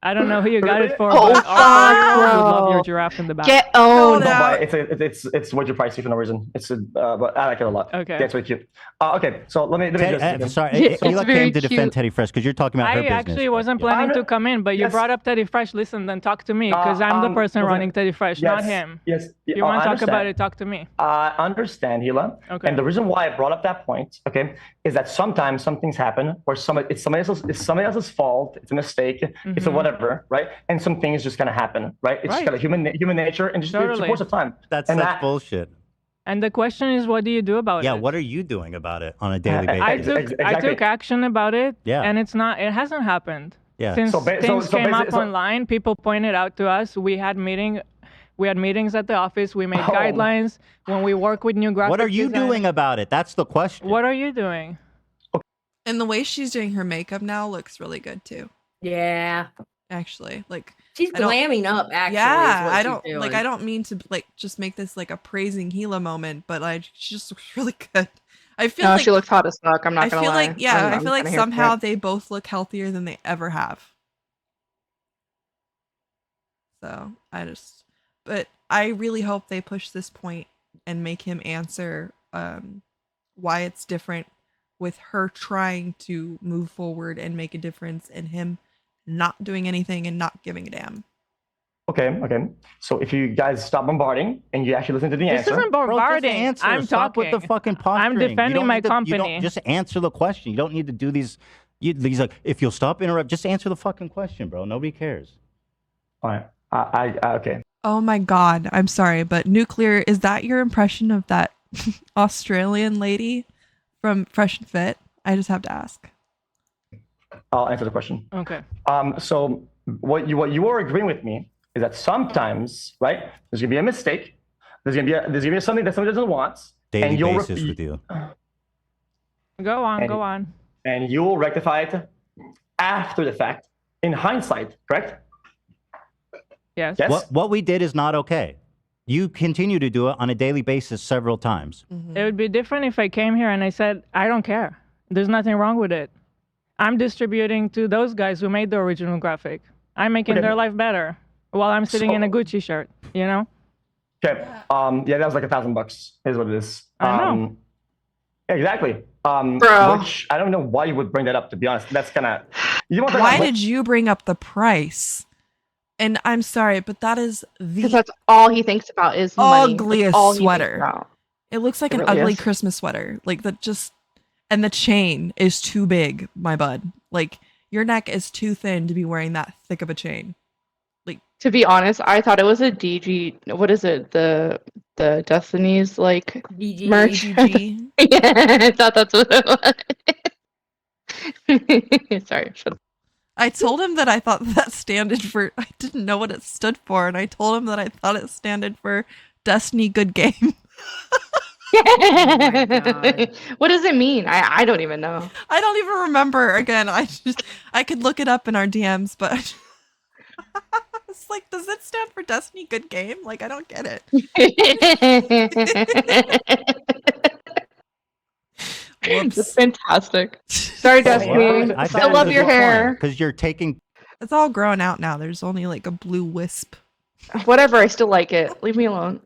I don't know who you got it for, Oh, but our 4-year-old would love bro. your giraffe in the back. Get owned. Don't buy it. It's way too pricey for no reason. But I like it a lot. Okay. That's really cute. Okay, so let me just. Sorry, It's Hila very came to defend cute. Teddy Fresh because you're talking about her I business. actually wasn't planning to come in, but you brought up Teddy Fresh. Listen, then talk to me, because I'm the person running Teddy Fresh, not him. Yes. If you want to I talk about understand. it, talk to me. I understand, Hila. Okay. And the reason why I brought up that point, okay, is that sometimes some things happen where it's somebody else's fault, it's a mistake, it's a whatever, right? And some things just kind of happen, right? It's just kind of human nature, and just it's a course of time. That's bullshit. And the question is, what do you do about it? Yeah, what are you doing about it on a daily basis? I took action about it, Yeah. and it hasn't happened. Yeah. Since So things came up online, people pointed out to us. We had meeting We had meetings at the office. We made guidelines. When we work with new graphic What are you design- doing about it? That's the question. What are you doing? And the way she's doing her makeup now looks really good too. Yeah. Actually, like she's glamming up. Actually, yeah. is what I she's don't doing. like. I don't mean to like just make this like a praising Gila moment, but like she just looks really good. I feel No, like she looks hot as fuck. I'm not I gonna feel lie. like yeah. I I'm feel like kinda here for somehow it. they both look healthier than they ever have. So but I really hope they push this point and make him answer why it's different with her trying to move forward and make a difference and him not doing anything and not giving a damn. Okay. So if you guys stop bombarding and you actually listen to the This answer. isn't bombarding. Answer. I'm Stop talking. with the fucking posturing. I'm You defending don't my need to- company. You don't, just answer the question. You don't need to do these. These like, if you'll stop interrupt, just answer the fucking question, bro. Nobody cares. All right. I okay. Oh my god, I'm sorry, but Nuclear, is that your impression of that Australian lady from Fresh and Fit? I just have to ask. I'll answer the question. Okay. So what you are agreeing with me is that sometimes, right? There's gonna be a mistake. There's gonna be something that somebody doesn't want, Daily and you'll basis with you. Go on. And you'll rectify it after the fact, in hindsight, correct? Yes. What we did is not okay. You continue to do it on a daily basis several times. It would be different if I came here and I said, I don't care. There's nothing wrong with it. I'm distributing to those guys who made the original graphic. I'm making their life better while I'm sitting in a Gucci shirt, you know? Okay. Yeah, that was like $1,000. Is what it is. I know. Exactly. Bro. Which I don't know why you would bring that up. To be honest, that's kind of. Why did you bring up the price? And I'm sorry, but that is Because that's all he thinks about is money. That's ugliest all he thinks sweater. about. It looks like It an really ugly is. Christmas sweater. Like that just, and the chain is too big, my bud. Like your neck is too thin to be wearing that thick of a chain. To be honest, I thought it was a DG. What is it? The Destiny's like DG, merch. DG. Yeah, I thought that's what it was. Sorry. I told him that I thought that standed for, I didn't know what it stood for, and I told him that I thought it standed for Destiny Good Game. What does it mean? I don't even know. I don't even remember. Again, I could look it up in our DMs, but it's like, does it stand for Destiny Good Game? Like, I don't get it. It's fantastic. Sorry, Destiny. I still love your hair. Because you're taking. It's all grown out now. There's only like a blue wisp. Whatever. I still like it. Leave me alone.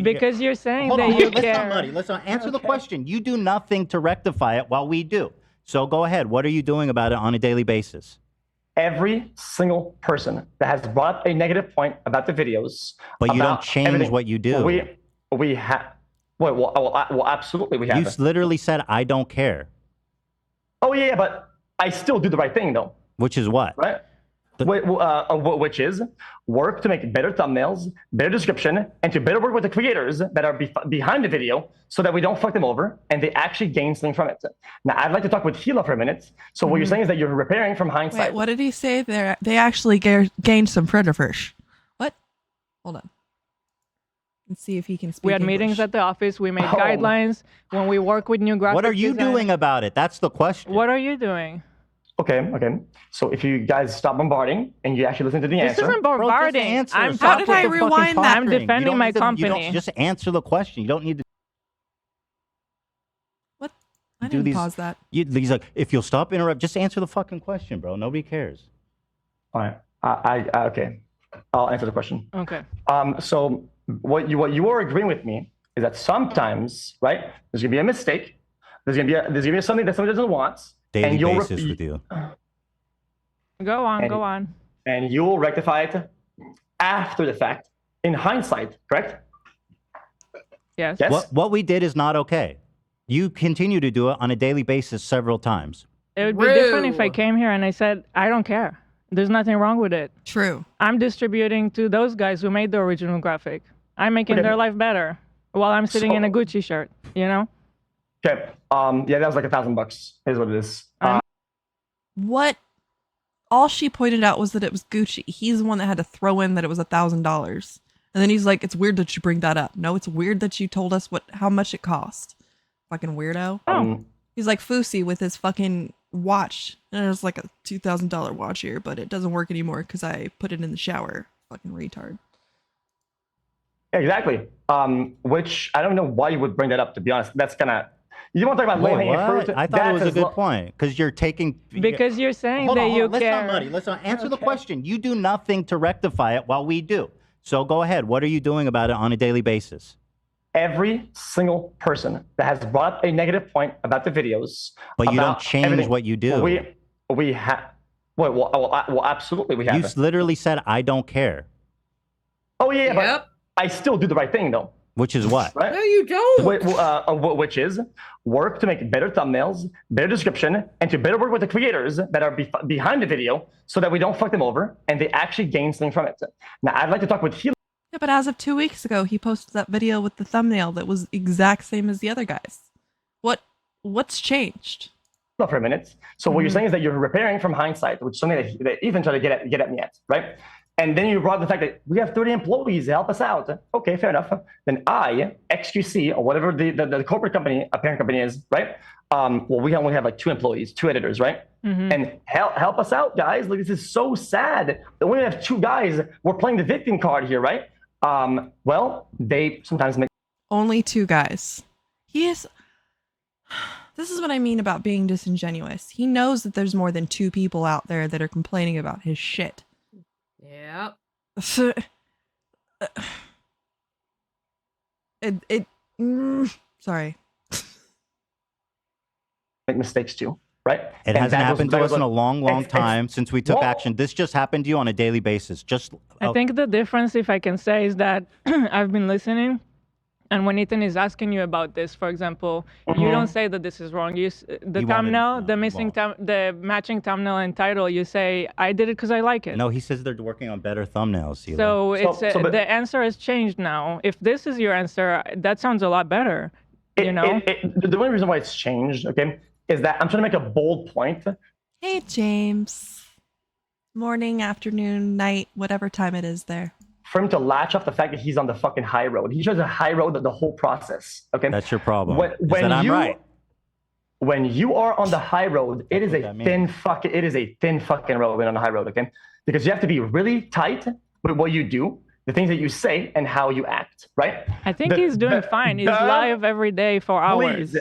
Because you're saying Hold that on, you listen, care. buddy. Listen, answer the question. You do nothing to rectify it while we do. So go ahead. What are you doing about it on a daily basis? Every single person that has brought up a negative point about the videos. But you don't about change everything, what you do. We have. Well, absolutely, we have. You literally said, I don't care. Oh yeah, but I still do the right thing though. Which is what? Right. Which is work to make better thumbnails, better description, and to better work with the creators that are behind the video so that we don't fuck them over and they actually gain something from it. Now, I'd like to talk with Hila for a minute. So what you're saying is that you're repairing from hindsight. Wait, what did he say? They actually gained some predator fish. What? Hold on. Let's see if he can speak We had English. meetings at the office. We made guidelines. When we work with new graphic What are you design- doing about it? That's the question. What are you doing? Okay. So if you guys stop bombarding and you actually listen to the This answer. isn't bombarding. Answer. I'm Stop How did with I the fucking rewind that? posturing. I'm You defending don't my need to- you don't- company. just answer the question. You don't need to What? I do didn't these. pause that. These like, if you'll stop interrupt, just answer the fucking question, bro. Nobody cares. All right. Okay. I'll answer the question. Okay. So what you are agreeing with me is that sometimes, right? There's gonna be a mistake. There's gonna be something that somebody doesn't want. Daily and you'll basis with you. Go on. And you'll rectify it after the fact, in hindsight, correct? Yes. What we did is not okay. You continue to do it on a daily basis several times. It would be different if I came here and I said, I don't care. There's nothing wrong with it. True. I'm distributing to those guys who made the original graphic. I'm making their life better while I'm sitting in a Gucci shirt, you know? Okay. Yeah, that was like $1,000. Is what it is. What? All she pointed out was that it was Gucci. He's the one that had to throw in that it was $1,000. And then he's like, it's weird that you bring that up. No, it's weird that you told us how much it cost. Fucking weirdo. He's like Fousey with his fucking watch. And there's like a $2,000 watch here, but it doesn't work anymore because I put it in the shower. Fucking retard. Exactly. Which I don't know why you would bring that up, to be honest. That's kind of... You want to talk about low-hanging fruit? I thought it was a good point, because you're taking... Because you're saying Hold that on, you let's care. not muddy. Let's not answer the question. You do nothing to rectify it while we do. So go ahead. What are you doing about it on a daily basis? Every single person that has brought up a negative point about the videos... But you don't change what you do. We have... Well, absolutely we have. You literally said, I don't care. Oh, yeah, but I still do the right thing, though. Which is what? Right? No, you don't. Which is work to make better thumbnails, better description, and to better work with the creators that are behind the video so that we don't fuck them over and they actually gain something from it. Now, I'd like to talk with Hilo. Yeah, but as of 2 weeks ago, he posted that video with the thumbnail that was exact same as the other guys. What's changed? For a minute. So what you're saying is that you're repairing from hindsight, which is something that Ethan tried to get at me at, right? And then you brought the fact that we have 30 employees to help us out. Okay, fair enough. Then I, XQC, or whatever the corporate company, a parent company is, right? Well, we only have like 2 employees, 2 editors, right? And help us out, guys. Like, this is so sad that we have 2 guys. We're playing the victim card here, right? Well, they sometimes make... Only 2 guys. He is... This is what I mean about being disingenuous. He knows that there's more than 2 people out there that are complaining about his shit. Yep. Sorry. Make mistakes too, right? It hasn't happened to us in a long time since we took action. This just happened to you on a daily basis. I think the difference, if I can say, is that I've been listening, and when Ethan is asking you about this, for example, you don't say that this is wrong. The thumbnail, the matching thumbnail and title, you say, I did it because I like it. No, he says they're working on better thumbnails. So the answer has changed now. If this is your answer, that sounds a lot better. You know? The only reason why it's changed, okay, is that I'm trying to make a bold point. Hey, James. Morning, afternoon, night, whatever time it is there. For him to latch off the fact that he's on the fucking high road. He chose a high road the whole process. Okay, that's your problem. I'm right. When you are on the high road, it is a thin fucking road when on the high road. Okay, because you have to be really tight with what you do, the things that you say, and how you act. Right? I think he's doing fine. He's live every day for hours.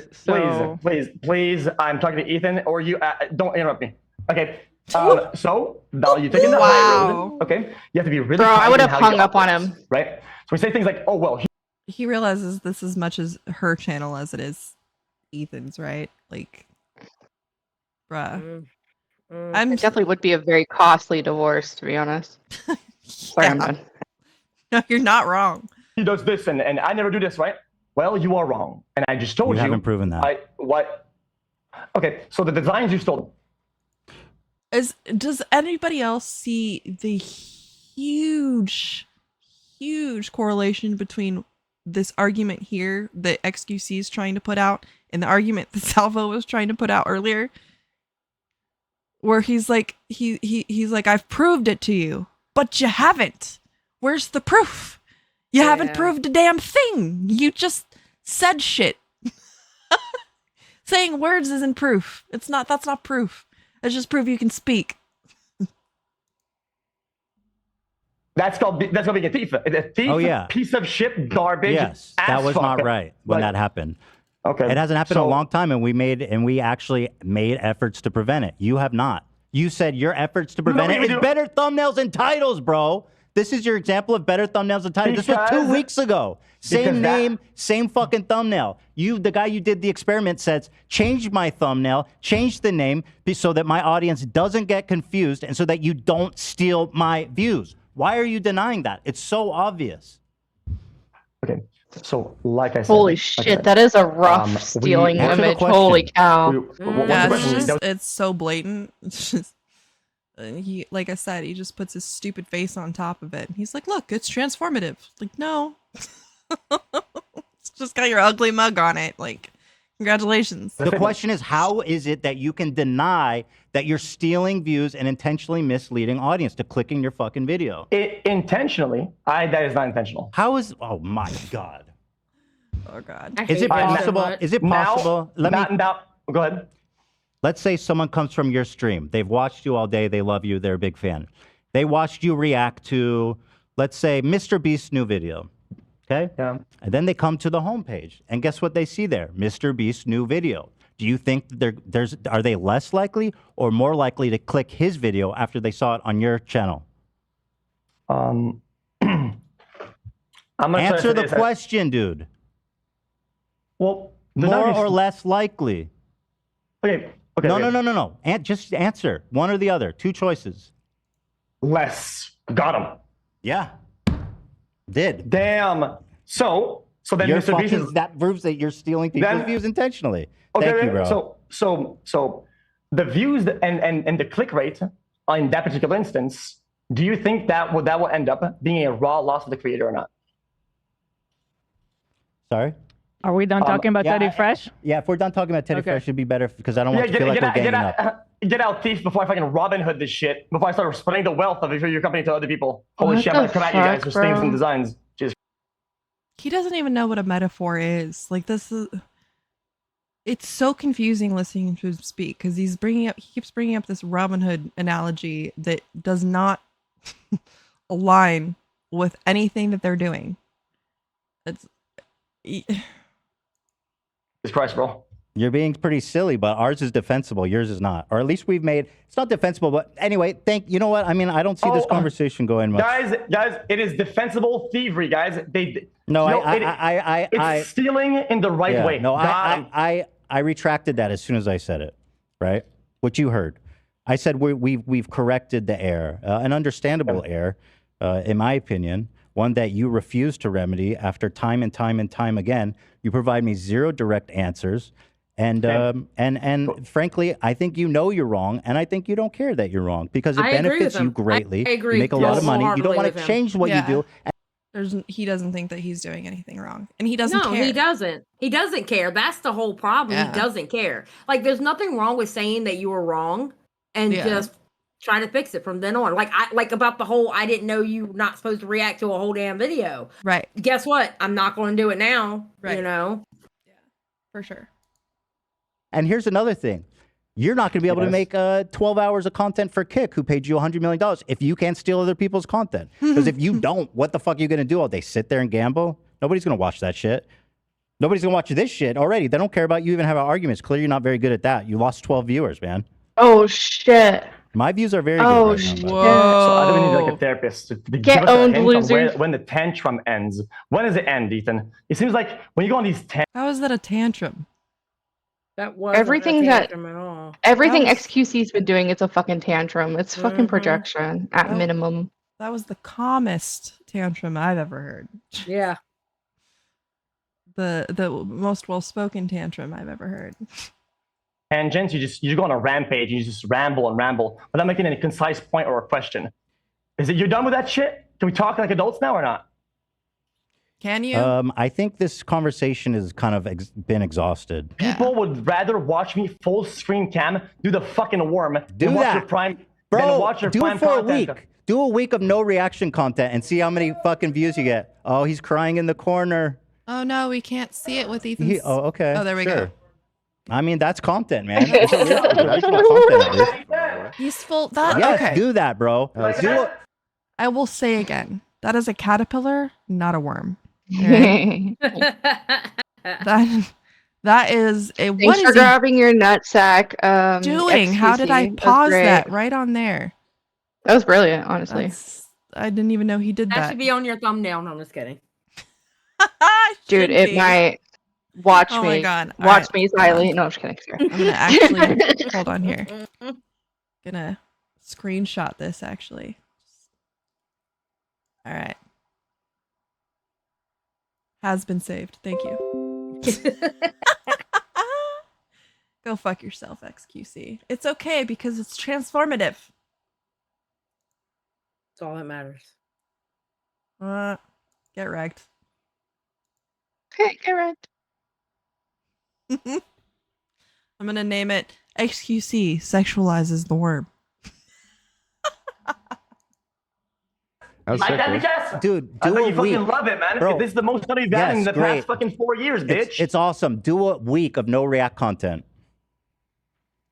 Please. I'm talking to Ethan, or you. Don't interrupt me. Okay. So now you take in the high road, okay? You have to be really. Bro, I would have hung up on him. Right? So we say things like, "Oh well." He realizes this as much as her channel as it is Ethan's, right? Like, bruh. It definitely would be a very costly divorce, to be honest. Sorry, I'm done. No, you're not wrong. He does this, and I never do this, right? Well, you are wrong, and I just told you. You haven't proven that. What? Okay, so the designs you stole. Does anybody else see the huge correlation between this argument here that XQC is trying to put out and the argument that Salvo was trying to put out earlier? Where he's like, he's like, I've proved it to you, but you haven't. Where's the proof? You haven't proved a damn thing. You just said shit. Saying words isn't proof. That's not proof. That's just proof you can speak. That's called being a thief. A thief, piece of shit, garbage. Yes, that was not right when that happened. Okay, it hasn't happened in a long time, and we actually made efforts to prevent it. You have not. You said your efforts to prevent it is better thumbnails and titles, bro. This is your example of better thumbnails and titles. This was 2 weeks ago. Same name, same fucking thumbnail. The guy you did the experiment says, change my thumbnail, change the name so that my audience doesn't get confused and so that you don't steal my views. Why are you denying that? It's so obvious. Okay, so like I said. Holy shit, that is a rough stealing image. Holy cow. It's so blatant. It's just, he, like I said, he just puts his stupid face on top of it. He's like, look, it's transformative. Like, no. It's just got your ugly mug on it. Like, Congratulations. The question is, how is it that you can deny that you're stealing views and intentionally misleading audience to clicking your fucking video? Intentionally, that is not intentional. How is? Oh my god. Oh god. Is it possible? Is it possible? Go ahead. Let's say someone comes from your stream. They've watched you all day. They love you. They're a big fan. They watched you react to, let's say, Mr. Beast's new video. Okay? Yeah. And then they come to the homepage. And guess what they see there? Mr. Beast's new video. Do you think are they less likely or more likely to click his video after they saw it on your channel? I'm gonna answer the question, dude. Well, more or less likely. Okay. No. Just answer one or the other. Two choices. Less. Got him. Yeah. Did. Damn. So then Mr. Beast is... that proves that you're stealing people's views intentionally. Okay, Thank you, bro. So the views and the click rate in that particular instance, do you think that will end up being a raw loss of the creator or not? Sorry? Are we done talking about Teddy Fresh? Yeah, if we're done talking about Teddy Fresh, it'd be better because I don't want to feel like we're ganging up. Get out, thief, before I fucking Robin Hood this shit. Before I start spreading the wealth of your company to other people. Holy shit, I'm gonna come at you guys for stealing some designs. Just... He doesn't even know what a metaphor is. Like, this is... It's so confusing listening to him speak because he keeps bringing up this Robin Hood analogy that does not align with anything that they're doing. It's... Christ, bro. You're being pretty silly, but ours is defensible. Yours is not. Or at least we've made... It's not defensible, but anyway, you know what? I mean, I don't see this conversation going much. Guys, it is defensible thievery, guys. It's stealing in the right way. No, I retracted that as soon as I said it, right? What you heard. I said we've corrected the error, an understandable error, in my opinion, one that you refuse to remedy after time and time and time again. You provide me zero direct answers. And frankly, I think you know you're wrong, and I think you don't care that you're wrong because it benefits you greatly. I agree. You make a lot of money. You don't want to change what you do. He doesn't think that he's doing anything wrong, and he doesn't care. No, he doesn't. He doesn't care. That's the whole problem. He doesn't care. Like, there's nothing wrong with saying that you were wrong, and just try to fix it from then on. Like about the whole I didn't know you were not supposed to react to a whole damn video. Right. Guess what? I'm not going to do it now. Right. You know. Yeah. For sure. And here's another thing. You're not going to be able to make 12 hours of content for Kick, who paid you $100 million, if you can't steal other people's content. Because if you don't, what the fuck are you going to do all day? Sit there and gamble? Nobody's going to watch that shit. Nobody's going to watch this shit already. They don't care about you even having arguments. Clearly, you're not very good at that. You lost 12 viewers, man. Oh, shit. My views are very good right now. So I don't need like a therapist to Get owned, loser. When the tantrum ends. When does it end, Ethan? It seems like when you go on these How is that a tantrum? That was everything That was- XQC's been doing. It's a fucking tantrum. It's fucking projection at minimum. That was the calmest tantrum I've ever heard. Yeah. The most well-spoken tantrum I've ever heard. tangents, you go on a rampage, you just ramble and ramble without making any concise point or a question. Is it you're done with that shit? Can we talk like adults now or not? Can you? I think this conversation has kind of been exhausted. People would rather watch me full screen cam do the fucking worm Do than watch that. your prime. Bro, than watch your do prime it for content. a week. Do a week of no reaction content and see how many fucking views you get. Oh, he's crying in the corner. Oh no, we can't see it with Ethan's. Oh, okay. Oh, there we sure. go. I mean, that's content, man. It's original content, at least. He's full. That Yes, okay. do that, bro. I will say again, that is a caterpillar, not a worm. Right? that is a. Thanks What for is he grabbing your nutsack. doing? How did I XQC. pause That's that great. right on there? That was brilliant, honestly. I didn't even know he did That that. should be on your thumbnail. No, I'm just kidding. Dude, it be. might. Watch Oh me. my God. All Watch right. me, Xyliegetsreal. No, I'm just kidding. I'm gonna actually hold on here. Gonna screenshot this actually. All right. Has been saved. Thank you. Go fuck yourself, XQC. It's okay because it's transformative. That's all that matters. Get wrecked. Okay, get right. I'm gonna name it XQC sexualizes the worm. That's Like sick, that, bro. bitch ass? Dude, I do know a you fucking week. love it, man. Bro, This is the most money you've gotten in the great. past fucking 4 years, bitch. It's awesome. Do a week of no React content.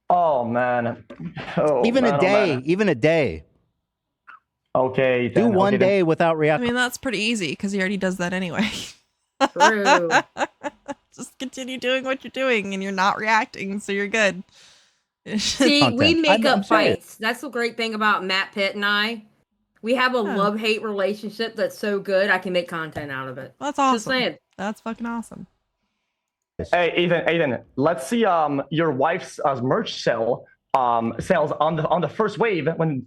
Oh man. Even man, a day. man. Even a day. Okay. Do then, one okay, then. day without I React. mean, that's pretty easy because he already does that anyway. True. Just continue doing what you're doing and you're not reacting, so you're good. See, we make I'm up saying. fights. That's the great thing about Matt Pitt and I. We have a love-hate relationship that's so good I can make content out of it. That's awesome. Just saying. That's fucking awesome. Hey, Ethan, let's see your wife's merch sales on the first wave when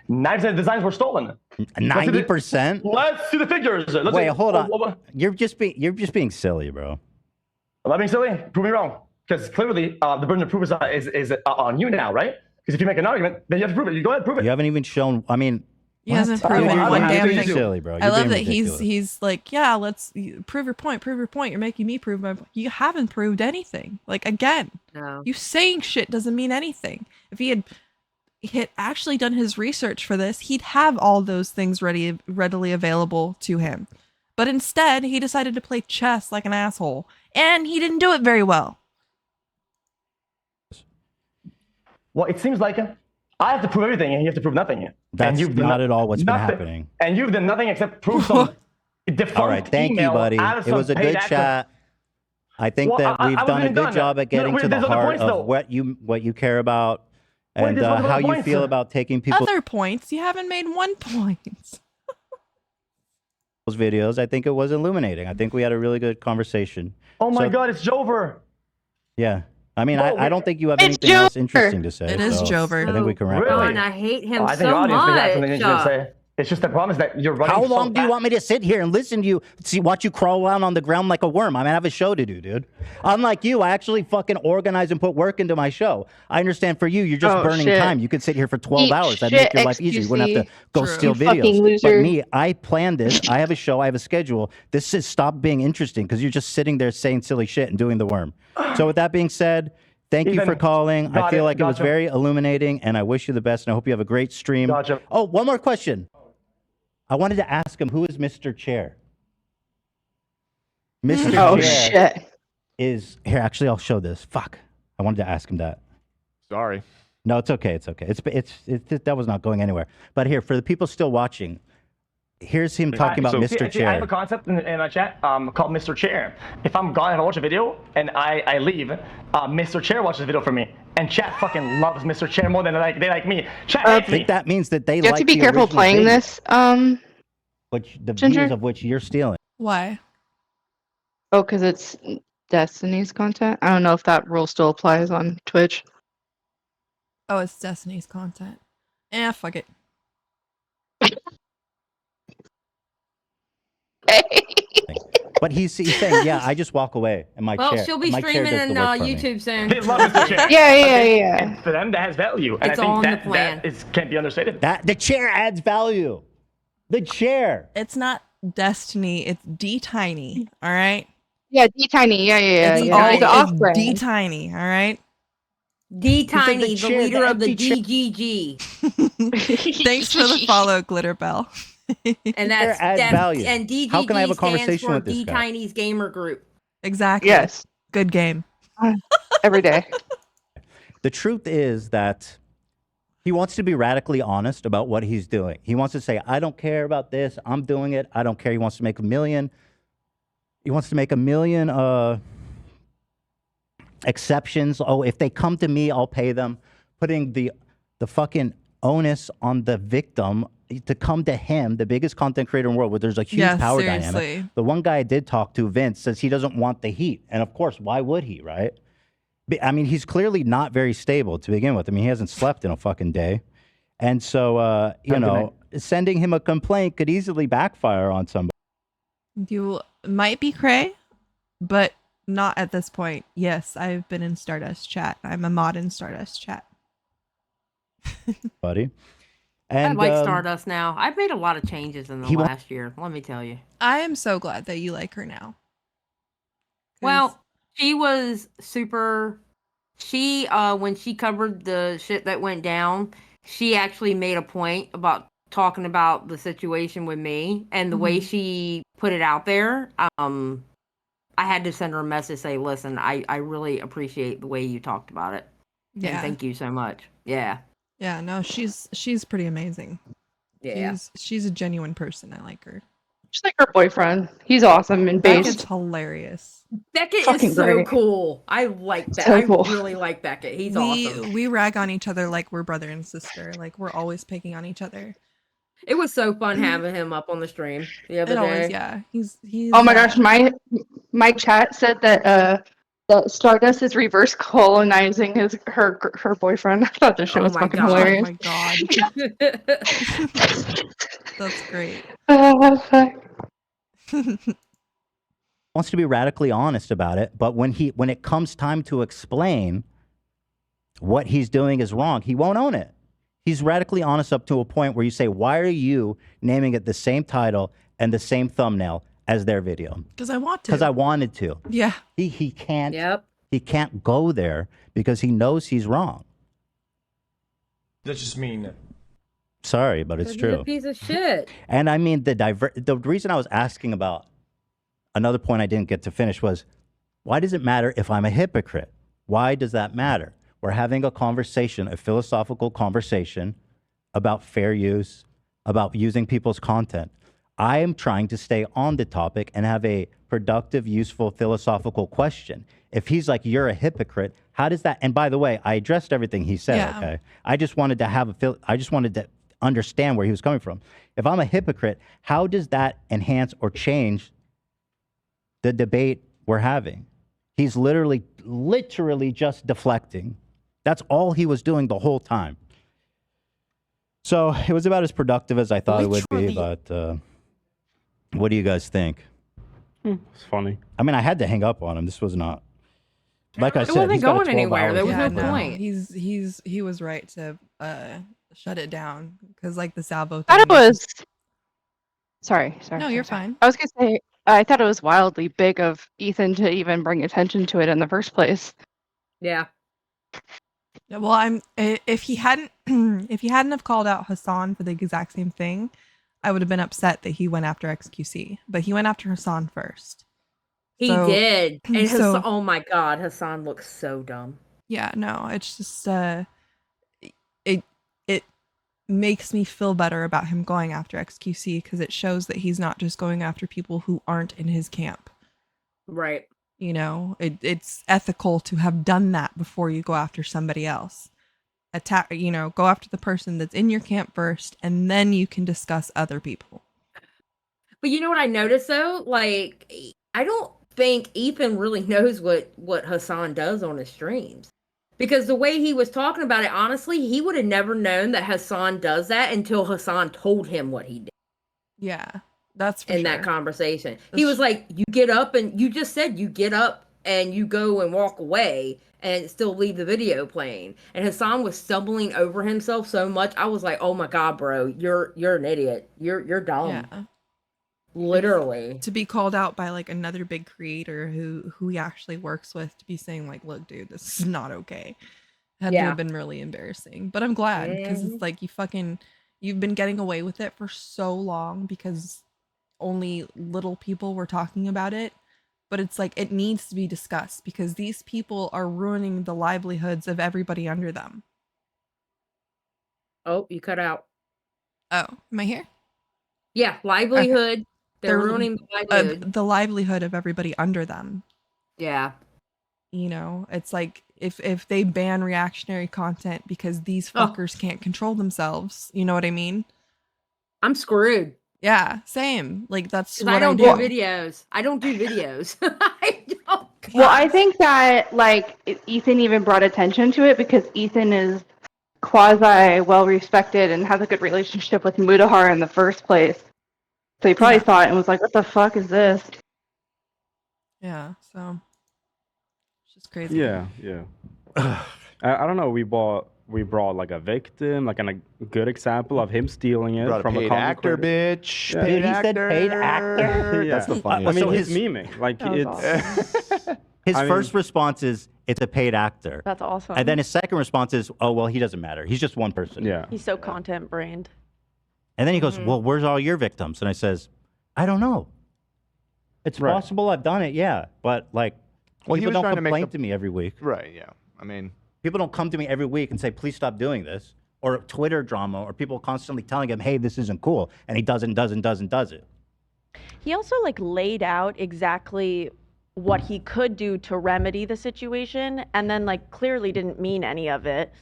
90% of designs were stolen. 90%? Let's see the figures. Wait, hold on. You're just being silly, bro. Am I being silly? Prove me wrong. Because clearly the burden of proof is on you now, right? Because if you make an argument, then you have to prove it. You go ahead, prove it. You haven't even shown. I mean, He hasn't proven one damn thing. Silly, bro. I love that he's like, yeah, let's prove your point. Prove your point. You're making me prove my point. You haven't proved anything. Like, again, No. you saying shit doesn't mean anything. If he had actually done his research for this, he'd have all those things readily available to him. But instead, he decided to play chess like an asshole, and he didn't do it very well. Well, it seems like I have to prove everything, and you have to prove nothing. That's not at all what's been happening. And you've done nothing except prove some defunct All right, thank you, email buddy. out of It was a some good paid chat. I think Well, that we've I done a wasn't good done. job at getting No, to the there's other heart points, of though. what you care about and there's other how you points. feel about taking people's Other points, you haven't made one point. videos. I think it was illuminating. I think we had a really good conversation. Oh my So, God, it's Jover. Yeah. I mean, Whoa, I don't think you have It's anything else Jover. interesting to say. It is so Jover. I think we can wrap it Really? up. And I hate him I think so audience much. has something to say. It's just the problem is that you're running. How so long do you fast. want me to sit here and listen to you, watch you crawl around on the ground like a worm? I mean, I have a show to do, dude. Unlike you, I actually fucking organize and put work into my show. I understand for you, you're just burning time. You could sit here for 12 hours. That'd make your life easier. You wouldn't have to go steal videos. But me, I planned this. I have a show. I have a schedule. This has stopped being interesting because you're just sitting there saying silly shit and doing the worm. So with that being said, thank you for calling. I feel like it was very illuminating, and I wish you the best, and I hope you have a great stream. Oh, one more question. I wanted to ask him, who is Mr. Chair? Mr. Chair is here. Actually, I'll show this. Fuck. I wanted to ask him that. Sorry. No, it's okay. It's okay. That was not going anywhere. But here, for the people still watching, here's him talking about Mr. Chair. I have a concept in my chat called Mr. Chair. If I'm gone and I watch a video and I leave, Mr. Chair watches the video for me. And chat fucking loves Mr. Chair more than they like me. Chat I hates think me. that means that they You like have to be the careful original playing video, this. which the Ginger? views of which you're stealing. Why? Oh, because it's Destiny's content. I don't know if that rule still applies on Twitch. Oh, it's Destiny's content. Fuck it. But he's saying, yeah, I just walk away in my chair. Well, she'll be my chair streaming does the on work for me. YouTube soon. They love Mr. Chair. Yeah. And for them, that has value. And It's I think all in the that plan. can't be understated. The chair adds value. The chair. It's not Destiny, it's D Tiny, all right? Yeah, D Tiny. Yeah. It's The off-brand. D Tiny, all right? D Tiny, the chair, leader the of the empty chair. GGG. Thanks for the follow, Glitter Bell. And that's adds value. And DGG How can I have a stands conversation for with this D guy? Tiny's gamer group. Exactly. Yes. Good game. Every day. The truth is that he wants to be radically honest about what he's doing. He wants to say, I don't care about this. I'm doing it. I don't care. He wants to make $1 million. He wants to make $1 million exceptions. Oh, if they come to me, I'll pay them. Putting the poking onus on the victim to come to him, the biggest content creator in the world, where there's a huge power dynamic. The one guy I did talk to, Vince, says he doesn't want the heat. And of course, why would he, right? I mean, he's clearly not very stable to begin with. I mean, he hasn't slept in a fucking day. And so, sending him a complaint could easily backfire on somebody. You might be cray, but not at this point. Yes, I've been in Stardust chat. I'm a mod in Stardust chat. Buddy. I And like Stardust now. I've made a lot of changes in the last year, let me tell you. I am so glad that you like her now. Well, She was super. She when she covered the shit that went down, she actually made a point about talking about the situation with me and the way she put it out there. I had to send her a message say, "Listen, I really appreciate the way you talked about it. Yeah. And thank you so much." Yeah. Yeah, no, she's pretty amazing. Yeah. She's a genuine person. I like her. Just like her boyfriend. He's awesome and Beckett's based. hilarious. Beckett Fucking is so great. cool. I like that. So cool. I really like Beckett. He's awesome. We rag on each other like we're brother and sister. Like we're always picking on each other. It was so fun having him up on the stream the other It day. always, yeah. He's Oh my gosh, my chat said that Stardust is reverse colonizing her boyfriend. I thought this shit was fucking hilarious. Oh my god. That's great. Wants to be radically honest about it, but when it comes time to explain what he's doing is wrong, he won't own it. He's radically honest up to a point where you say, why are you naming it the same title and the same thumbnail as their video? Because I want to. Because I wanted to. Yeah. He can't. Yep. He can't go there because he knows he's wrong. That's just mean. Sorry, but it's He's true. a piece of shit. And I mean, the reason I was asking about another point I didn't get to finish was, why does it matter if I'm a hypocrite? Why does that matter? We're having a conversation, a philosophical conversation about fair use, about using people's content. I am trying to stay on the topic and have a productive, useful, philosophical question. If he's like, you're a hypocrite, how does that? And by the way, I addressed everything he said. Yeah. Okay, I just wanted to understand where he was coming from. If I'm a hypocrite, how does that enhance or change the debate we're having? He's literally just deflecting. That's all he was doing the whole time. So it was about as productive as I thought it would be, but what do you guys think? It's funny. I mean, I had to hang up on him. This was not, like I It said, wasn't he's got a going 12 anywhere. hours. There was Yeah, no point. He was right to shut it down because like the salvo I thing. thought it was. Sorry. No, you're fine. I was gonna say I thought it was wildly big of Ethan to even bring attention to it in the first place. Yeah. Yeah, well, if he hadn't have called out Hassan for the exact same thing, I would have been upset that he went after XQC. But he went after Hassan first. He So- did. And so- Hassan, oh my god, Hassan looks so dumb. Yeah, no, it's just it makes me feel better about him going after XQC because it shows that he's not just going after people who aren't in his camp. Right. You know, it's ethical to have done that before you go after somebody else. Go after the person that's in your camp first, and then you can discuss other people. But you know what I noticed though? Like, I don't think Ethan really knows what Hassan does on his streams. Because the way he was talking about it, honestly, he would have never known that Hassan does that until Hassan told him what he did. Yeah, that's for in sure. that conversation. He was like, you get up and you just said you get up and you go and walk away and still leave the video playing. And Hassan was stumbling over himself so much. I was like, oh my God, bro, you're an idiot. You're dumb. Yeah. Literally. To be called out by like another big creator who he actually works with to be saying like, look, dude, this is not okay. Had to have been really embarrassing. But I'm glad because it's like you've been getting away with it for so long because only little people were talking about it. But it's like it needs to be discussed because these people are ruining the livelihoods of everybody under them. Oh, you cut out. Oh, am I here? Yeah, livelihood. Okay. They're ruining the livelihood of everybody under them. Yeah. You know, it's like if they ban reactionary content because these fuckers can't control themselves, you know what I mean? I'm screwed. Yeah, same. Like that's what I don't do. do videos. I don't do videos. Well, I think that like Ethan even brought attention to it because Ethan is quasi well respected and has a good relationship with Mudahar in the first place. So he probably saw it and was like, "What the fuck is this?" Yeah. So it's just crazy. Yeah. I don't know. We brought like a victim, like a good example of him stealing it Brought a from paid a content actor, creator. bitch. Yeah. Paid He said actor. paid actor. Yeah. That's the I funniest. mean, So he's his- memeing. Like That was it's. His first response is, it's a paid actor. That's awesome. And then his second response is, oh, well, he doesn't matter. He's just one person. Yeah. He's so content brained. And then he goes, well, where's all your victims? And I says, I don't know. It's possible I've done it, yeah. But, like, Well, he people was don't trying to make complain the- to me every week. Right, yeah. I mean, people don't come to me every week and say, please stop doing this. Or Twitter drama, or people constantly telling him, hey, this isn't cool. And he does it. He also like laid out exactly what he could do to remedy the situation, and then like clearly didn't mean any of it.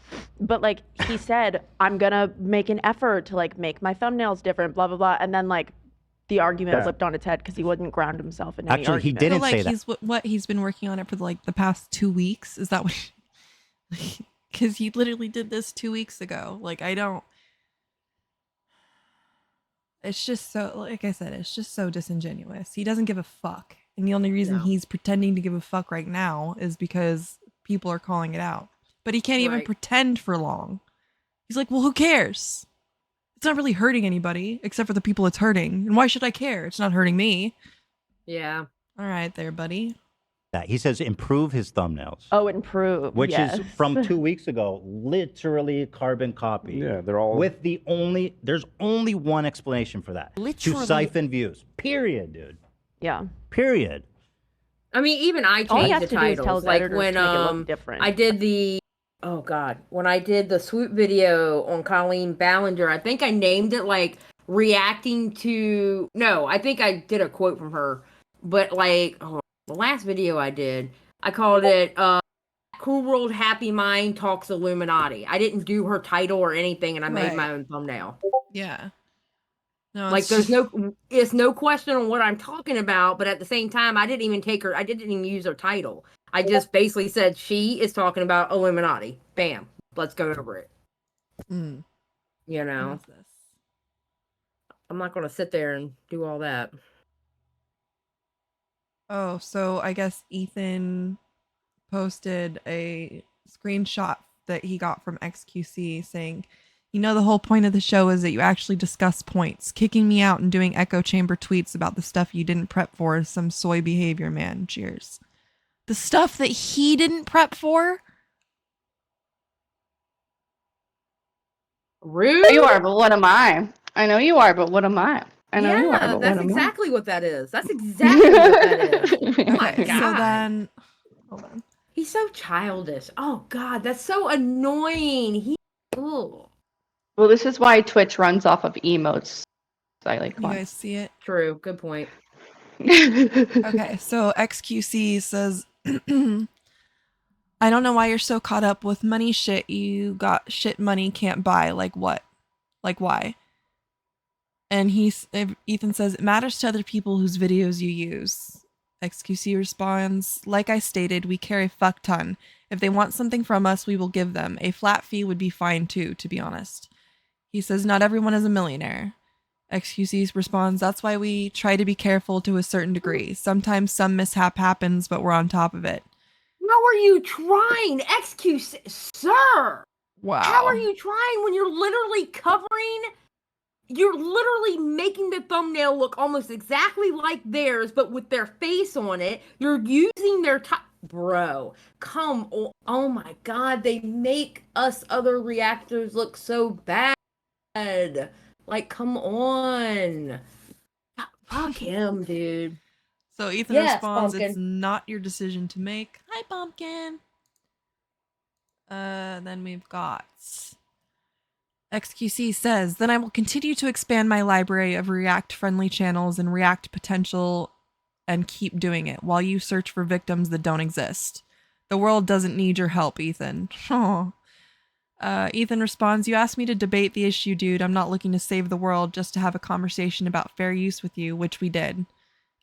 But like he said, I'm gonna make an effort to like make my thumbnails different, blah blah blah, and then like the argument flipped on its head because he wouldn't ground himself in any Actually, he argument. didn't like say that. he's what he's been working on it for like the past 2 weeks. Is that what? Because he literally did this 2 weeks ago. Like I don't. It's just so, like I said, it's just so disingenuous. He doesn't give a fuck. And the only reason he's pretending to give a fuck right now is because people are calling it out. But he can't even pretend for long. He's like, well, who cares? It's not really hurting anybody except for the people it's hurting. And why should I care? It's not hurting me. Yeah. All right there, buddy. That he says improve his thumbnails. Oh, improve. Which yes. is from 2 weeks ago, literally a carbon copy. Yeah, they're all with there's only one explanation for that. Literally. To siphon views. Period, dude. Yeah. Period. I mean, even I All he changed has the to do is tell titles. his Like editors when to make it look different. I did when I did the swoop video on Colleen Ballinger, I think I named it like reacting to. No, I think I did a quote from her, but like the last video I did, I called it "Cool World Happy Mind Talks Illuminati." I didn't do her title or anything, and I made my own thumbnail. Yeah. No, Like it's no question on what I'm talking about, but at the same time, I didn't even use her title. I just basically said she is talking about Illuminati. Bam. Let's go over it. You know. I'm not gonna sit there and do all that. Oh, so I guess Ethan posted a screenshot that he got from XQC saying, you know, the whole point of the show is that you actually discuss points. Kicking me out and doing echo chamber tweets about the stuff you didn't prep for is some soy behavior, man. Cheers. The stuff that he didn't prep for? Rude. You are, but what am I? I know you are, but what am I? I know you are, but that's what am exactly what that is. That's exactly what that is. Oh my Okay, god. so then, hold on. He's so childish. Oh god, that's so annoying. Ugh. Well, this is why Twitch runs off of emotes. I like You one. guys see it? True. Good point. Okay, so XQC says, I don't know why you're so caught up with money shit. You got shit money can't buy. Like what? Like why? And Ethan says, it matters to other people whose videos you use. XQC responds, like I stated, we care a fuck ton. If they want something from us, we will give them. A flat fee would be fine too, to be honest. He says, not everyone is a millionaire. XQC responds, that's why we try to be careful to a certain degree. Sometimes some mishap happens, but we're on top of it. How are you trying, XQC, sir? Wow. How are you trying when you're literally making the thumbnail look almost exactly like theirs, but with their face on it. You're using their bro, come on. Oh my god, they make us other reactors look so bad. Like, come on. Fuck him, dude. So Ethan Yes, responds, Pumpkin. it's not your decision to make. Hi, Pumpkin. Then we've got XQC says, then I will continue to expand my library of React-friendly channels and React potential and keep doing it while you search for victims that don't exist. The world doesn't need your help, Ethan. Ethan responds, you asked me to debate the issue, dude. I'm not looking to save the world, just to have a conversation about fair use with you, which we did.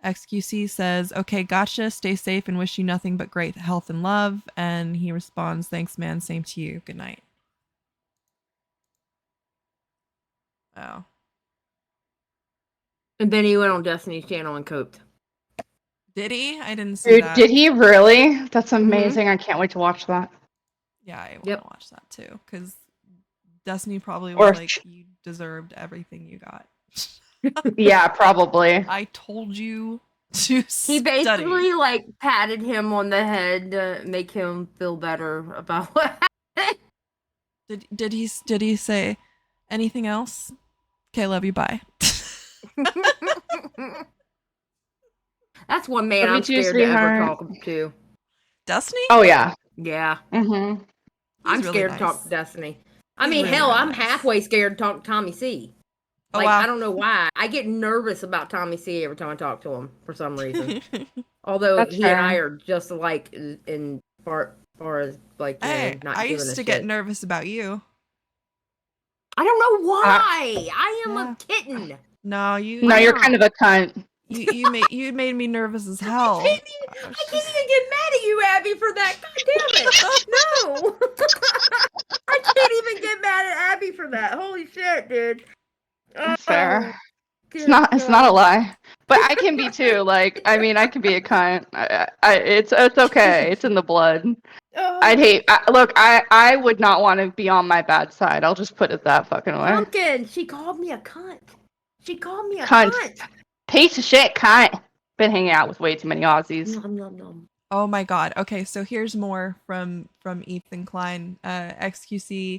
XQC says, okay, gotcha. Stay safe and wish you nothing but great health and love. And he responds, thanks, man. Same to you. Good night. Wow. And then he went on Destiny's channel and coped. Did he? I didn't see Dude, that. did he really? That's amazing. I can't wait to watch that. Yeah, I want to watch that too. Because Destiny probably Or was like, you deserved everything you got. Yeah, probably. I told you to He basically like patted him on the head to make him feel better about what happened. Did he say anything else? Okay, love you. Bye. That's one man I'm scared to ever talk to. Destiny? Oh yeah. Yeah. Mm-hmm. I'm really scared to talk nice. to Destiny. I He's mean, really, hell, really I'm nice. halfway scared to talk to Tommy C. Oh, Like, wow. I don't know why. I get nervous about Tommy C every time I talk to him for some reason. Although That's he and I fair. are just alike in far as like you Hey, know, not I giving used a to get shit. nervous about you. I don't know why. I am Yeah. a kitten. No, you. No, you're kind of a cunt. You made me nervous as hell. I can't even get mad at you, Abby, for that. God damn it. No. I can't even get mad at Abby for that. Holy shit, dude. That's fair. It's good not a God. lie. But I can be too. Like, I mean, I can be a cunt. It's okay. It's in the blood. I'd hate. Look, I would not want to be on my bad side. I'll just put it that fucking way. Pumpkin, she called me a cunt. She called me a Cunt. cunt. Piece of shit cunt. Been hanging out with way too many Aussies. Nom, nom, nom. Oh my god. Okay, so here's more from Ethan Klein. XQC